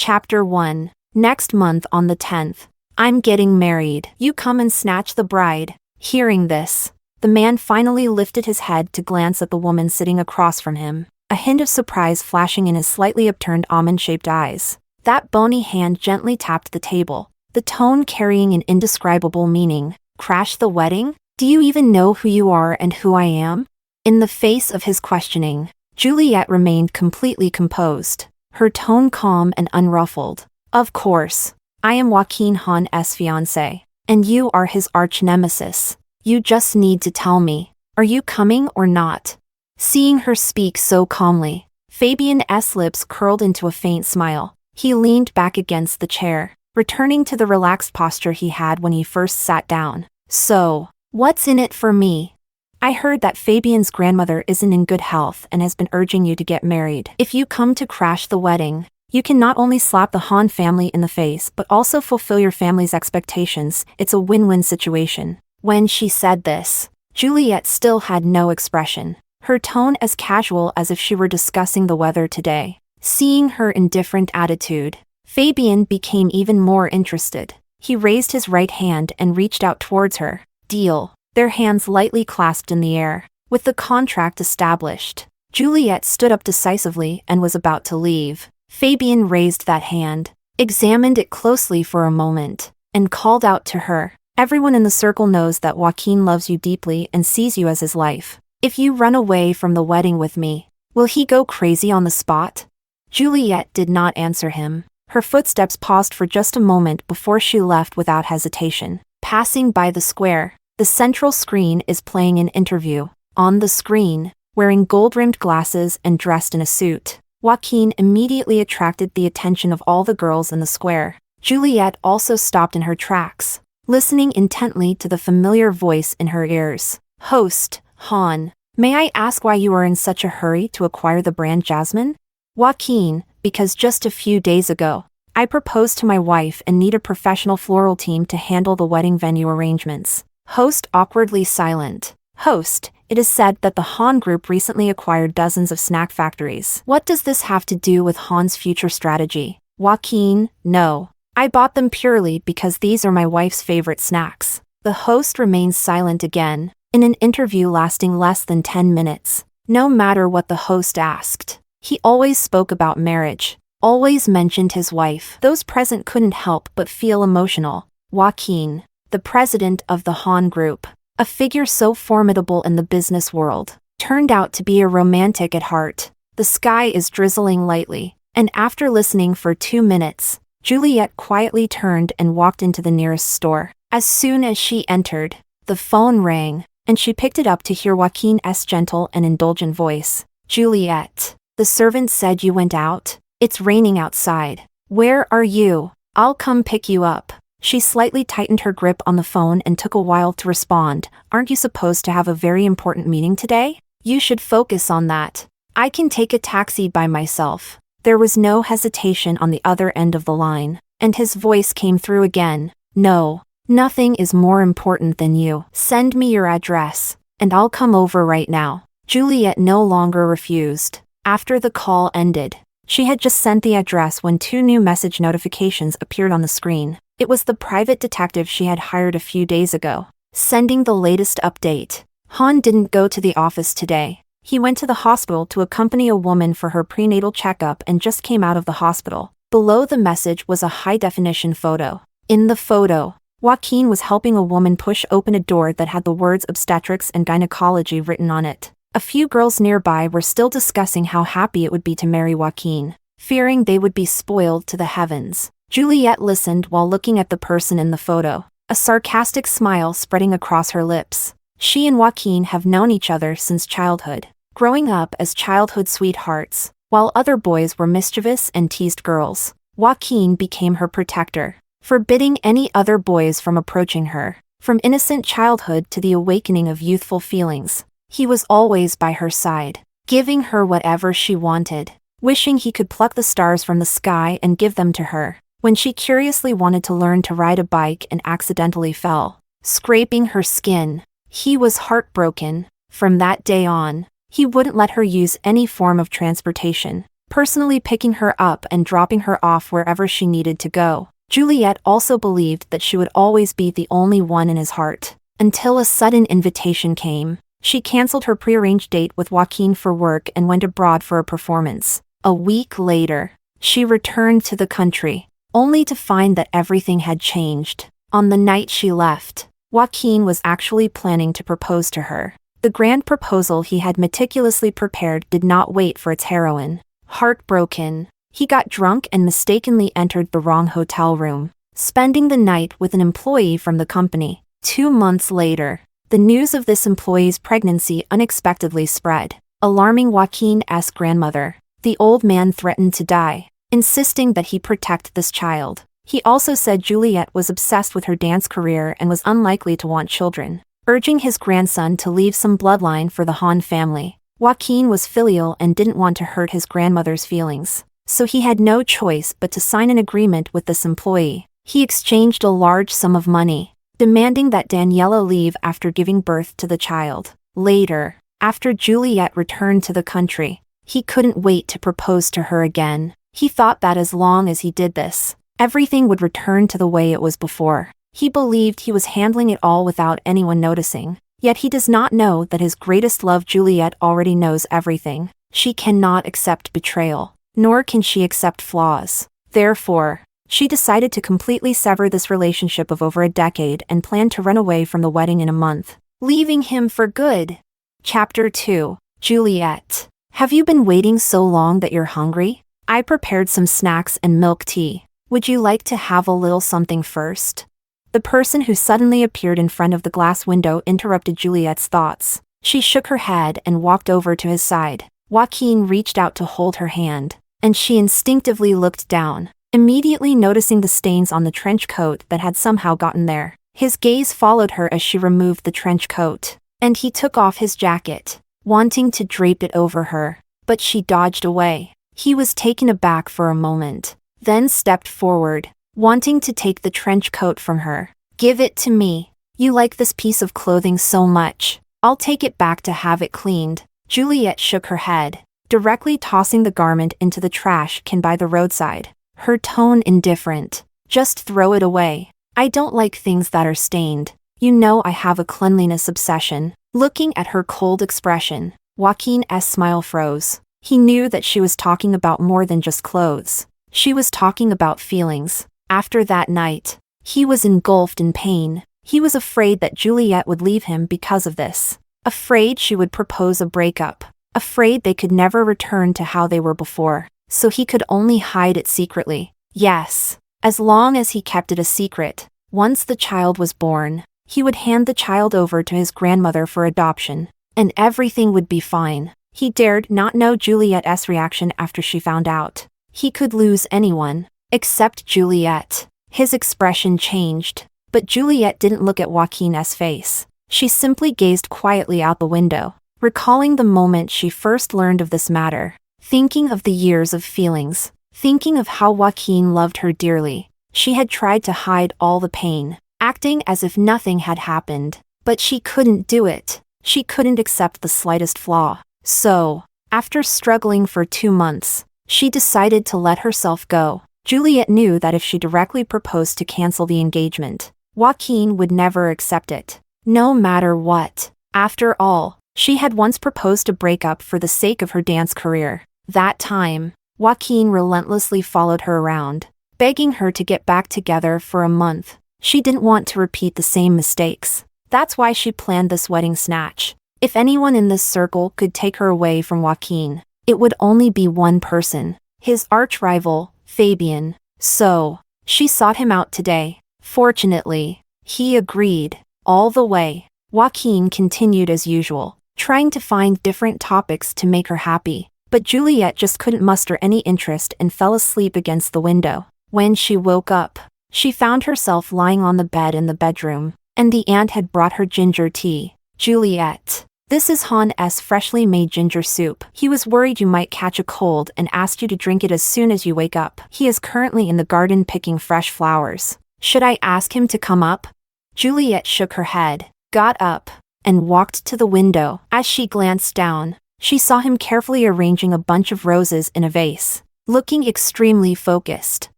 Chapter 1. Next month on the 10th. I'm getting married. You come and snatch the bride. Hearing this, the man finally lifted his head to glance at the woman sitting across from him, a hint of surprise flashing in his slightly upturned almond-shaped eyes. That bony hand gently tapped the table, the tone carrying an indescribable meaning. Crash the wedding? Do you even know who you are and who I am? In the face of his questioning, Juliette remained completely composed, her tone calm and unruffled. Of course, I am Joaquin Han's fiancée, and you are his arch-nemesis. You just need to tell me, are you coming or not? Seeing her speak so calmly, Fabian's lips curled into a faint smile. He leaned back against the chair, returning to the relaxed posture he had when he first sat down. So, what's in it for me? I heard that Fabian's grandmother isn't in good health and has been urging you to get married. If you come to crash the wedding, you can not only slap the Han family in the face but also fulfill your family's expectations. It's a win-win situation. When she said this, Juliette still had no expression, her tone as casual as if she were discussing the weather today. Seeing her indifferent attitude, Fabian became even more interested. He raised his right hand and reached out towards her. Deal. Their hands lightly clasped in the air. With the contract established, Juliette stood up decisively and was about to leave. Fabian raised that hand, examined it closely for a moment, and called out to her. Everyone in the circle knows that Joaquin loves you deeply and sees you as his life. If you run away from the wedding with me, will he go crazy on the spot? Juliette did not answer him. Her footsteps paused for just a moment before she left without hesitation. Passing by the square, the central screen is playing an interview. On the screen, wearing gold-rimmed glasses and dressed in a suit, Joaquin immediately attracted the attention of all the girls in the square. Juliette also stopped in her tracks, listening intently to the familiar voice in her ears. Host, Han, may I ask why you are in such a hurry to acquire the brand Jasmine? Joaquin, because just a few days ago, I proposed to my wife and need a professional floral team to handle the wedding venue arrangements. Host awkwardly silent. Host, it is said that the Han Group recently acquired dozens of snack factories. What does this have to do with Han's future strategy? Joaquin, no. I bought them purely because these are my wife's favorite snacks. The host remains silent again, in an interview lasting less than 10 minutes. No matter what the host asked, he always spoke about marriage, always mentioned his wife. Those present couldn't help but feel emotional. Joaquin, the president of the Han Group, a figure so formidable in the business world, turned out to be a romantic at heart. The sky is drizzling lightly, and after listening for 2 minutes, Juliette quietly turned and walked into the nearest store. As soon as she entered, the phone rang, and she picked it up to hear Joaquin's gentle and indulgent voice. Juliette, the servant said you went out. It's raining outside. Where are you? I'll come pick you up. She slightly tightened her grip on the phone and took a while to respond. Aren't you supposed to have a very important meeting today? You should focus on that. I can take a taxi by myself. There was no hesitation on the other end of the line, and his voice came through again. No, nothing is more important than you. Send me your address, and I'll come over right now. Juliette no longer refused. After the call ended, she had just sent the address when 2 new message notifications appeared on the screen. It was the private detective she had hired a few days ago, sending the latest update. Han didn't go to the office today. He went to the hospital to accompany a woman for her prenatal checkup and just came out of the hospital. Below the message was a high-definition photo. In the photo, Joaquin was helping a woman push open a door that had the words obstetrics and gynecology written on it. A few girls nearby were still discussing how happy it would be to marry Joaquin, fearing they would be spoiled to the heavens. Juliette listened while looking at the person in the photo, a sarcastic smile spreading across her lips. She and Joaquin have known each other since childhood, growing up as childhood sweethearts. While other boys were mischievous and teased girls, Joaquin became her protector, forbidding any other boys from approaching her. From innocent childhood to the awakening of youthful feelings, he was always by her side, giving her whatever she wanted, wishing he could pluck the stars from the sky and give them to her. When she curiously wanted to learn to ride a bike and accidentally fell, scraping her skin, he was heartbroken. From that day on, he wouldn't let her use any form of transportation, personally picking her up and dropping her off wherever she needed to go. Juliette also believed that she would always be the only one in his heart. Until a sudden invitation came. She canceled her prearranged date with Joaquin for work and went abroad for a performance. A week later, she returned to the country, only to find that everything had changed. On the night she left, Joaquin was actually planning to propose to her. The grand proposal he had meticulously prepared did not wait for its heroine. Heartbroken, he got drunk and mistakenly entered the wrong hotel room, spending the night with an employee from the company. 2 months later, the news of this employee's pregnancy unexpectedly spread, alarming Joaquin's grandmother. The old man threatened to die, insisting that he protect this child. He also said Juliette was obsessed with her dance career and was unlikely to want children, urging his grandson to leave some bloodline for the Han family. Joaquin was filial and didn't want to hurt his grandmother's feelings, so he had no choice but to sign an agreement with this employee. He exchanged a large sum of money, demanding that Daniela leave after giving birth to the child. Later, after Juliette returned to the country, he couldn't wait to propose to her again. He thought that as long as he did this, everything would return to the way it was before. He believed he was handling it all without anyone noticing. Yet he does not know that his greatest love Juliette already knows everything. She cannot accept betrayal, nor can she accept flaws. Therefore, she decided to completely sever this relationship of over a decade and planned to run away from the wedding in a month, leaving him for good. Chapter 2. Juliette. Have you been waiting so long that you're hungry? I prepared some snacks and milk tea. Would you like to have a little something first? The person who suddenly appeared in front of the glass window interrupted Juliette's thoughts. She shook her head and walked over to his side. Joaquin reached out to hold her hand, and she instinctively looked down, immediately noticing the stains on the trench coat that had somehow gotten there. His gaze followed her as she removed the trench coat, and he took off his jacket, wanting to drape it over her, but she dodged away. He was taken aback for a moment, then stepped forward, wanting to take the trench coat from her. Give it to me. You like this piece of clothing so much. I'll take it back to have it cleaned. Juliette shook her head, directly tossing the garment into the trash can by the roadside, her tone indifferent. Just throw it away. I don't like things that are stained. You know I have a cleanliness obsession. Looking at her cold expression, Joaquin's smile froze. He knew that she was talking about more than just clothes. She was talking about feelings. After that night, he was engulfed in pain. He was afraid that Juliette would leave him because of this. Afraid she would propose a breakup. Afraid they could never return to how they were before. So he could only hide it secretly. Yes, as long as he kept it a secret. Once the child was born, he would hand the child over to his grandmother for adoption, and everything would be fine. He dared not know Juliette's reaction after she found out. He could lose anyone, except Juliette. His expression changed, but Juliette didn't look at Joaquin's face. She simply gazed quietly out the window, recalling the moment she first learned of this matter, thinking of the years of feelings, thinking of how Joaquin loved her dearly. She had tried to hide all the pain, acting as if nothing had happened, but she couldn't do it. She couldn't accept the slightest flaw. So, after struggling for 2 months, she decided to let herself go. Juliette knew that if she directly proposed to cancel the engagement, Joaquin would never accept it, no matter what. After all, she had once proposed to break up for the sake of her dance career. That time, Joaquin relentlessly followed her around, begging her to get back together for a month. She didn't want to repeat the same mistakes. That's why she planned this wedding snatch. If anyone in this circle could take her away from Joaquin, it would only be one person, his arch-rival, Fabian. So, she sought him out today. Fortunately, he agreed. All the way, Joaquin continued as usual, trying to find different topics to make her happy. But Juliette just couldn't muster any interest and fell asleep against the window. When she woke up, she found herself lying on the bed in the bedroom, and the aunt had brought her ginger tea. Juliette. This is Han's freshly made ginger soup. He was worried you might catch a cold and asked you to drink it as soon as you wake up. He is currently in the garden picking fresh flowers. Should I ask him to come up? Juliette shook her head, got up, and walked to the window. As she glanced down, She saw him carefully arranging a bunch of roses in a vase, looking extremely focused.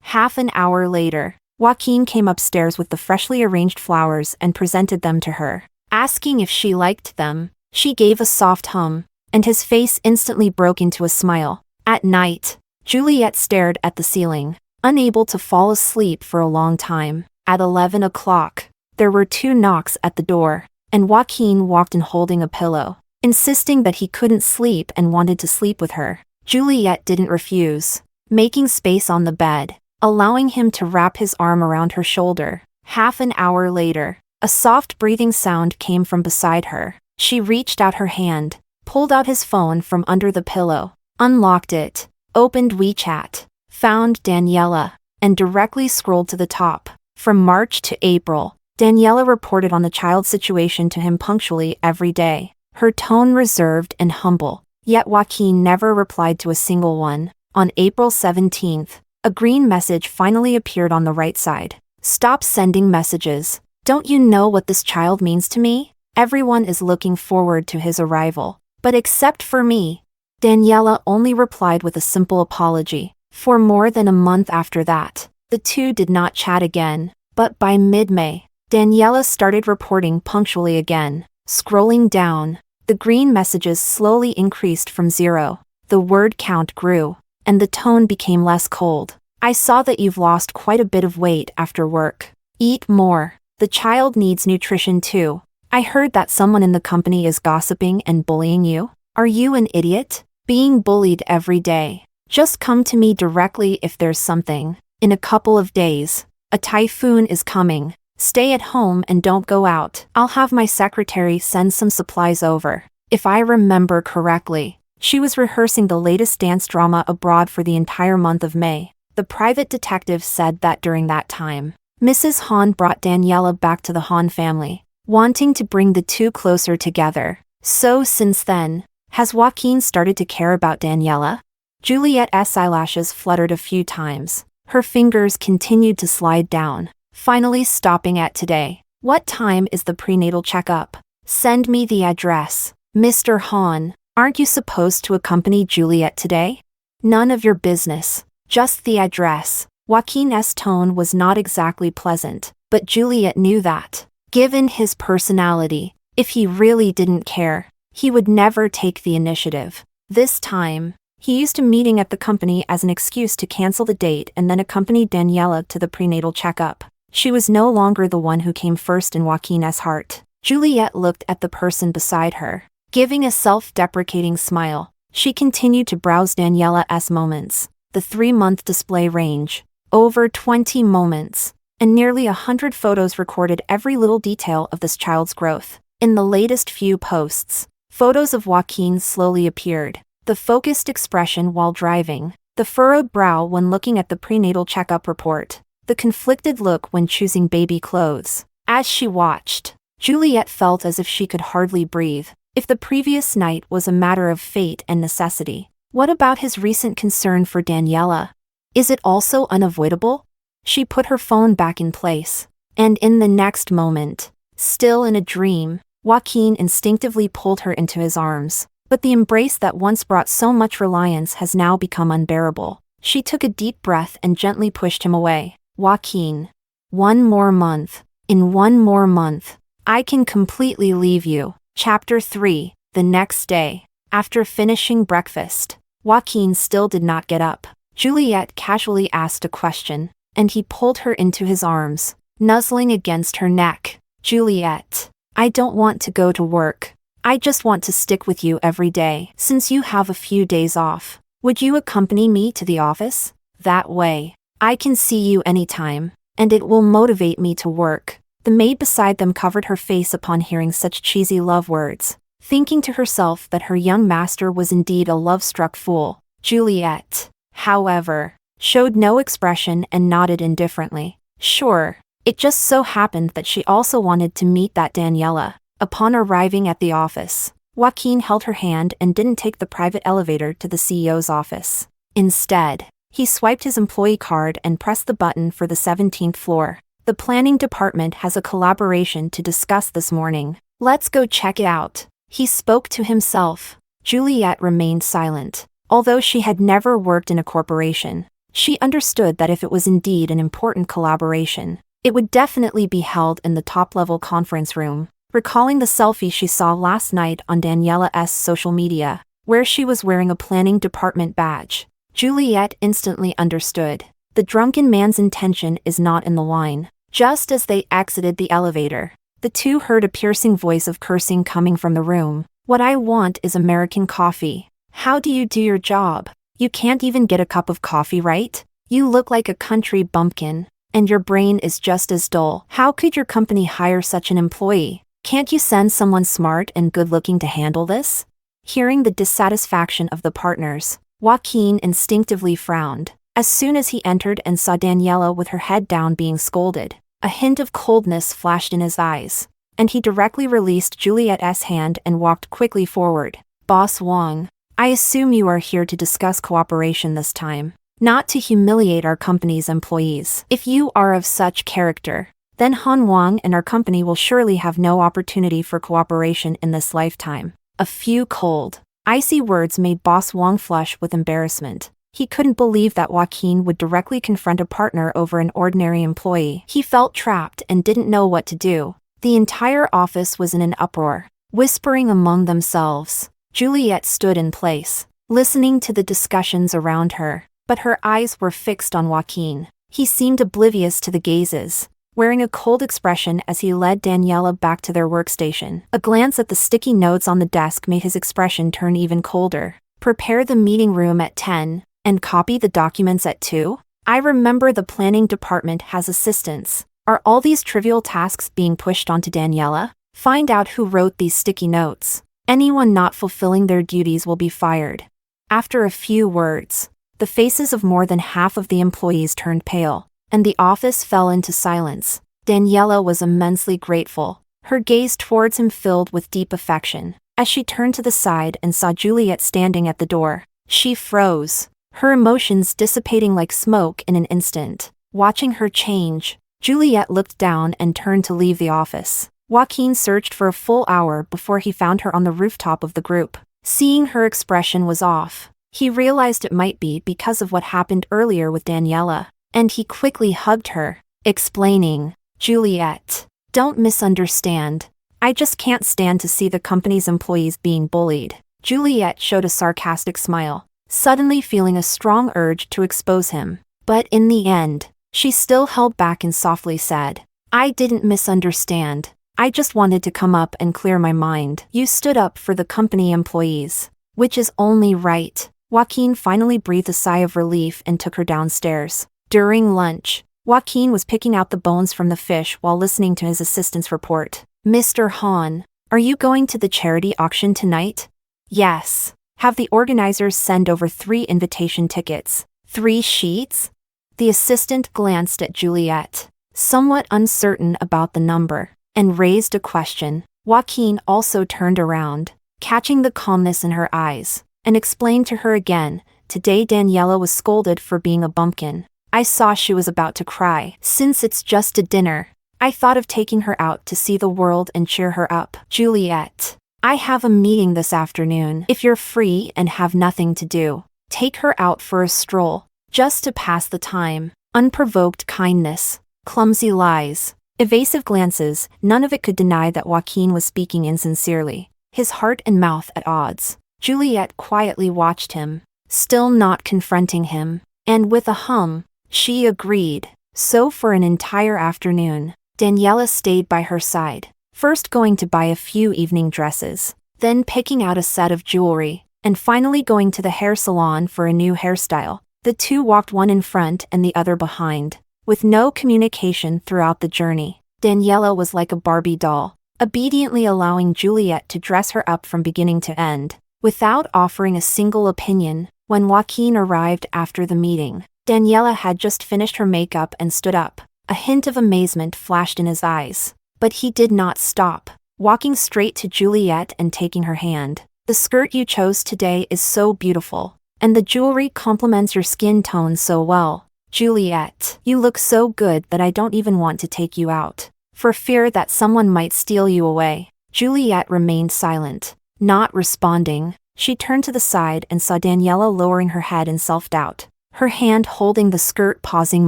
Half an hour later, Joaquin came upstairs with the freshly arranged flowers and presented them to her. Asking if she liked them, she gave a soft hum, and his face instantly broke into a smile. At night, Juliette stared at the ceiling, unable to fall asleep for a long time. At 11 o'clock, there were 2 knocks at the door, and Joaquin walked in holding a pillow, insisting that he couldn't sleep and wanted to sleep with her. Juliette didn't refuse, making space on the bed, allowing him to wrap his arm around her shoulder. Half an hour later, a soft breathing sound came from beside her. She reached out her hand, pulled out his phone from under the pillow, unlocked it, opened WeChat, found Daniela, and directly scrolled to the top. From March to April, Daniela reported on the child's situation to him punctually every day, her tone reserved and humble, yet Joaquin never replied to a single one. On April 17th, a green message finally appeared on the right side. Stop sending messages. Don't you know what this child means to me? Everyone is looking forward to his arrival, but except for me. Daniela only replied with a simple apology. For more than a month after that, the two did not chat again, but by mid-May, Daniela started reporting punctually again. Scrolling down, the green messages slowly increased from 0. The word count grew, and the tone became less cold. I saw that you've lost quite a bit of weight after work. Eat more. The child needs nutrition too. I heard that someone in the company is gossiping and bullying you. Are you an idiot? Being bullied every day. Just come to me directly if there's something. In a couple of days, a typhoon is coming. Stay at home and don't go out. I'll have my secretary send some supplies over. If I remember correctly, she was rehearsing the latest dance drama abroad for the entire month of May. The private detective said that during that time, Mrs. Han brought Daniela back to the Han family, wanting to bring the two closer together. So since then, has Joaquin started to care about Daniela? Juliette's eyelashes fluttered a few times. Her fingers continued to slide down, finally stopping at today. What time is the prenatal checkup? Send me the address. Mr. Han, aren't you supposed to accompany Juliette today? None of your business. Just the address. Joaquin's tone was not exactly pleasant, but Juliette knew that. Given his personality, if he really didn't care, he would never take the initiative. This time, he used a meeting at the company as an excuse to cancel the date and then accompanied Daniela to the prenatal checkup. She was no longer the one who came first in Joaquin's heart. Juliette looked at the person beside her. Giving a self-deprecating smile, she continued to browse Daniela's moments. The 3-month display range. Over 20 moments, and nearly 100 photos recorded every little detail of this child's growth. In the latest few posts, photos of Joaquin slowly appeared. The focused expression while driving, the furrowed brow when looking at the prenatal checkup report, the conflicted look when choosing baby clothes. As she watched, Juliette felt as if she could hardly breathe. If the previous night was a matter of fate and necessity, what about his recent concern for Daniela? Is it also unavoidable? She put her phone back in place, and in the next moment, still in a dream, Joaquin instinctively pulled her into his arms. But the embrace that once brought so much reliance has now become unbearable. She took a deep breath and gently pushed him away. Joaquin, 1 more month. In 1 more month, I can completely leave you. Chapter 3. The next day. After finishing breakfast, Joaquin still did not get up. Juliette casually asked a question, and he pulled her into his arms, nuzzling against her neck. Juliette, I don't want to go to work. I just want to stick with you every day. Since you have a few days off, would you accompany me to the office? That way, I can see you anytime, and it will motivate me to work. The maid beside them covered her face upon hearing such cheesy love words, thinking to herself that her young master was indeed a love-struck fool. Juliette, however, showed no expression and nodded indifferently. Sure, it just so happened that she also wanted to meet that Daniela. Upon arriving at the office, Joaquin held her hand and didn't take the private elevator to the CEO's office. Instead, he swiped his employee card and pressed the button for the 17th floor. The planning department has a collaboration to discuss this morning. Let's go check it out. He spoke to himself. Juliette remained silent. Although she had never worked in a corporation, she understood that if it was indeed an important collaboration, it would definitely be held in the top-level conference room. Recalling the selfie she saw last night on Daniela's social media, where she was wearing a planning department badge, Juliette instantly understood. The drunken man's intention is not in the wine. Just as they exited the elevator, the two heard a piercing voice of cursing coming from the room. "What I want is American coffee. How do you do your job? You can't even get a cup of coffee right? You look like a country bumpkin, and your brain is just as dull. How could your company hire such an employee? Can't you send someone smart and good-looking to handle this?" Hearing the dissatisfaction of the partners, Joaquin instinctively frowned. As soon as he entered and saw Daniela with her head down being scolded, a hint of coldness flashed in his eyes, and he directly released Juliette's hand and walked quickly forward. "Boss Wang, I assume you are here to discuss cooperation this time, not to humiliate our company's employees. If you are of such character, then Han Wang and our company will surely have no opportunity for cooperation in this lifetime." A few cold, icy words made Boss Wang flush with embarrassment. He couldn't believe that Joaquin would directly confront a partner over an ordinary employee. He felt trapped and didn't know what to do. The entire office was in an uproar, whispering among themselves. Juliette stood in place, listening to the discussions around her, but her eyes were fixed on Joaquin. He seemed oblivious to the gazes, wearing a cold expression as he led Daniela back to their workstation. A glance at the sticky notes on the desk made his expression turn even colder. "Prepare the meeting room at 10, and copy the documents at 2? I remember the planning department has assistants. Are all these trivial tasks being pushed onto Daniela? Find out who wrote these sticky notes. Anyone not fulfilling their duties will be fired." After a few words, the faces of more than half of the employees turned pale, and the office fell into silence. Daniela was immensely grateful, her gaze towards him filled with deep affection. As she turned to the side and saw Juliette standing at the door, she froze, her emotions dissipating like smoke in an instant. Watching her change, Juliette looked down and turned to leave the office. Joaquin searched for a full hour before he found her on the rooftop of the group. Seeing her expression was off, he realized it might be because of what happened earlier with Daniela, and he quickly hugged her, explaining, "Juliette, don't misunderstand. I just can't stand to see the company's employees being bullied." Juliette showed a sarcastic smile, suddenly feeling a strong urge to expose him. But in the end, she still held back and softly said, "I didn't misunderstand. I just wanted to come up and clear my mind. You stood up for the company employees, which is only right." Joaquin finally breathed a sigh of relief and took her downstairs. During lunch, Joaquin was picking out the bones from the fish while listening to his assistant's report. "Mr. Han, are you going to the charity auction tonight?" "Yes. Have the organizers send over 3 invitation tickets." 3 sheets? The assistant glanced at Juliette, somewhat uncertain about the number, and raised a question. Joaquin also turned around, catching the calmness in her eyes, and explained to her again, "Today Daniela was scolded for being a bumpkin. I saw she was about to cry. Since it's just a dinner, I thought of taking her out to see the world and cheer her up." "Juliette, I have a meeting this afternoon. If you're free and have nothing to do, take her out for a stroll, just to pass the time." Unprovoked kindness, clumsy lies, evasive glances, none of it could deny that Joaquin was speaking insincerely, his heart and mouth at odds. Juliette quietly watched him, still not confronting him, and with a hum, she agreed. So for an entire afternoon, Daniela stayed by her side, first going to buy a few evening dresses, then picking out a set of jewelry, and finally going to the hair salon for a new hairstyle. The two walked one in front and the other behind, with no communication throughout the journey. Daniela was like a Barbie doll, obediently allowing Juliette to dress her up from beginning to end, without offering a single opinion. When Joaquin arrived after the meeting, Daniela had just finished her makeup and stood up. A hint of amazement flashed in his eyes, but he did not stop, walking straight to Juliette and taking her hand. "The skirt you chose today is so beautiful, and the jewelry complements your skin tone so well. Juliette, you look so good that I don't even want to take you out, for fear that someone might steal you away." Juliette remained silent, not responding. She turned to the side and saw Daniela lowering her head in self-doubt, her hand holding the skirt, pausing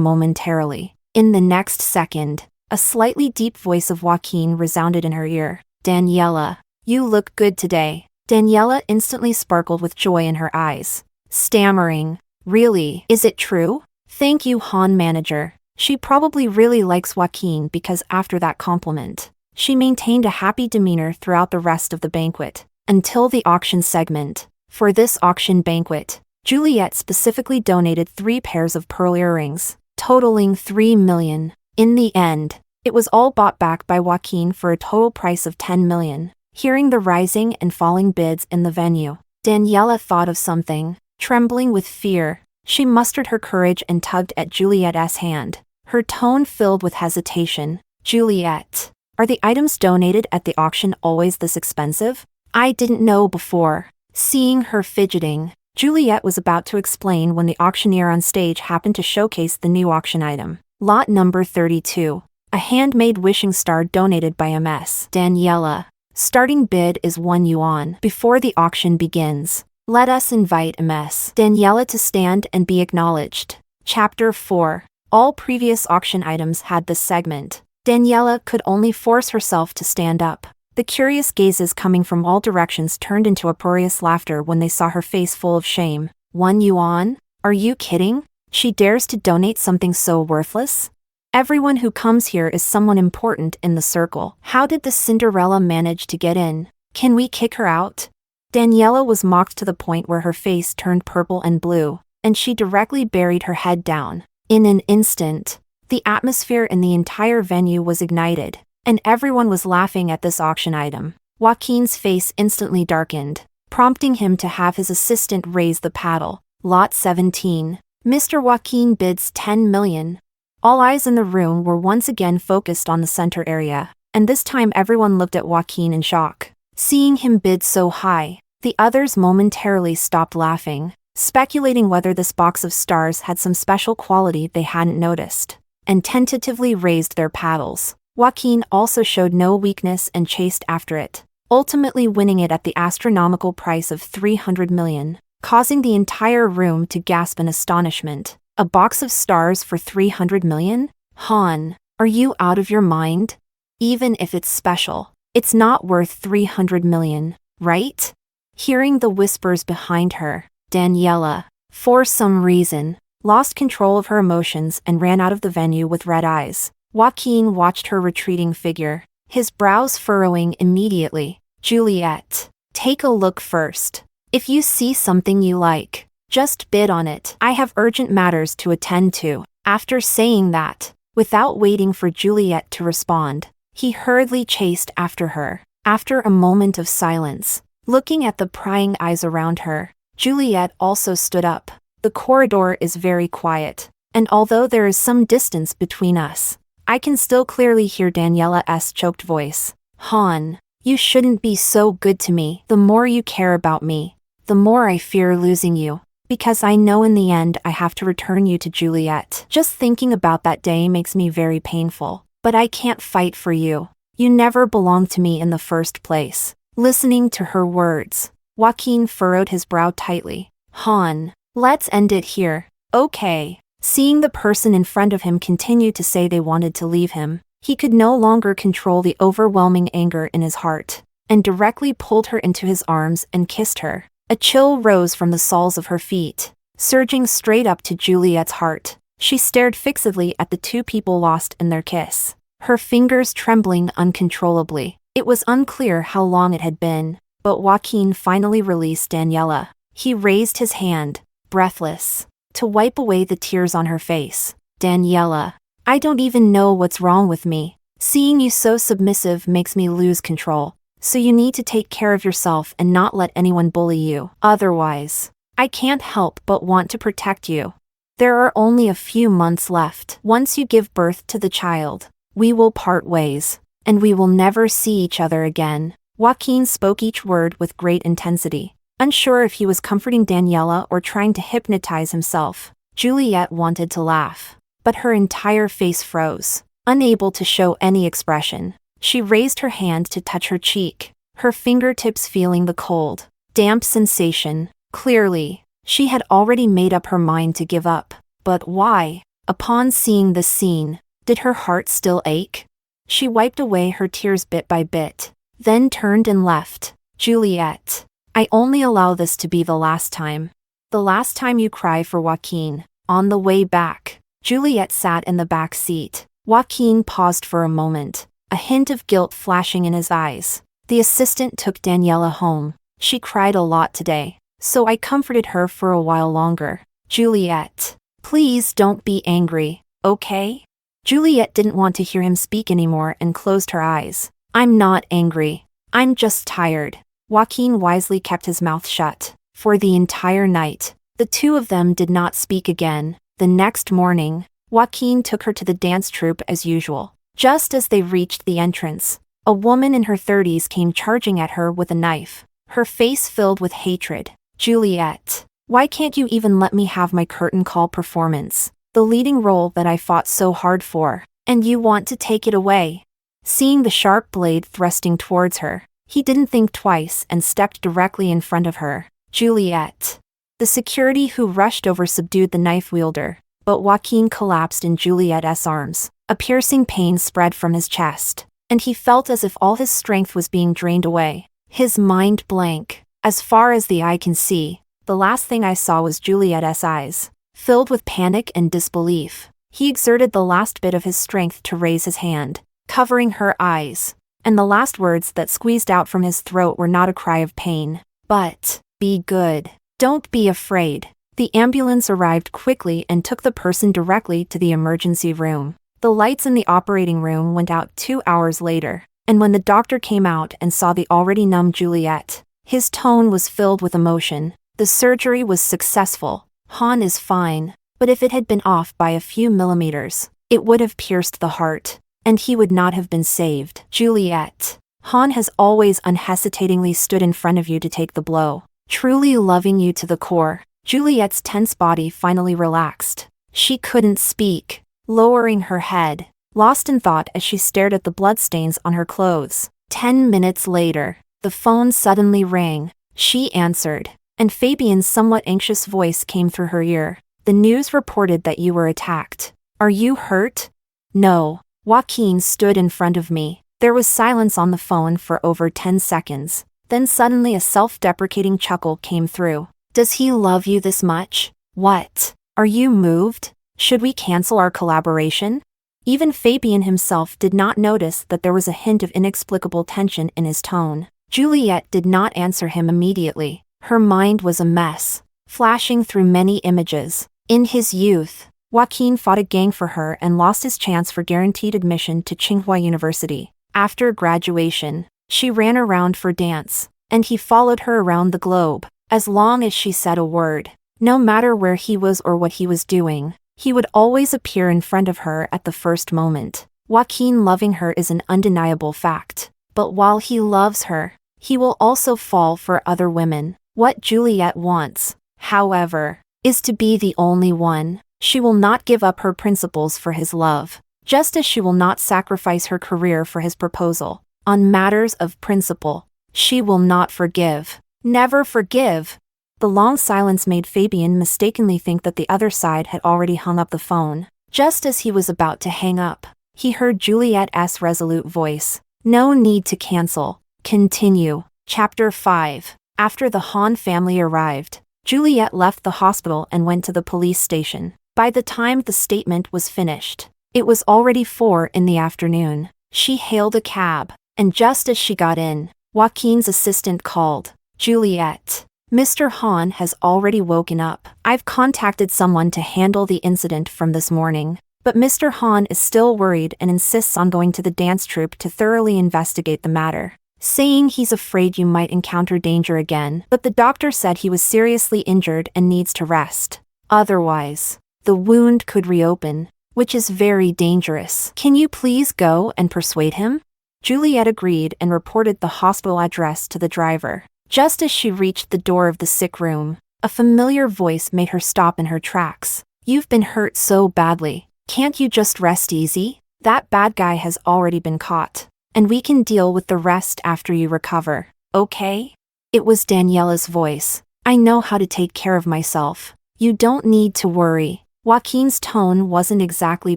momentarily. In the next second, a slightly deep voice of Joaquin resounded in her ear. "Daniela, you look good today." Daniela instantly sparkled with joy in her eyes, stammering, "Really? Is it true? Thank you, Han manager." She probably really likes Joaquin because after that compliment, she maintained a happy demeanor throughout the rest of the banquet, until the auction segment. For this auction banquet, Juliette specifically donated 3 pairs of pearl earrings, totaling 3 million. In the end, it was all bought back by Joaquin for a total price of 10 million. Hearing the rising and falling bids in the venue, Daniela thought of something. Trembling with fear, she mustered her courage and tugged at Juliette's hand, her tone filled with hesitation. "Juliette, are the items donated at the auction always this expensive? I didn't know before." Seeing her fidgeting, Juliette was about to explain when the auctioneer on stage happened to showcase the new auction item. Lot number 32, a handmade wishing star donated by MS. "Daniela, starting bid is 1 yuan. Before the auction begins, let us invite MS Daniela to stand and be acknowledged." Chapter 4. All previous auction items had this segment. Daniela could only force herself to stand up. The curious gazes coming from all directions turned into uproarious laughter when they saw her face full of shame. 1 yuan? Are you kidding? She dares to donate something so worthless? Everyone who comes here is someone important in the circle. How did this Cinderella manage to get in? Can we kick her out? Daniela was mocked to the point where her face turned purple and blue, and she directly buried her head down. In an instant, the atmosphere in the entire venue was ignited, and everyone was laughing at this auction item. Joaquin's face instantly darkened, prompting him to have his assistant raise the paddle. Lot 17. Mr. Joaquin bids 10 million. All eyes in the room were once again focused on the center area, and this time everyone looked at Joaquin in shock. Seeing him bid so high, the others momentarily stopped laughing, speculating whether this box of stars had some special quality they hadn't noticed, and tentatively raised their paddles. Joaquin also showed no weakness and chased after it, ultimately winning it at the astronomical price of 300 million, causing the entire room to gasp in astonishment. A box of stars for 300 million? Han, are you out of your mind? Even if it's special, it's not worth 300 million, right? Hearing the whispers behind her, Daniela, for some reason, lost control of her emotions and ran out of the venue with red eyes. Joaquin watched her retreating figure, his brows furrowing immediately. "Juliette, take a look first. If you see something you like, just bid on it. I have urgent matters to attend to." After saying that, without waiting for Juliette to respond, he hurriedly chased after her. After a moment of silence, looking at the prying eyes around her, Juliette also stood up. "The corridor is very quiet, and although there is some distance between us, I can still clearly hear Daniela's choked voice. Han, you shouldn't be so good to me. The more you care about me, the more I fear losing you, because I know in the end I have to return you to Juliette. Just thinking about that day makes me very painful, but I can't fight for you. You never belonged to me in the first place." Listening to her words, Joaquin furrowed his brow tightly. "Han, let's end it here, okay?" Seeing the person in front of him continue to say they wanted to leave him, he could no longer control the overwhelming anger in his heart, and directly pulled her into his arms and kissed her. A chill rose from the soles of her feet, surging straight up to Juliette's heart. She stared fixedly at the two people lost in their kiss, her fingers trembling uncontrollably. It was unclear how long it had been, but Joaquin finally released Daniela. He raised his hand, breathless, to wipe away the tears on her face. "Daniela, I don't even know what's wrong with me. Seeing you so submissive makes me lose control, so you need to take care of yourself and not let anyone bully you. Otherwise, I can't help but want to protect you. There are only a few months left. Once you give birth to the child, we will part ways, and we will never see each other again." Joaquin spoke each word with great intensity, unsure if he was comforting Daniela or trying to hypnotize himself. Juliette wanted to laugh, but her entire face froze, unable to show any expression. She raised her hand to touch her cheek, her fingertips feeling the cold, damp sensation. Clearly, she had already made up her mind to give up. But why? Upon seeing this scene, did her heart still ache? She wiped away her tears bit by bit, then turned and left. Juliette, I only allow this to be the last time. The last time you cry for Joaquin. On the way back, Juliette sat in the back seat. Joaquin paused for a moment, a hint of guilt flashing in his eyes. The assistant took Daniela home. She cried a lot today, so I comforted her for a while longer. Juliette, please don't be angry, okay? Juliette didn't want to hear him speak anymore and closed her eyes. I'm not angry. I'm just tired. Joaquin wisely kept his mouth shut. For the entire night, the two of them did not speak again. The next morning, Joaquin took her to the dance troupe as usual. Just as they reached the entrance, a woman in her 30s came charging at her with a knife, her face filled with hatred. Juliette, why can't you even let me have my curtain call performance? The leading role that I fought so hard for, and you want to take it away. Seeing the sharp blade thrusting towards her, he didn't think twice and stepped directly in front of her. Juliette. The security who rushed over subdued the knife wielder, but Joaquin collapsed in Juliette's arms. A piercing pain spread from his chest, and he felt as if all his strength was being drained away. His mind blank. As far as the eye can see, the last thing I saw was Juliette's eyes, filled with panic and disbelief. He exerted the last bit of his strength to raise his hand, covering her eyes, and the last words that squeezed out from his throat were not a cry of pain, but, be good. Don't be afraid. The ambulance arrived quickly and took the person directly to the emergency room. The lights in the operating room went out 2 hours later, and when the doctor came out and saw the already numb Juliette, his tone was filled with emotion. The surgery was successful. Han is fine, but if it had been off by a few millimeters, it would have pierced the heart, and he would not have been saved. Juliette, Han has always unhesitatingly stood in front of you to take the blow, truly loving you to the core. Juliette's tense body finally relaxed. She couldn't speak, lowering her head, lost in thought as she stared at the bloodstains on her clothes. 10 minutes later, the phone suddenly rang. She answered, and Fabian's somewhat anxious voice came through her ear. The news reported that you were attacked. Are you hurt? No. Joaquin stood in front of me. There was silence on the phone for over 10 seconds. Then suddenly a self-deprecating chuckle came through. Does he love you this much? What? Are you moved? Should we cancel our collaboration? Even Fabian himself did not notice that there was a hint of inexplicable tension in his tone. Juliette did not answer him immediately. Her mind was a mess, flashing through many images. In his youth, Joaquin fought a gang for her and lost his chance for guaranteed admission to Tsinghua University. After graduation, she ran around for dance, and he followed her around the globe. As long as she said a word, no matter where he was or what he was doing, he would always appear in front of her at the first moment. Joaquin loving her is an undeniable fact, but while he loves her, he will also fall for other women. What Juliette wants, however, is to be the only one. She will not give up her principles for his love, just as she will not sacrifice her career for his proposal. On matters of principle, she will not forgive. Never forgive. The long silence made Fabian mistakenly think that the other side had already hung up the phone. Just as he was about to hang up, he heard Juliette's resolute voice. No need to cancel. Continue. Chapter 5. After the Han family arrived, Juliette left the hospital and went to the police station. By the time the statement was finished, it was already 4 in the afternoon. She hailed a cab, and just as she got in, Joaquin's assistant called. Juliette, Mr. Han has already woken up. I've contacted someone to handle the incident from this morning, but Mr. Han is still worried and insists on going to the dance troupe to thoroughly investigate the matter, saying he's afraid you might encounter danger again, but the doctor said he was seriously injured and needs to rest. Otherwise, the wound could reopen, which is very dangerous. Can you please go and persuade him? Juliette agreed and reported the hospital address to the driver. Just as she reached the door of the sick room, a familiar voice made her stop in her tracks. You've been hurt so badly. Can't you just rest easy? That bad guy has already been caught, and we can deal with the rest after you recover, okay? It was Daniela's voice. "I know how to take care of myself. You don't need to worry." Joaquin's tone wasn't exactly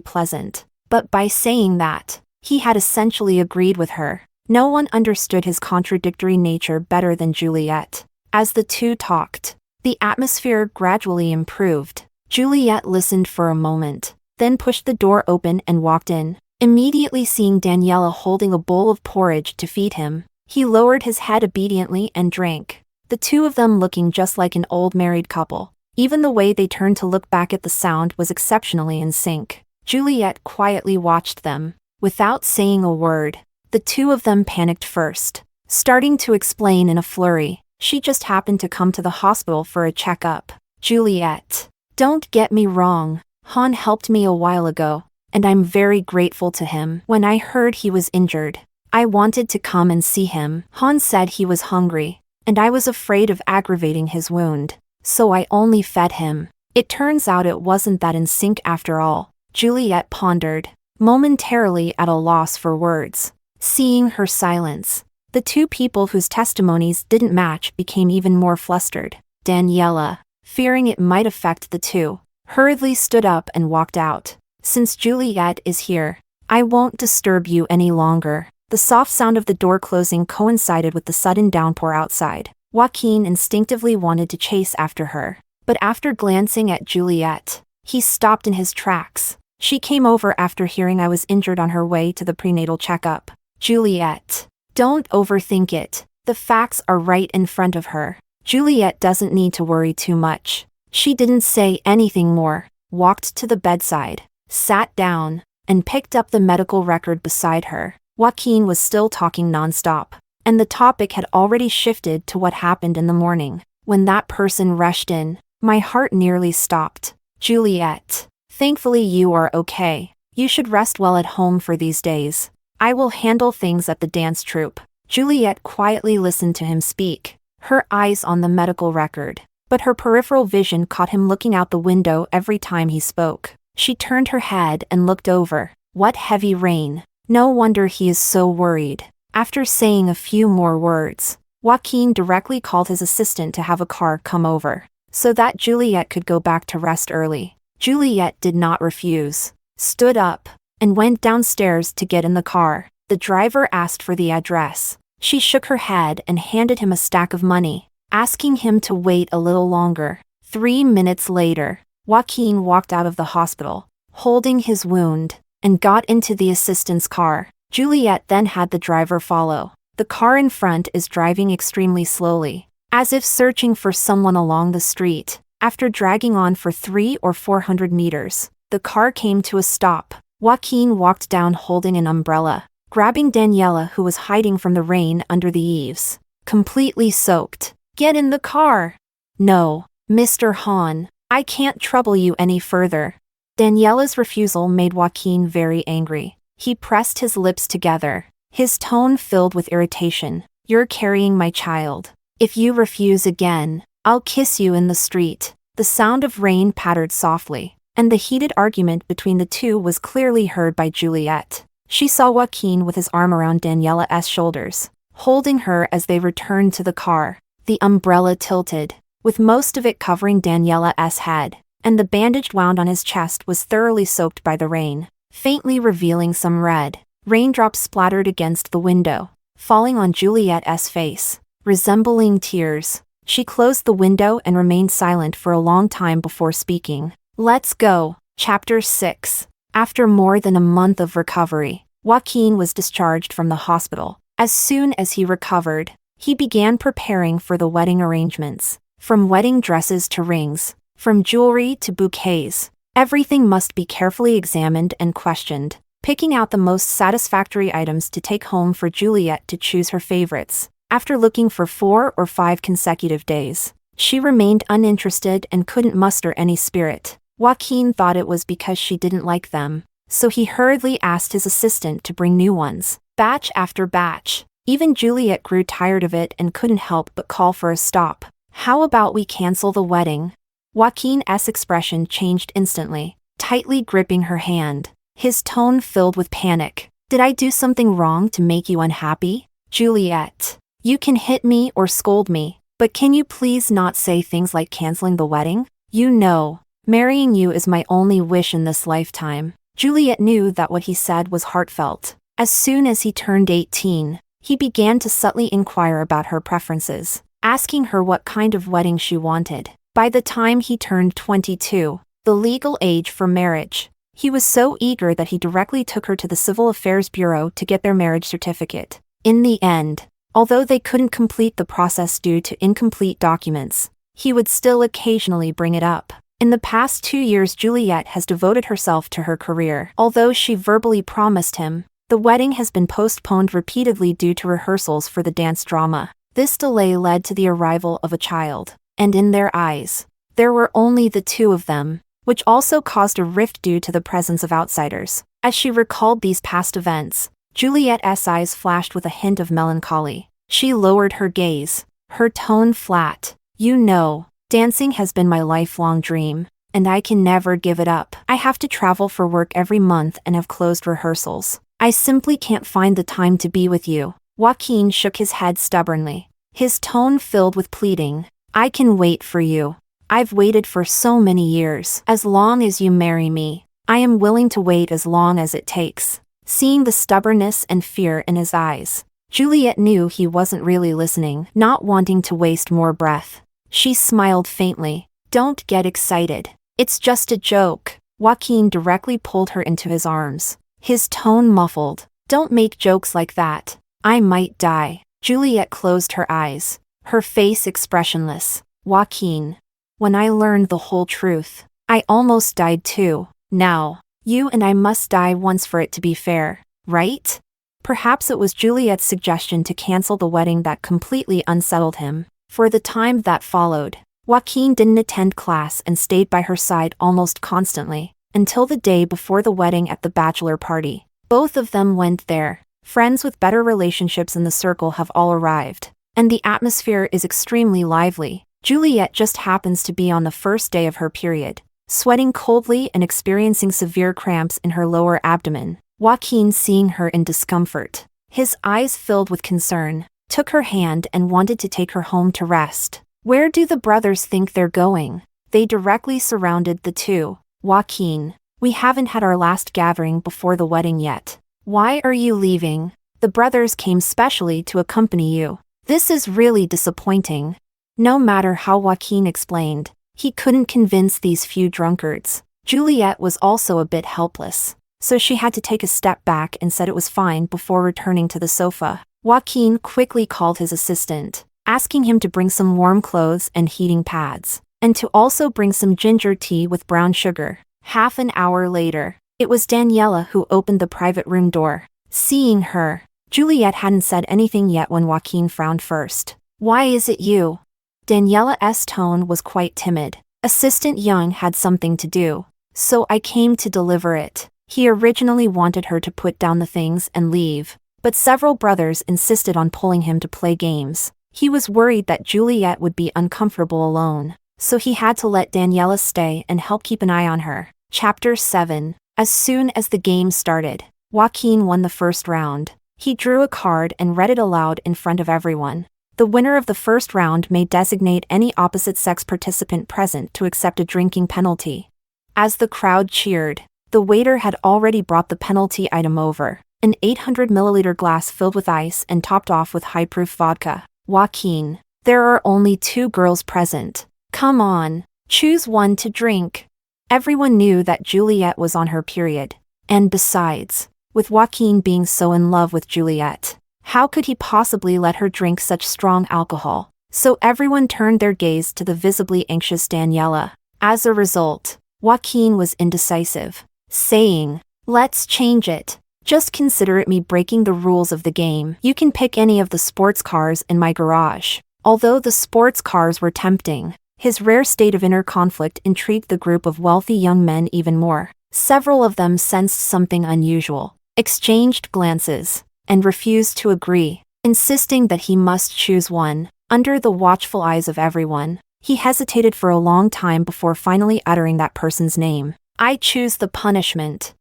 pleasant, but by saying that, he had essentially agreed with her. No one understood his contradictory nature better than Juliette. As the two talked, the atmosphere gradually improved. Juliette listened for a moment, then pushed the door open and walked in. Immediately seeing Daniela holding a bowl of porridge to feed him, he lowered his head obediently and drank. The two of them looking just like an old married couple. Even the way they turned to look back at the sound was exceptionally in sync. Juliette quietly watched them, without saying a word. The two of them panicked first, starting to explain in a flurry. She just happened to come to the hospital for a checkup. "Juliette, don't get me wrong. Han helped me a while ago, and I'm very grateful to him. When I heard he was injured, I wanted to come and see him. Han said he was hungry, and I was afraid of aggravating his wound, so I only fed him." It turns out it wasn't that in sync after all. Juliette pondered, momentarily at a loss for words. Seeing her silence, the two people whose testimonies didn't match became even more flustered. Daniela, fearing it might affect the two, hurriedly stood up and walked out. "Since Juliette is here, I won't disturb you any longer." The soft sound of the door closing coincided with the sudden downpour outside. Joaquin instinctively wanted to chase after her, but after glancing at Juliette, he stopped in his tracks. "She came over after hearing I was injured on her way to the prenatal checkup." "Juliette, don't overthink it. The facts are right in front of her. Juliette doesn't need to worry too much." She didn't say anything more, walked to the bedside, sat down, and picked up the medical record beside her. Joaquin was still talking nonstop, and the topic had already shifted to what happened in the morning. When that person rushed in, my heart nearly stopped. "Juliette, thankfully you are okay. You should rest well at home for these days. I will handle things at the dance troupe." Juliette quietly listened to him speak, her eyes on the medical record, but her peripheral vision caught him looking out the window every time he spoke. She turned her head and looked over. What heavy rain. No wonder he is so worried. After saying a few more words, Joaquin directly called his assistant to have a car come over, so that Juliette could go back to rest early. Juliette did not refuse, stood up, and went downstairs to get in the car. The driver asked for the address. She shook her head and handed him a stack of money, asking him to wait a little longer. 3 minutes later, Joaquin walked out of the hospital, holding his wound, and got into the assistant's car. Juliette then had the driver follow. The car in front is driving extremely slowly, as if searching for someone along the street. After dragging on for 300 or 400 meters, the car came to a stop. Joaquin walked down holding an umbrella, grabbing Daniela who was hiding from the rain under the eaves, completely soaked. "Get in the car!" "No, Mr. Han, I can't trouble you any further." Daniela's refusal made Joaquin very angry. He pressed his lips together, his tone filled with irritation. "You're carrying my child. If you refuse again, I'll kiss you in the street." The sound of rain pattered softly, and the heated argument between the two was clearly heard by Juliette. She saw Joaquin with his arm around Daniela's shoulders, holding her as they returned to the car. The umbrella tilted, with most of it covering Daniela's head, and the bandage wound on his chest was thoroughly soaked by the rain, faintly revealing some red. Raindrops splattered against the window, falling on Juliette's face, resembling tears. She closed the window and remained silent for a long time before speaking. Let's go. Chapter 6. After more than a month of recovery, Joaquin was discharged from the hospital. As soon as he recovered, he began preparing for the wedding arrangements. From wedding dresses to rings, from jewelry to bouquets, everything must be carefully examined and questioned, picking out the most satisfactory items to take home for Juliette to choose her favorites. After looking for 4 or 5 consecutive days, she remained uninterested and couldn't muster any spirit. Joaquin thought it was because she didn't like them, so he hurriedly asked his assistant to bring new ones, batch after batch. Even Juliette grew tired of it and couldn't help but call for a stop. "How about we cancel the wedding?" Joaquin's expression changed instantly, tightly gripping her hand, his tone filled with panic. "Did I do something wrong to make you unhappy?" "Juliette, You can hit me or scold me, but can you please not say things like canceling the wedding? You know, marrying you is my only wish in this lifetime. Juliette knew that what he said was heartfelt. As soon as he turned 18, he began to subtly inquire about her preferences, asking her what kind of wedding she wanted. By the time he turned 22, the legal age for marriage, he was so eager that he directly took her to the Civil Affairs Bureau to get their marriage certificate. In the end, although they couldn't complete the process due to incomplete documents, he would still occasionally bring it up. In the past 2 years, Juliette has devoted herself to her career. Although she verbally promised him, the wedding has been postponed repeatedly due to rehearsals for the dance drama. This delay led to the arrival of a child, and in their eyes, there were only the two of them, which also caused a rift due to the presence of outsiders. As she recalled these past events, Juliette's eyes flashed with a hint of melancholy. She lowered her gaze, her tone flat. You know, dancing has been my lifelong dream, and I can never give it up. I have to travel for work every month and have closed rehearsals. I simply can't find the time to be with you. Joaquin shook his head stubbornly, his tone filled with pleading. I can wait for you. I've waited for so many years. As long as you marry me, I am willing to wait as long as it takes. Seeing the stubbornness and fear in his eyes, Juliette knew he wasn't really listening. Not wanting to waste more breath, she smiled faintly. Don't get excited. It's just a joke. Joaquin directly pulled her into his arms, his tone muffled. Don't make jokes like that. I might die. Juliette closed her eyes, her face expressionless. Joaquin, when I learned the whole truth, I almost died too. Now, you and I must die once for it to be fair, right? Perhaps it was Juliette's suggestion to cancel the wedding that completely unsettled him. For the time that followed, Joaquin didn't attend class and stayed by her side almost constantly, until the day before the wedding at the bachelor party. Both of them went there. Friends with better relationships in the circle have all arrived, and the atmosphere is extremely lively. Juliette just happens to be on the first day of her period, sweating coldly and experiencing severe cramps in her lower abdomen. Joaquin, seeing her in discomfort, his eyes filled with concern, took her hand and wanted to take her home to rest. Where do the brothers think they're going? They directly surrounded the two. Joaquin, we haven't had our last gathering before the wedding yet. Why are you leaving? The brothers came specially to accompany you. This is really disappointing. No matter how Joaquin explained, he couldn't convince these few drunkards. Juliette was also a bit helpless, so she had to take a step back and said it was fine before returning to the sofa. Joaquin quickly called his assistant, asking him to bring some warm clothes and heating pads, and to also bring some ginger tea with brown sugar. Half an hour later, it was Daniela who opened the private room door. Seeing her, Juliette hadn't said anything yet when Joaquin frowned first. Why is it you? Daniela's tone was quite timid. Assistant Young had something to do, so I came to deliver it. He originally wanted her to put down the things and leave, but several brothers insisted on pulling him to play games. He was worried that Juliette would be uncomfortable alone, so he had to let Daniela stay and help keep an eye on her. Chapter 7. As soon as the game started, Joaquin won the first round. He drew a card and read it aloud in front of everyone. The winner of the first round may designate any opposite-sex participant present to accept a drinking penalty. As the crowd cheered, the waiter had already brought the penalty item over, an 800-milliliter glass filled with ice and topped off with high-proof vodka. Joaquin, there are only 2 girls present. Come on, choose one to drink. Everyone knew that Juliette was on her period, and besides, with Joaquin being so in love with Juliette, how could he possibly let her drink such strong alcohol? So everyone turned their gaze to the visibly anxious Daniela. As a result, Joaquin was indecisive, saying, "Let's change it. Just consider it me breaking the rules of the game. You can pick any of the sports cars in my garage." Although the sports cars were tempting, his rare state of inner conflict intrigued the group of wealthy young men even more. Several of them sensed something unusual, exchanged glances, and refused to agree, insisting that he must choose one. Under the watchful eyes of everyone, he hesitated for a long time before finally uttering that person's name. "I choose the punishment."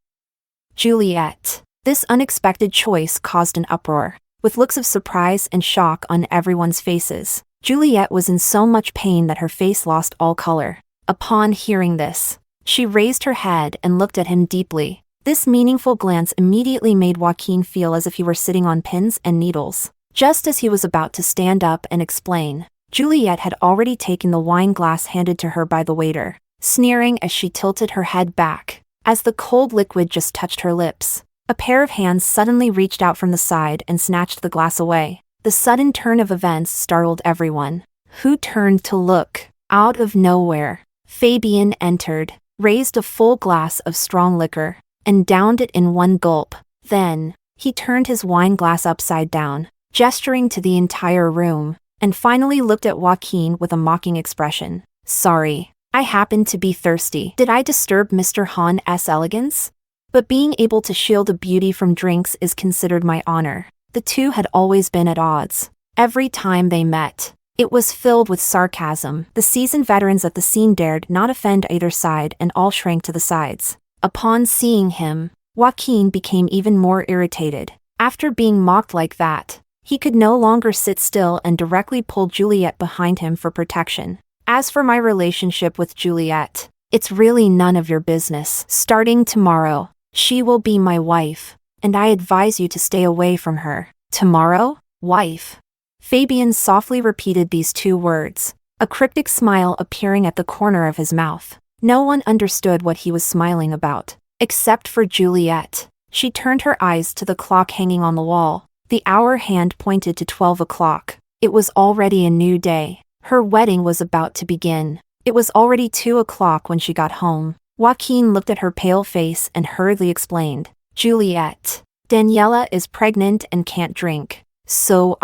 Juliette. This unexpected choice caused an uproar. with looks of surprise and shock on everyone's faces. Juliette was in so much pain that her face lost all color. Upon hearing this, she raised her head and looked at him deeply. This meaningful glance immediately made Joaquin feel as if he were sitting on pins and needles. Just as he was about to stand up and explain, Juliette had already taken the wine glass handed to her by the waiter, sneering as she tilted her head back. As the cold liquid just touched her lips, a pair of hands suddenly reached out from the side and snatched the glass away. The sudden turn of events startled everyone, who turned to look. Out of nowhere, Fabian entered, raised a full glass of strong liquor, and downed it in one gulp. Then, he turned his wine glass upside down, gesturing to the entire room, and finally looked at Joaquin with a mocking expression. "Sorry, I happened to be thirsty. Did I disturb Mr. Han's elegance? But being able to shield a beauty from drinks is considered my honor." The two had always been at odds. Every time they met, it was filled with sarcasm. The seasoned veterans at the scene dared not offend either side and all shrank to the sides. Upon seeing him, Joaquin became even more irritated. After being mocked like that, he could no longer sit still and directly pulled Juliette behind him for protection. "As for my relationship with Juliette, it's really none of your business. Starting tomorrow, she will be my wife, and I advise you to stay away from her." "Tomorrow, wife?" Fabian softly repeated these two words, a cryptic smile appearing at the corner of his mouth. No one understood what he was smiling about, except for Juliette. She turned her eyes to the clock hanging on the wall. The hour hand pointed to 12 o'clock. It was already a new day. Her wedding was about to begin. It was already 2 o'clock when she got home. Joaquin looked at her pale face and hurriedly explained. "Juliette, Daniela is pregnant and can't drink. So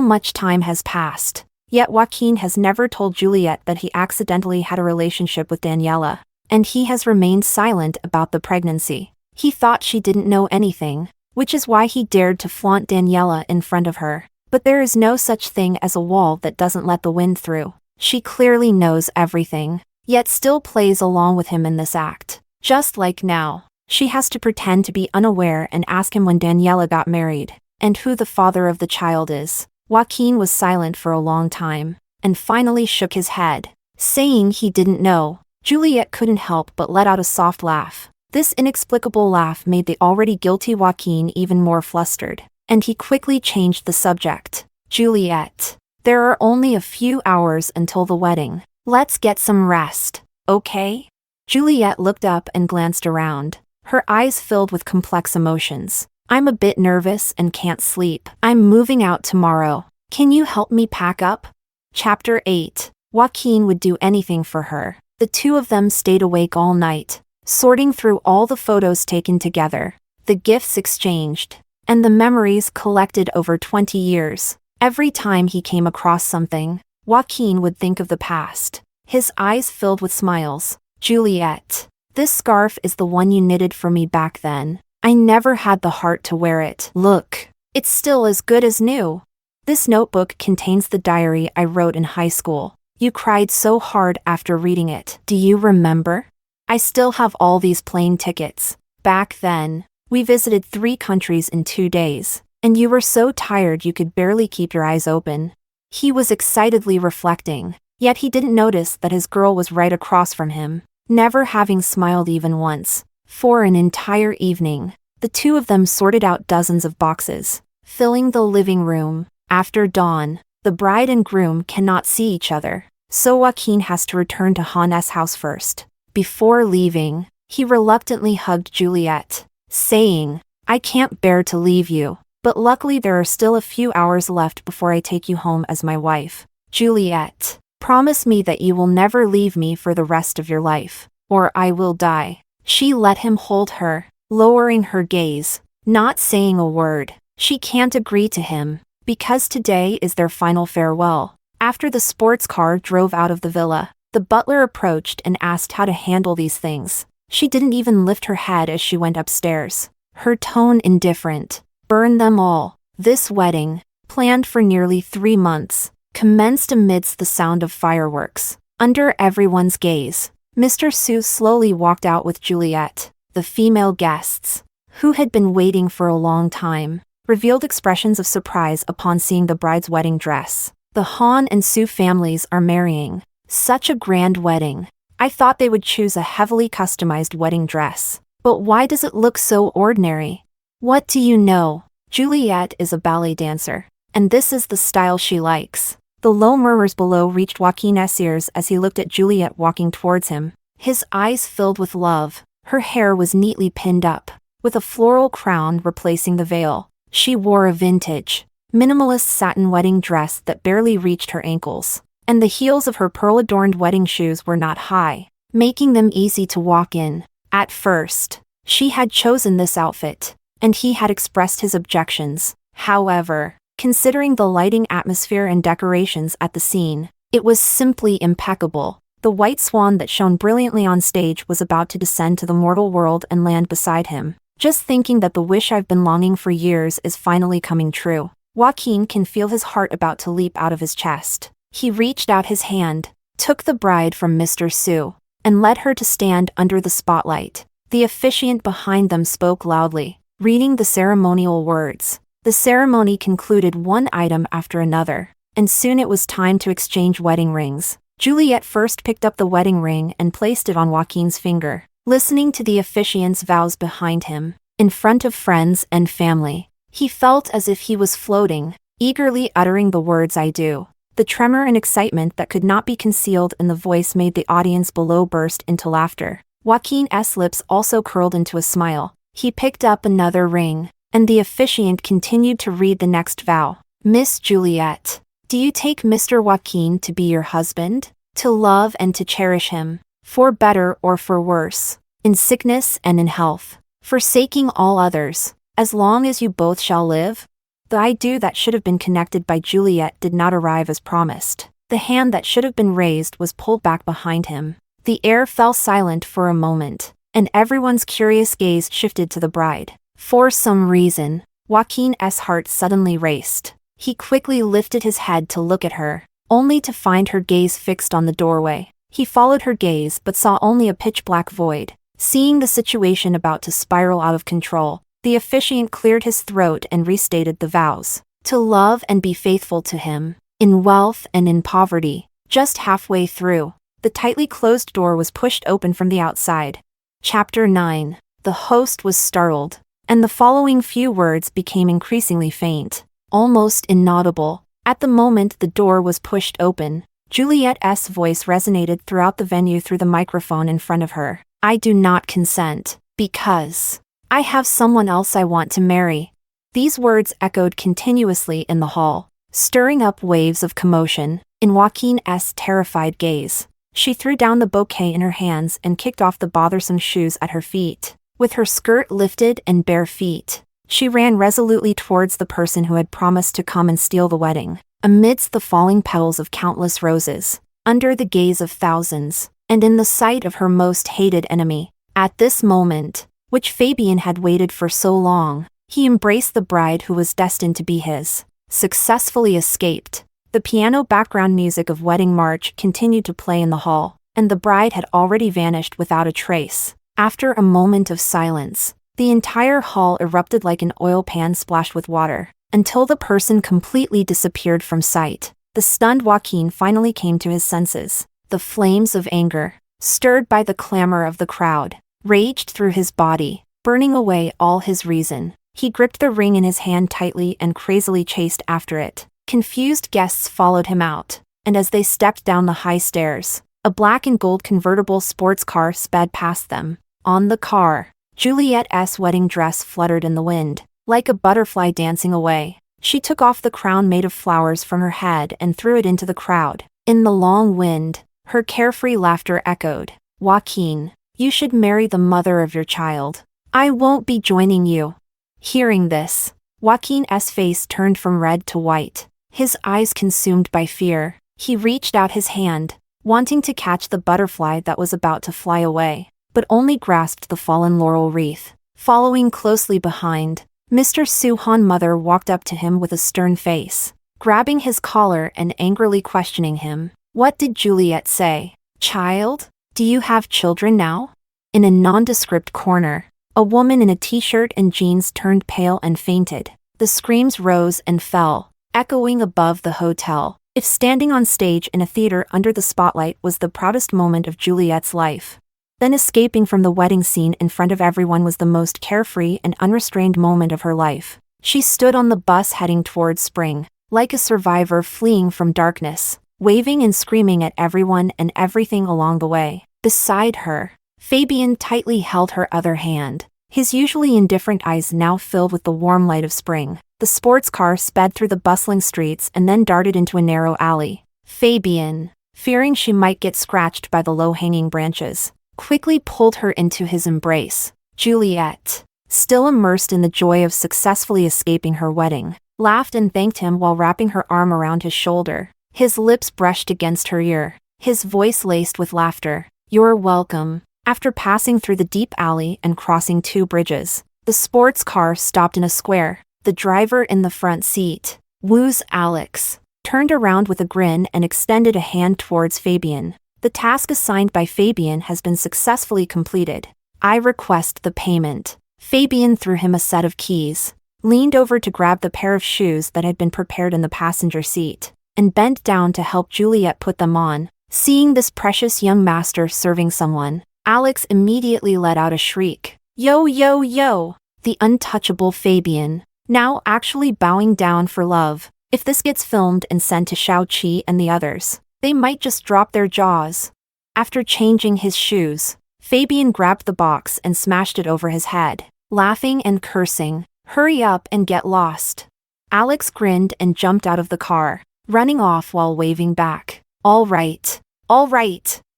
much time has passed." Yet Joaquin has never told Juliette that he accidentally had a relationship with Daniela, and he has remained silent about the pregnancy. He thought she didn't know anything, which is why he dared to flaunt Daniela in front of her. But there is no such thing as a wall that doesn't let the wind through. She clearly knows everything, yet still plays along with him in this act. Just like now, she has to pretend to be unaware and ask him when Daniela got married, and who the father of the child is. Joaquin was silent for a long time, and finally shook his head, saying he didn't know. Juliette couldn't help but let out a soft laugh. This inexplicable laugh made the already guilty Joaquin even more flustered, and he quickly changed the subject. "Juliette, there are only a few hours until the wedding. Let's get some rest, okay?" Juliette looked up and glanced around, her eyes filled with complex emotions. "I'm a bit nervous and can't sleep. I'm moving out tomorrow. Can you help me pack up?" Chapter 8. Joaquin would do anything for her. The two of them stayed awake all night, sorting through all the photos taken together, the gifts exchanged, and the memories collected over 20 years. Every time he came across something, Joaquin would think of the past, his eyes filled with smiles. "Juliette, this scarf is the one you knitted for me back then. I never had the heart to wear it. Look, it's still as good as new. This notebook contains the diary I wrote in high school. You cried so hard after reading it. Do you remember? I still have all these plane tickets. Back then, we visited 3 countries in 2 days, and you were so tired you could barely keep your eyes open." He was excitedly reflecting, yet he didn't notice that his girl was right across from him, never having smiled even once. For an entire evening, the two of them sorted out dozens of boxes, filling the living room. After dawn, the bride and groom cannot see each other, so Joaquin has to return to Han's house first. Before leaving, he reluctantly hugged Juliette, saying, "I can't bear to leave you, but luckily there are still a few hours left before I take you home as my wife. Juliette, promise me that you will never leave me for the rest of your life, or I will die." She let him hold her, lowering her gaze, not saying a word. She can't agree to him, because today is their final farewell. After the sports car drove out of the villa, the butler approached and asked how to handle these things. She didn't even lift her head as she went upstairs, her tone indifferent. Burn them all. This wedding, planned for nearly 3 months, commenced amidst the sound of fireworks. Under everyone's gaze, Mr. Seuss slowly walked out with Juliette, the female guests, who had been waiting for a long time. revealed expressions of surprise upon seeing the bride's wedding dress. The Han and Su families are marrying. Such a grand wedding. I thought they would choose a heavily customized wedding dress. But why does it look so ordinary? What do you know? Juliette is a ballet dancer, and this is the style she likes. The low murmurs below reached Joaquin's ears as he looked at Juliette walking towards him. His eyes filled with love. Her hair was neatly pinned up, with a floral crown replacing the veil. She wore a vintage, minimalist satin wedding dress that barely reached her ankles, and the heels of her pearl-adorned wedding shoes were not high, making them easy to walk in. At first, she had chosen this outfit, and he had expressed his objections. However, considering the lighting, atmosphere, and decorations at the scene, it was simply impeccable. The white swan that shone brilliantly on stage was about to descend to the mortal world and land beside him. Just thinking that the wish I've been longing for years is finally coming true. Joaquin can feel his heart about to leap out of his chest. He reached out his hand, took the bride from Mr. Su, and led her to stand under the spotlight. The officiant behind them spoke loudly, reading the ceremonial words. The ceremony concluded one item after another, and soon it was time to exchange wedding rings. Juliette first picked up the wedding ring and placed it on Joaquin's finger, listening to the officiant's vows behind him. In front of friends and family, he felt as if he was floating, eagerly uttering the words "I do." The tremor and excitement that could not be concealed in the voice made the audience below burst into laughter. Joaquin's lips also curled into a smile. He picked up another ring, and the officiant continued to read the next vow. Miss Juliette, do you take Mr. Joaquin to be your husband? To love and to cherish him, for better or for worse, in sickness and in health, forsaking all others, as long as you both shall live? The "I do" that should have been connected by Juliette did not arrive as promised. The hand that should have been raised was pulled back behind him. The air fell silent for a moment, and everyone's curious gaze shifted to the bride. For some reason, Joaquin's heart suddenly raced. He quickly lifted his head to look at her, only to find her gaze fixed on the doorway. He followed her gaze but saw only a pitch-black void. Seeing the situation about to spiral out of control, the officiant cleared his throat and restated the vows. To love and be faithful to him, in wealth and in poverty. Just halfway through, the tightly closed door was pushed open from the outside. Chapter 9. The host was startled, and the following few words became increasingly faint, almost inaudible. At the moment the door was pushed open, Juliette's voice resonated throughout the venue through the microphone in front of her. I do not consent, because I have someone else I want to marry. These words echoed continuously in the hall, stirring up waves of commotion. In Joaquin's terrified gaze, she threw down the bouquet in her hands and kicked off the bothersome shoes at her feet. With her skirt lifted and bare feet, she ran resolutely towards the person who had promised to come and steal the wedding. Amidst the falling petals of countless roses, under the gaze of thousands, and in the sight of her most hated enemy, at this moment, which Fabian had waited for so long, he embraced the bride who was destined to be his. Successfully escaped. The piano background music of Wedding March continued to play in the hall, and the bride had already vanished without a trace. After a moment of silence, the entire hall erupted like an oil pan splashed with water, until the person completely disappeared from sight. The stunned Joaquin finally came to his senses. The flames of anger, stirred by the clamor of the crowd, raged through his body, burning away all his reason. He gripped the ring in his hand tightly and crazily chased after it. Confused guests followed him out, and as they stepped down the high stairs, a black and gold convertible sports car sped past them. On the car, Juliette's wedding dress fluttered in the wind, like a butterfly dancing away. She took off the crown made of flowers from her head and threw it into the crowd. In the long wind, her carefree laughter echoed. Joaquin, you should marry the mother of your child. I won't be joining you. Hearing this, Joaquin's face turned from red to white, his eyes consumed by fear. He reached out his hand, wanting to catch the butterfly that was about to fly away, but only grasped the fallen laurel wreath. Following closely behind, Mr. Su Han's mother walked up to him with a stern face, grabbing his collar and angrily questioning him. What did Juliette say? Child? Do you have children now? In a nondescript corner, a woman in a t-shirt and jeans turned pale and fainted. The screams rose and fell, echoing above the hotel. If standing on stage in a theater under the spotlight was the proudest moment of Juliette's life, then escaping from the wedding scene in front of everyone was the most carefree and unrestrained moment of her life. She stood on the bus heading towards spring, like a survivor fleeing from darkness, waving and screaming at everyone and everything along the way. Beside her, Fabian tightly held her other hand, his usually indifferent eyes now filled with the warm light of spring. The sports car sped through the bustling streets and then darted into a narrow alley. Fabian, fearing she might get scratched by the low-hanging branches, quickly pulled her into his embrace. Juliette, still immersed in the joy of successfully escaping her wedding, laughed and thanked him while wrapping her arm around his shoulder. His lips brushed against her ear, his voice laced with laughter. "You're welcome." After passing through the deep alley and crossing 2 bridges, the sports car stopped in a square. The driver in the front seat, Wu's Alex, turned around with a grin and extended a hand towards Fabian. "The task assigned by Fabian has been successfully completed. I request the payment." Fabian threw him a set of keys, leaned over to grab the pair of shoes that had been prepared in the passenger seat, and bent down to help Juliette put them on. Seeing this precious young master serving someone, Alex immediately let out a shriek. "Yo, yo, yo!" The untouchable Fabian, now actually bowing down for love. If this gets filmed and sent to Shao-Chi and the others, they might just drop their jaws. After changing his shoes, Fabian grabbed the box and smashed it over his head, laughing and cursing. "Hurry up and get lost." Alex grinned and jumped out of the car, running off while waving back. All right.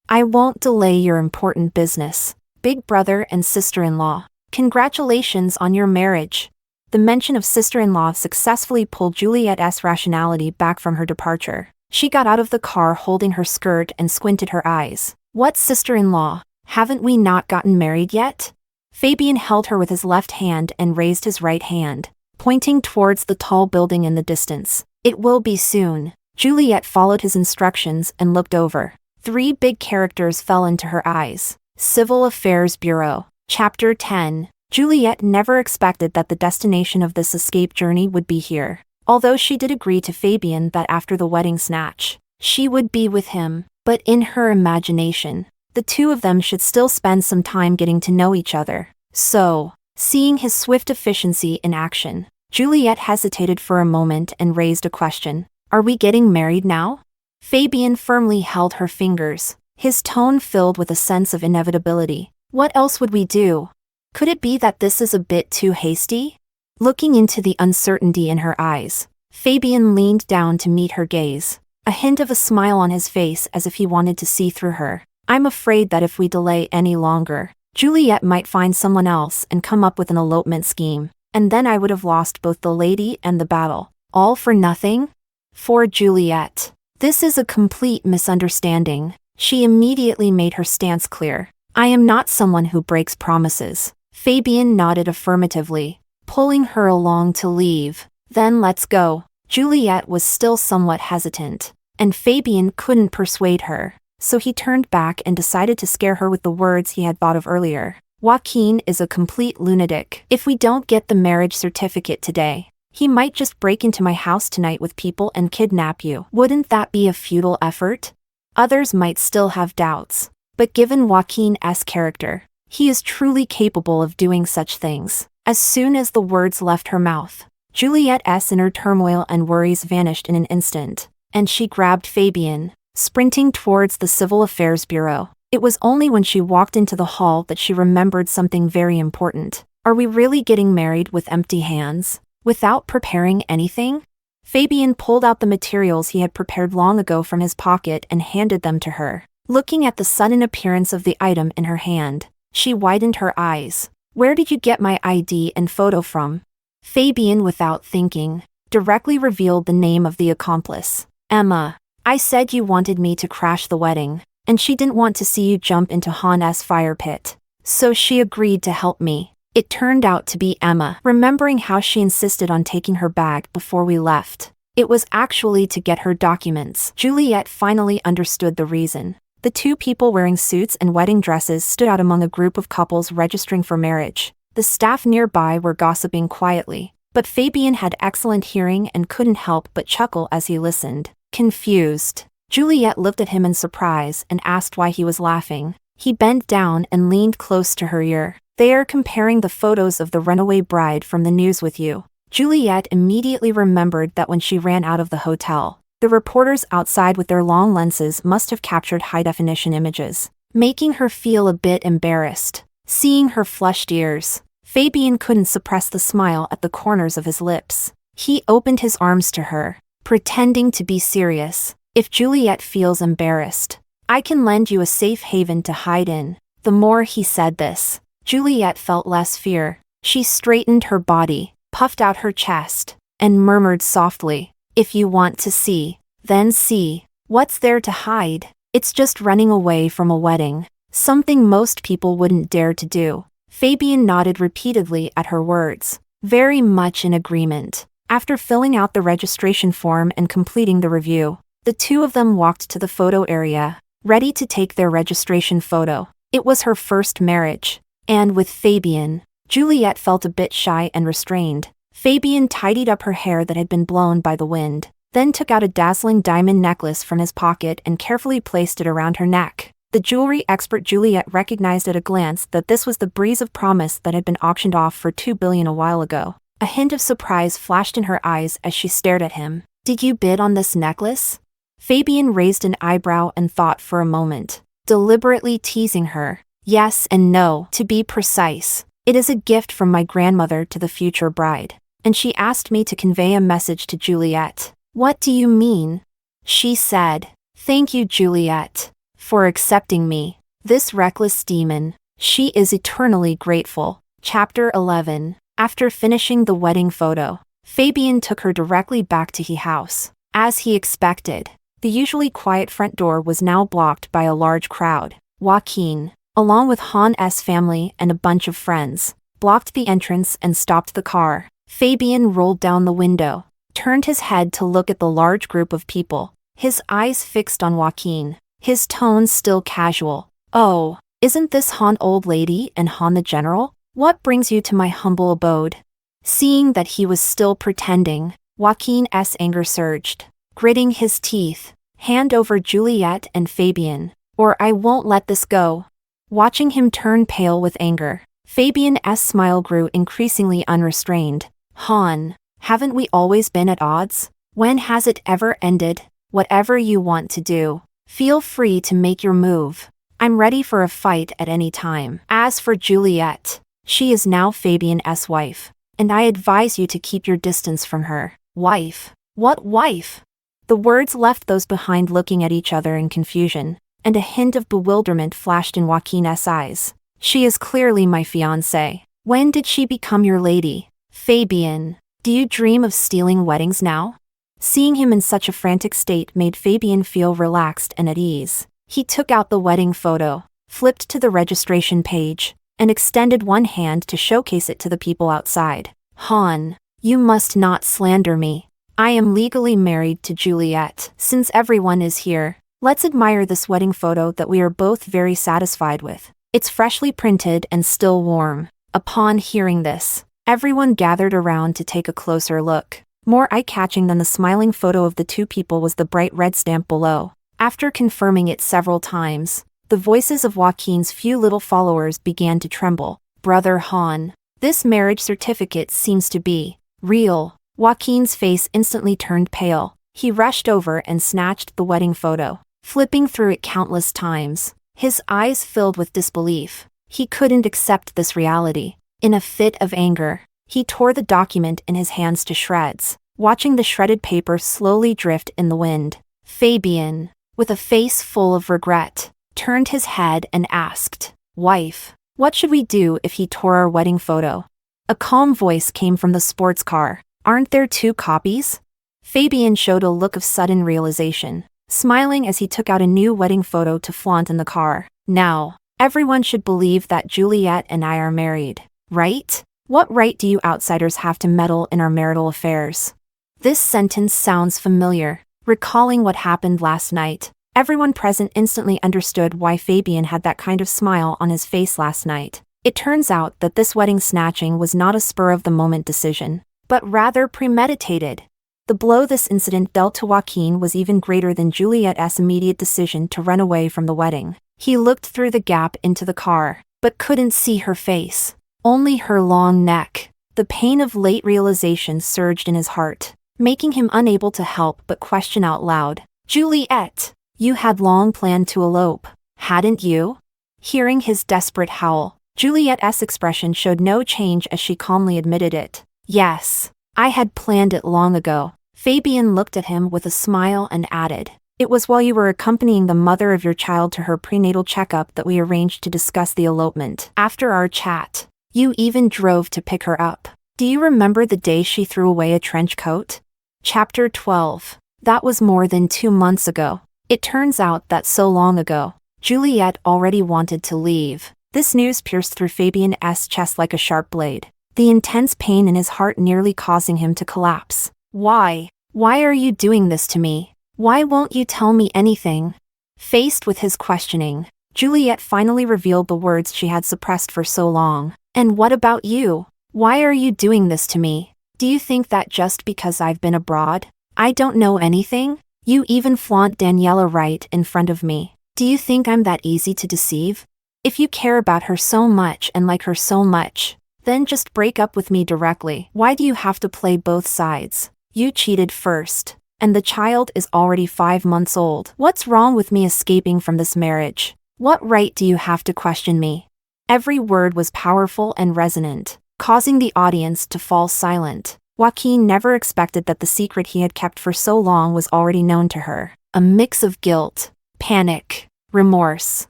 I won't delay your important business, big brother and sister-in-law. Congratulations on your marriage." The mention of sister-in-law successfully pulled Juliette's rationality back from her departure. She got out of the car holding her skirt and squinted her eyes. "What sister-in-law? Haven't we not gotten married yet?" Fabian held her with his left hand and raised his right hand, pointing towards the tall building in the distance. "It will be soon." Juliette followed his instructions and looked over. 3 big characters fell into her eyes. Civil Affairs Bureau. Chapter 10. Juliette never expected that the destination of this escape journey would be here. Although she did agree to Fabian that after the wedding snatch, she would be with him, but in her imagination, the two of them should still spend some time getting to know each other. So, seeing his swift efficiency in action, Juliette hesitated for a moment and raised a question. "Are we getting married now?" Fabian firmly held her fingers, his tone filled with a sense of inevitability. "What else would we do? Could it be that this is a bit too hasty?" Looking into the uncertainty in her eyes, Fabian leaned down to meet her gaze, a hint of a smile on his face as if he wanted to see through her. "I'm afraid that if we delay any longer, Juliette might find someone else and come up with an elopement scheme, and then I would have lost both the lady and the battle. All for nothing?" For Juliette, this is a complete misunderstanding. She immediately made her stance clear. "I am not someone who breaks promises." Fabian nodded affirmatively, pulling her along to leave. "Then let's go." Juliette was still somewhat hesitant, and Fabian couldn't persuade her, so he turned back and decided to scare her with the words he had thought of earlier. "Joaquin is a complete lunatic. If we don't get the marriage certificate today, he might just break into my house tonight with people and kidnap you. Wouldn't that be a futile effort?" Others might still have doubts, but given Joaquin's character, he is truly capable of doing such things. As soon as the words left her mouth, Juliette's inner turmoil and worries vanished in an instant, and she grabbed Fabian, sprinting towards the Civil Affairs Bureau. It was only when she walked into the hall that she remembered something very important. Are we really getting married with empty hands, without preparing anything? Fabian pulled out the materials he had prepared long ago from his pocket and handed them to her. Looking at the sudden appearance of the item in her hand, she widened her eyes. "Where did you get my ID and photo from?" Fabian, without thinking, directly revealed the name of the accomplice. "Emma. I said you wanted me to crash the wedding, and she didn't want to see you jump into Han's fire pit. So she agreed to help me." It turned out to be Emma. Remembering how she insisted on taking her bag before we left, it was actually to get her documents. Juliette finally understood the reason. The two people wearing suits and wedding dresses stood out among a group of couples registering for marriage. The staff nearby were gossiping quietly, But Fabian had excellent hearing and couldn't help but chuckle as he listened. Confused, Juliette looked at him in surprise and asked why he was laughing. He bent down and leaned close to her ear. They are comparing the photos of the runaway bride from the news with you. Juliette immediately remembered that when she ran out of the hotel, the reporters outside with their long lenses must have captured high-definition images, making her feel a bit embarrassed. Seeing her flushed ears, Fabian couldn't suppress the smile at the corners of his lips. He opened his arms to her, pretending to be serious. If Juliette feels embarrassed, I can lend you a safe haven to hide in. The more he said this, Juliette felt less fear. She straightened her body, puffed out her chest, and murmured softly, "If you want to see, then see. What's there to hide? It's just running away from a wedding. Something most people wouldn't dare to do." Fabian nodded repeatedly at her words, very much in agreement. After filling out the registration form and completing the review, the two of them walked to the photo area, ready to take their registration photo. It was her first marriage, and with Fabian, Juliette felt a bit shy and restrained. Fabian tidied up her hair that had been blown by the wind, then took out a dazzling diamond necklace from his pocket and carefully placed it around her neck. The jewelry expert Juliette recognized at a glance that this was the breeze of promise that had been auctioned off for $2 billion a while ago. A hint of surprise flashed in her eyes as she stared at him. "Did you bid on this necklace?" Fabian raised an eyebrow and thought for a moment, deliberately teasing her. "Yes and no, to be precise. It is a gift from my grandmother to the future bride, and she asked me to convey a message to Juliette." "What do you mean?" She said, "Thank you, Juliette, for accepting me, this reckless demon. She is eternally grateful." Chapter 11. After finishing the wedding photo, Fabian took her directly back to his house. As he expected, the usually quiet front door was now blocked by a large crowd. Joaquin, along with Han's family and a bunch of friends, blocked the entrance and stopped the car. Fabian rolled down the window, turned his head to look at the large group of people, his eyes fixed on Joaquin, his tone still casual. "Oh, isn't this Han old lady and Han the general? What brings you to my humble abode?" Seeing that he was still pretending, Joaquin's anger surged. Gritting his teeth, "Hand over Juliette and Fabian, or I won't let this go." Watching him turn pale with anger, Fabian's smile grew increasingly unrestrained. "Han, haven't we always been at odds? When has it ever ended? Whatever you want to do, feel free to make your move. I'm ready for a fight at any time. As for Juliette, she is now Fabian's wife, and I advise you to keep your distance from her." "Wife? What wife?" The words left those behind looking at each other in confusion, and a hint of bewilderment flashed in Joaquin's eyes. "She is clearly my fiancée. When did she become your lady?" "Fabian, do you dream of stealing weddings now?" Seeing him in such a frantic state made Fabian feel relaxed and at ease. He took out the wedding photo, flipped to the registration page, and extended one hand to showcase it to the people outside. "Han, you must not slander me. I am legally married to Juliette. Since everyone is here, let's admire this wedding photo that we are both very satisfied with. It's freshly printed and still warm." Upon hearing this, everyone gathered around to take a closer look. More eye-catching than the smiling photo of the two people was the bright red stamp below. After confirming it several times, the voices of Joaquin's few little followers began to tremble. "Brother Han, this marriage certificate seems to be real." Joaquin's face instantly turned pale. He rushed over and snatched the wedding photo, flipping through it countless times, his eyes filled with disbelief. He couldn't accept this reality. In a fit of anger, he tore the document in his hands to shreds, watching the shredded paper slowly drift in the wind. Fabian, with a face full of regret, turned his head and asked, "Wife, what should we do if he tore our wedding photo?" A calm voice came from the sports car. "Aren't there two copies?" Fabian showed a look of sudden realization, smiling as he took out a new wedding photo to flaunt in the car. "Now, everyone should believe that Juliette and I are married, right? What right do you outsiders have to meddle in our marital affairs?" This sentence sounds familiar. Recalling what happened last night, everyone present instantly understood why Fabian had that kind of smile on his face last night. It turns out that this wedding snatching was not a spur-of-the-moment decision, but rather premeditated. The blow this incident dealt to Joaquin was even greater than Juliette's immediate decision to run away from the wedding. He looked through the gap into the car, but couldn't see her face, only her long neck. The pain of late realization surged in his heart, making him unable to help but question out loud. "Juliette, you had long planned to elope, hadn't you?" Hearing his desperate howl, Juliette's expression showed no change as she calmly admitted it. "Yes, I had planned it long ago." Fabian looked at him with a smile and added, "It was while you were accompanying the mother of your child to her prenatal checkup that we arranged to discuss the elopement. After our chat, you even drove to pick her up. Do you remember the day she threw away a trench coat?" Chapter 12. That was more than 2 months ago. It turns out that so long ago, Juliette already wanted to leave. This news pierced through Fabian's chest like a sharp blade, the intense pain in his heart nearly causing him to collapse. "Why? Why are you doing this to me? Why won't you tell me anything?" Faced with his questioning, Juliette finally revealed the words she had suppressed for so long. "And what about you? Why are you doing this to me? Do you think that just because I've been abroad, I don't know anything? You even flaunt Daniela right in front of me. Do you think I'm that easy to deceive? If you care about her so much and like her so much, then just break up with me directly. Why do you have to play both sides? You cheated first, and the child is already 5 months old. What's wrong with me escaping from this marriage? What right do you have to question me?" Every word was powerful and resonant, causing the audience to fall silent. Joaquin never expected that the secret he had kept for so long was already known to her. A mix of guilt, panic, remorse,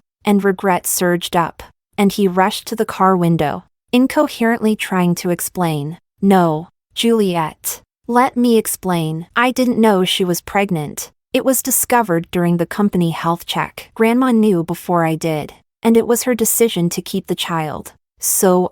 and regret surged up, and he rushed to the car window, incoherently trying to explain. "No, Juliette. Let me explain. I didn't know she was pregnant. It was discovered during the company health check. Grandma knew before I did, and it was her decision to keep the child. So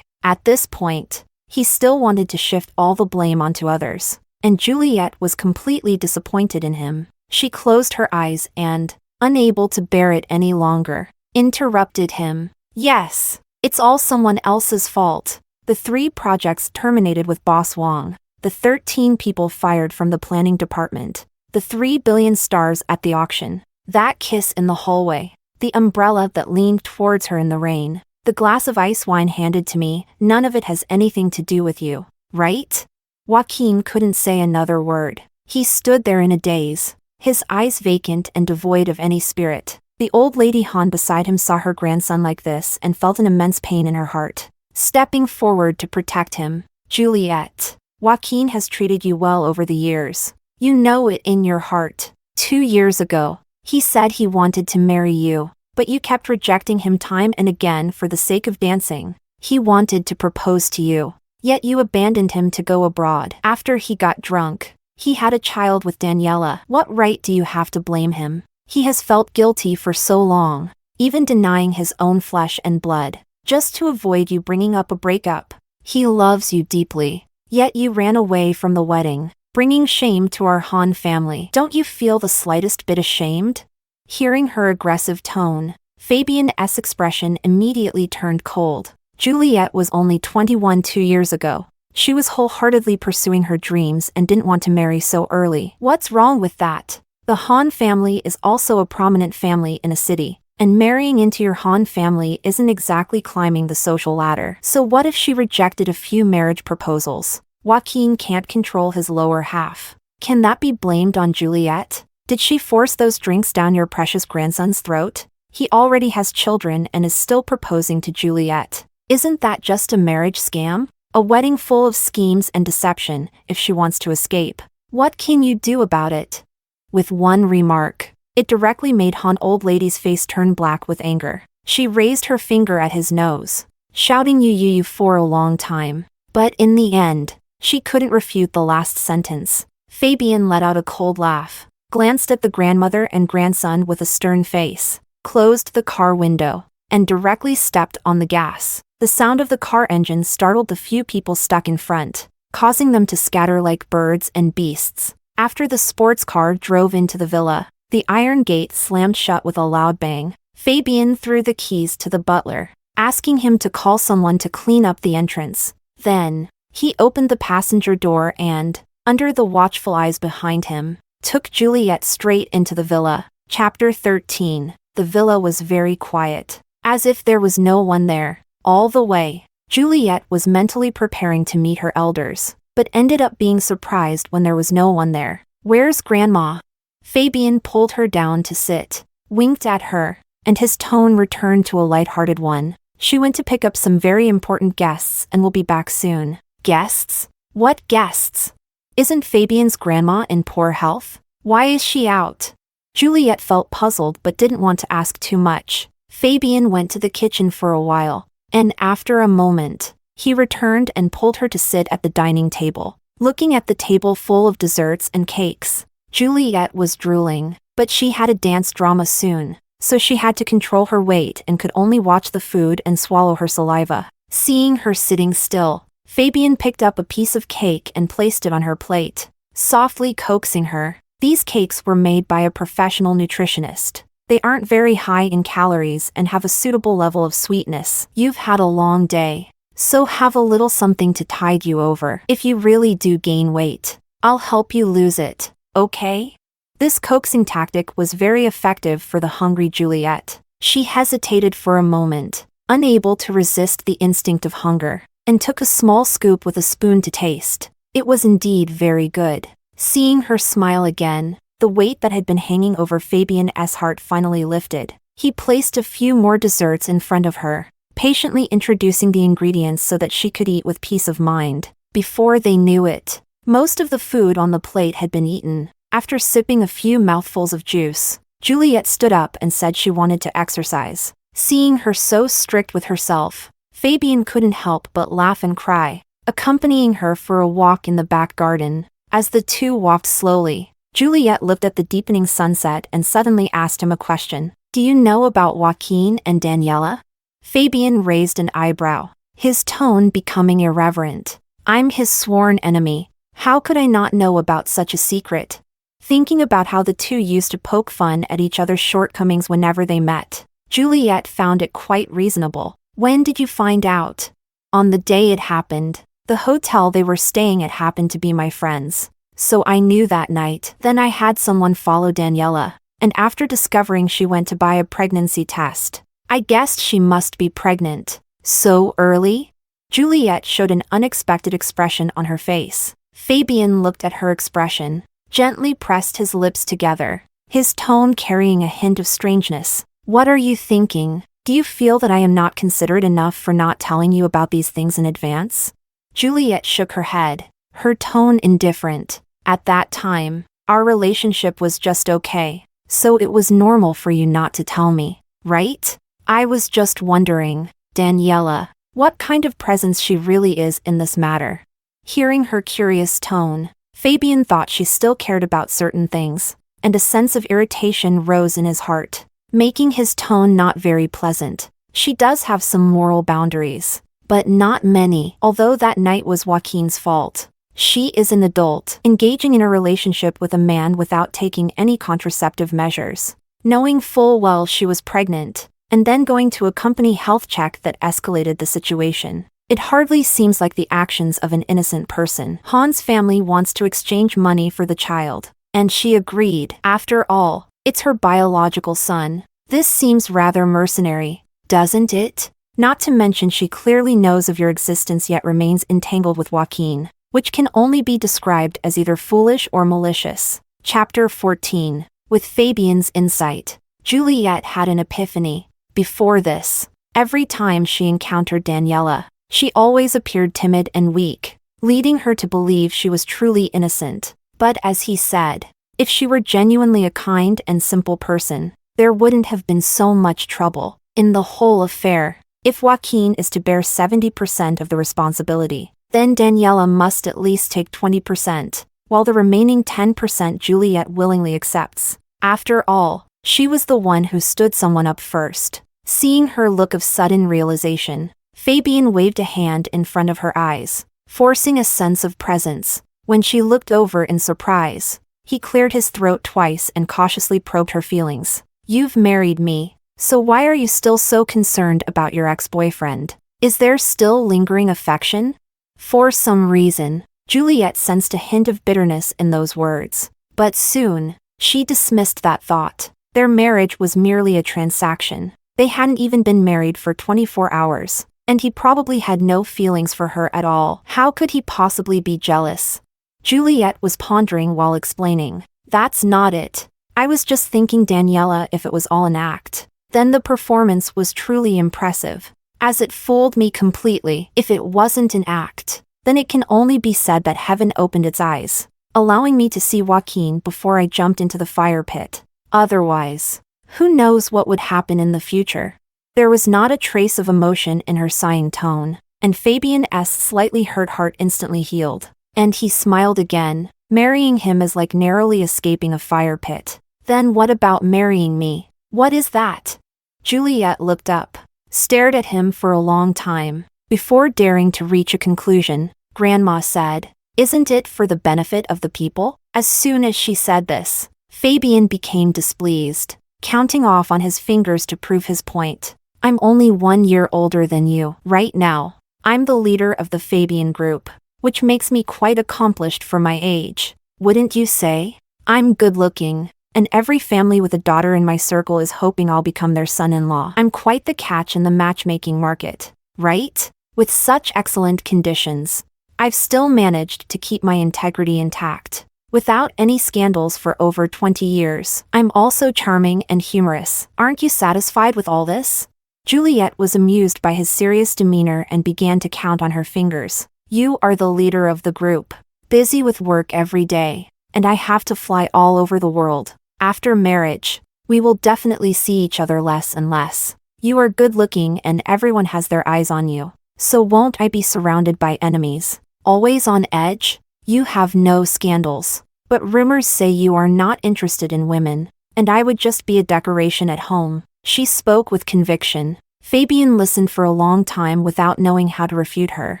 At this point, he still wanted to shift all the blame onto others, and Juliette was completely disappointed in him. She closed her eyes and, unable to bear it any longer, interrupted him. "Yes, it's all someone else's fault. The 3 projects terminated with Boss Wong, the 13 people fired from the planning department, the 3 billion stars at the auction, that kiss in the hallway, the umbrella that leaned towards her in the rain, the glass of ice wine handed to me. None of it has anything to do with you, right?" Joaquin couldn't say another word. He stood there in a daze, his eyes vacant and devoid of any spirit. The old lady Han beside him saw her grandson like this and felt an immense pain in her heart. Stepping forward to protect him, "Juliette, Joaquin has treated you well over the years. You know it in your heart. 2 years ago, he said he wanted to marry you, but you kept rejecting him time and again for the sake of dancing. He wanted to propose to you, yet you abandoned him to go abroad. After he got drunk, he had a child with Daniela. What right do you have to blame him? He has felt guilty for so long, even denying his own flesh and blood, just to avoid you bringing up a breakup. He loves you deeply, yet you ran away from the wedding, bringing shame to our Han family. Don't you feel the slightest bit ashamed?" Hearing her aggressive tone, Fabian's expression immediately turned cold. Juliette was only 21 2 years ago. She was wholeheartedly pursuing her dreams and didn't want to marry so early. What's wrong with that? The Han family is also a prominent family in a city, and marrying into your Han family isn't exactly climbing the social ladder. So what if she rejected a few marriage proposals? Joaquin can't control his lower half. Can that be blamed on Juliette? Did she force those drinks down your precious grandson's throat? He already has children and is still proposing to Juliette. Isn't that just a marriage scam? A wedding full of schemes and deception if she wants to escape. What can you do about it? With one remark, it directly made Han old lady's face turn black with anger. She raised her finger at his nose, shouting you for a long time. But in the end, she couldn't refute the last sentence. Fabian let out a cold laugh, glanced at the grandmother and grandson with a stern face, closed the car window, and directly stepped on the gas. The sound of the car engine startled the few people stuck in front, causing them to scatter like birds and beasts. After the sports car drove into the villa, the iron gate slammed shut with a loud bang. Fabian threw the keys to the butler, asking him to call someone to clean up the entrance. Then, He opened the passenger door and, under the watchful eyes behind him, took Juliette straight into the villa. Chapter 13. The villa was very quiet, as if there was no one there. All the way, Juliette was mentally preparing to meet her elders, but ended up being surprised when there was no one there. "Where's Grandma?" Fabian pulled her down to sit, winked at her, and his tone returned to a light-hearted one. "She went to pick up some very important guests and will be back soon." "Guests? What guests? Isn't Fabian's grandma in poor health? Why is she out?" Juliette felt puzzled but didn't want to ask too much. Fabian went to the kitchen for a while, and after a moment, he returned and pulled her to sit at the dining table. Looking at the table full of desserts and cakes, Juliette was drooling, but she had a dance drama soon, so she had to control her weight and could only watch the food and swallow her saliva. Seeing her sitting still, Fabian picked up a piece of cake and placed it on her plate, softly coaxing her. These cakes were made by a professional nutritionist. They aren't very high in calories and have a suitable level of sweetness. You've had a long day, so have a little something to tide you over. If you really do gain weight, I'll help you lose it, okay? This coaxing tactic was very effective for the hungry Juliette. She hesitated for a moment, unable to resist the instinct of hunger, and took a small scoop with a spoon to taste. It was indeed very good. Seeing her smile again, the weight that had been hanging over Fabian's heart finally lifted. He placed a few more desserts in front of her, patiently introducing the ingredients so that she could eat with peace of mind. Before they knew it, most of the food on the plate had been eaten. After sipping a few mouthfuls of juice, Juliette stood up and said she wanted to exercise. Seeing her so strict with herself, Fabian couldn't help but laugh and cry, accompanying her for a walk in the back garden. As the two walked slowly, Juliette looked at the deepening sunset and suddenly asked him a question. "Do you know about Joaquin and Daniela?" Fabian raised an eyebrow, his tone becoming irreverent. "I'm his sworn enemy. How could I not know about such a secret?" Thinking about how the two used to poke fun at each other's shortcomings whenever they met, Juliette found it quite reasonable. "When did you find out?" "On the day it happened. The hotel they were staying at happened to be my friend's, so I knew that night. Then I had someone follow Daniela, and after discovering she went to buy a pregnancy test, I guessed she must be pregnant." "So early?" Juliette showed an unexpected expression on her face. Fabian looked at her expression, gently pressed his lips together, his tone carrying a hint of strangeness. "What are you thinking? Do you feel that I am not considerate enough for not telling you about these things in advance?" Juliette shook her head, her tone indifferent. "At that time, our relationship was just okay, so it was normal for you not to tell me, right? I was just wondering, Daniela, what kind of presence she really is in this matter." Hearing her curious tone, Fabian thought she still cared about certain things, and a sense of irritation rose in his heart, making his tone not very pleasant. "She does have some moral boundaries, but not many. Although that night was Joaquin's fault, she is an adult, engaging in a relationship with a man without taking any contraceptive measures, knowing full well she was pregnant, and then going to a company health check that escalated the situation. It hardly seems like the actions of an innocent person. Han's family wants to exchange money for the child, and she agreed. After all, it's her biological son. This seems rather mercenary, doesn't it? Not to mention she clearly knows of your existence yet remains entangled with Joaquin, which can only be described as either foolish or malicious." Chapter 14. With Fabian's insight, Juliette had an epiphany. Before this, every time she encountered Daniela, she always appeared timid and weak, leading her to believe she was truly innocent. But as he said, if she were genuinely a kind and simple person, there wouldn't have been so much trouble in the whole affair. If Joaquin is to bear 70% of the responsibility, then Daniela must at least take 20%, while the remaining 10% Juliette willingly accepts. After all, she was the one who stood someone up first. Seeing her look of sudden realization, Fabian waved a hand in front of her eyes, forcing a sense of presence. When she looked over in surprise, he cleared his throat twice and cautiously probed her feelings. "You've married me, so why are you still so concerned about your ex-boyfriend? Is there still lingering affection?" For some reason, Juliette sensed a hint of bitterness in those words. But soon, she dismissed that thought. Their marriage was merely a transaction. They hadn't even been married for 24 hours, and he probably had no feelings for her at all. How could he possibly be jealous? Juliette was pondering while explaining. That's not it. I was just thinking, Daniela, if it was all an act, then the performance was truly impressive, as it fooled me completely. If it wasn't an act, then it can only be said that heaven opened its eyes, allowing me to see Joaquin before I jumped into the fire pit. Otherwise, who knows what would happen in the future? There was not a trace of emotion in her sighing tone, and Fabian's slightly hurt heart instantly healed. And he smiled again. Marrying him is like narrowly escaping a fire pit. Then what about marrying me? What is that? Juliette looked up, stared at him for a long time. Before daring to reach a conclusion, Grandma said, "Isn't it for the benefit of the people?" As soon as she said this, Fabian became displeased, counting off on his fingers to prove his point. I'm only 1 year older than you. Right now, I'm the leader of the Fabian group, which makes me quite accomplished for my age. Wouldn't you say? I'm good-looking, and every family with a daughter in my circle is hoping I'll become their son-in-law. I'm quite the catch in the matchmaking market, right? With such excellent conditions, I've still managed to keep my integrity intact, without any scandals for over 20 years. I'm also charming and humorous. Aren't you satisfied with all this? Juliette was amused by his serious demeanor and began to count on her fingers. You are the leader of the group, busy with work every day, and I have to fly all over the world. After marriage, we will definitely see each other less and less. You are good-looking and everyone has their eyes on you. So won't I be surrounded by enemies? Always on edge? You have no scandals. But rumors say you are not interested in women, and I would just be a decoration at home. She spoke with conviction. Fabian listened for a long time without knowing how to refute her.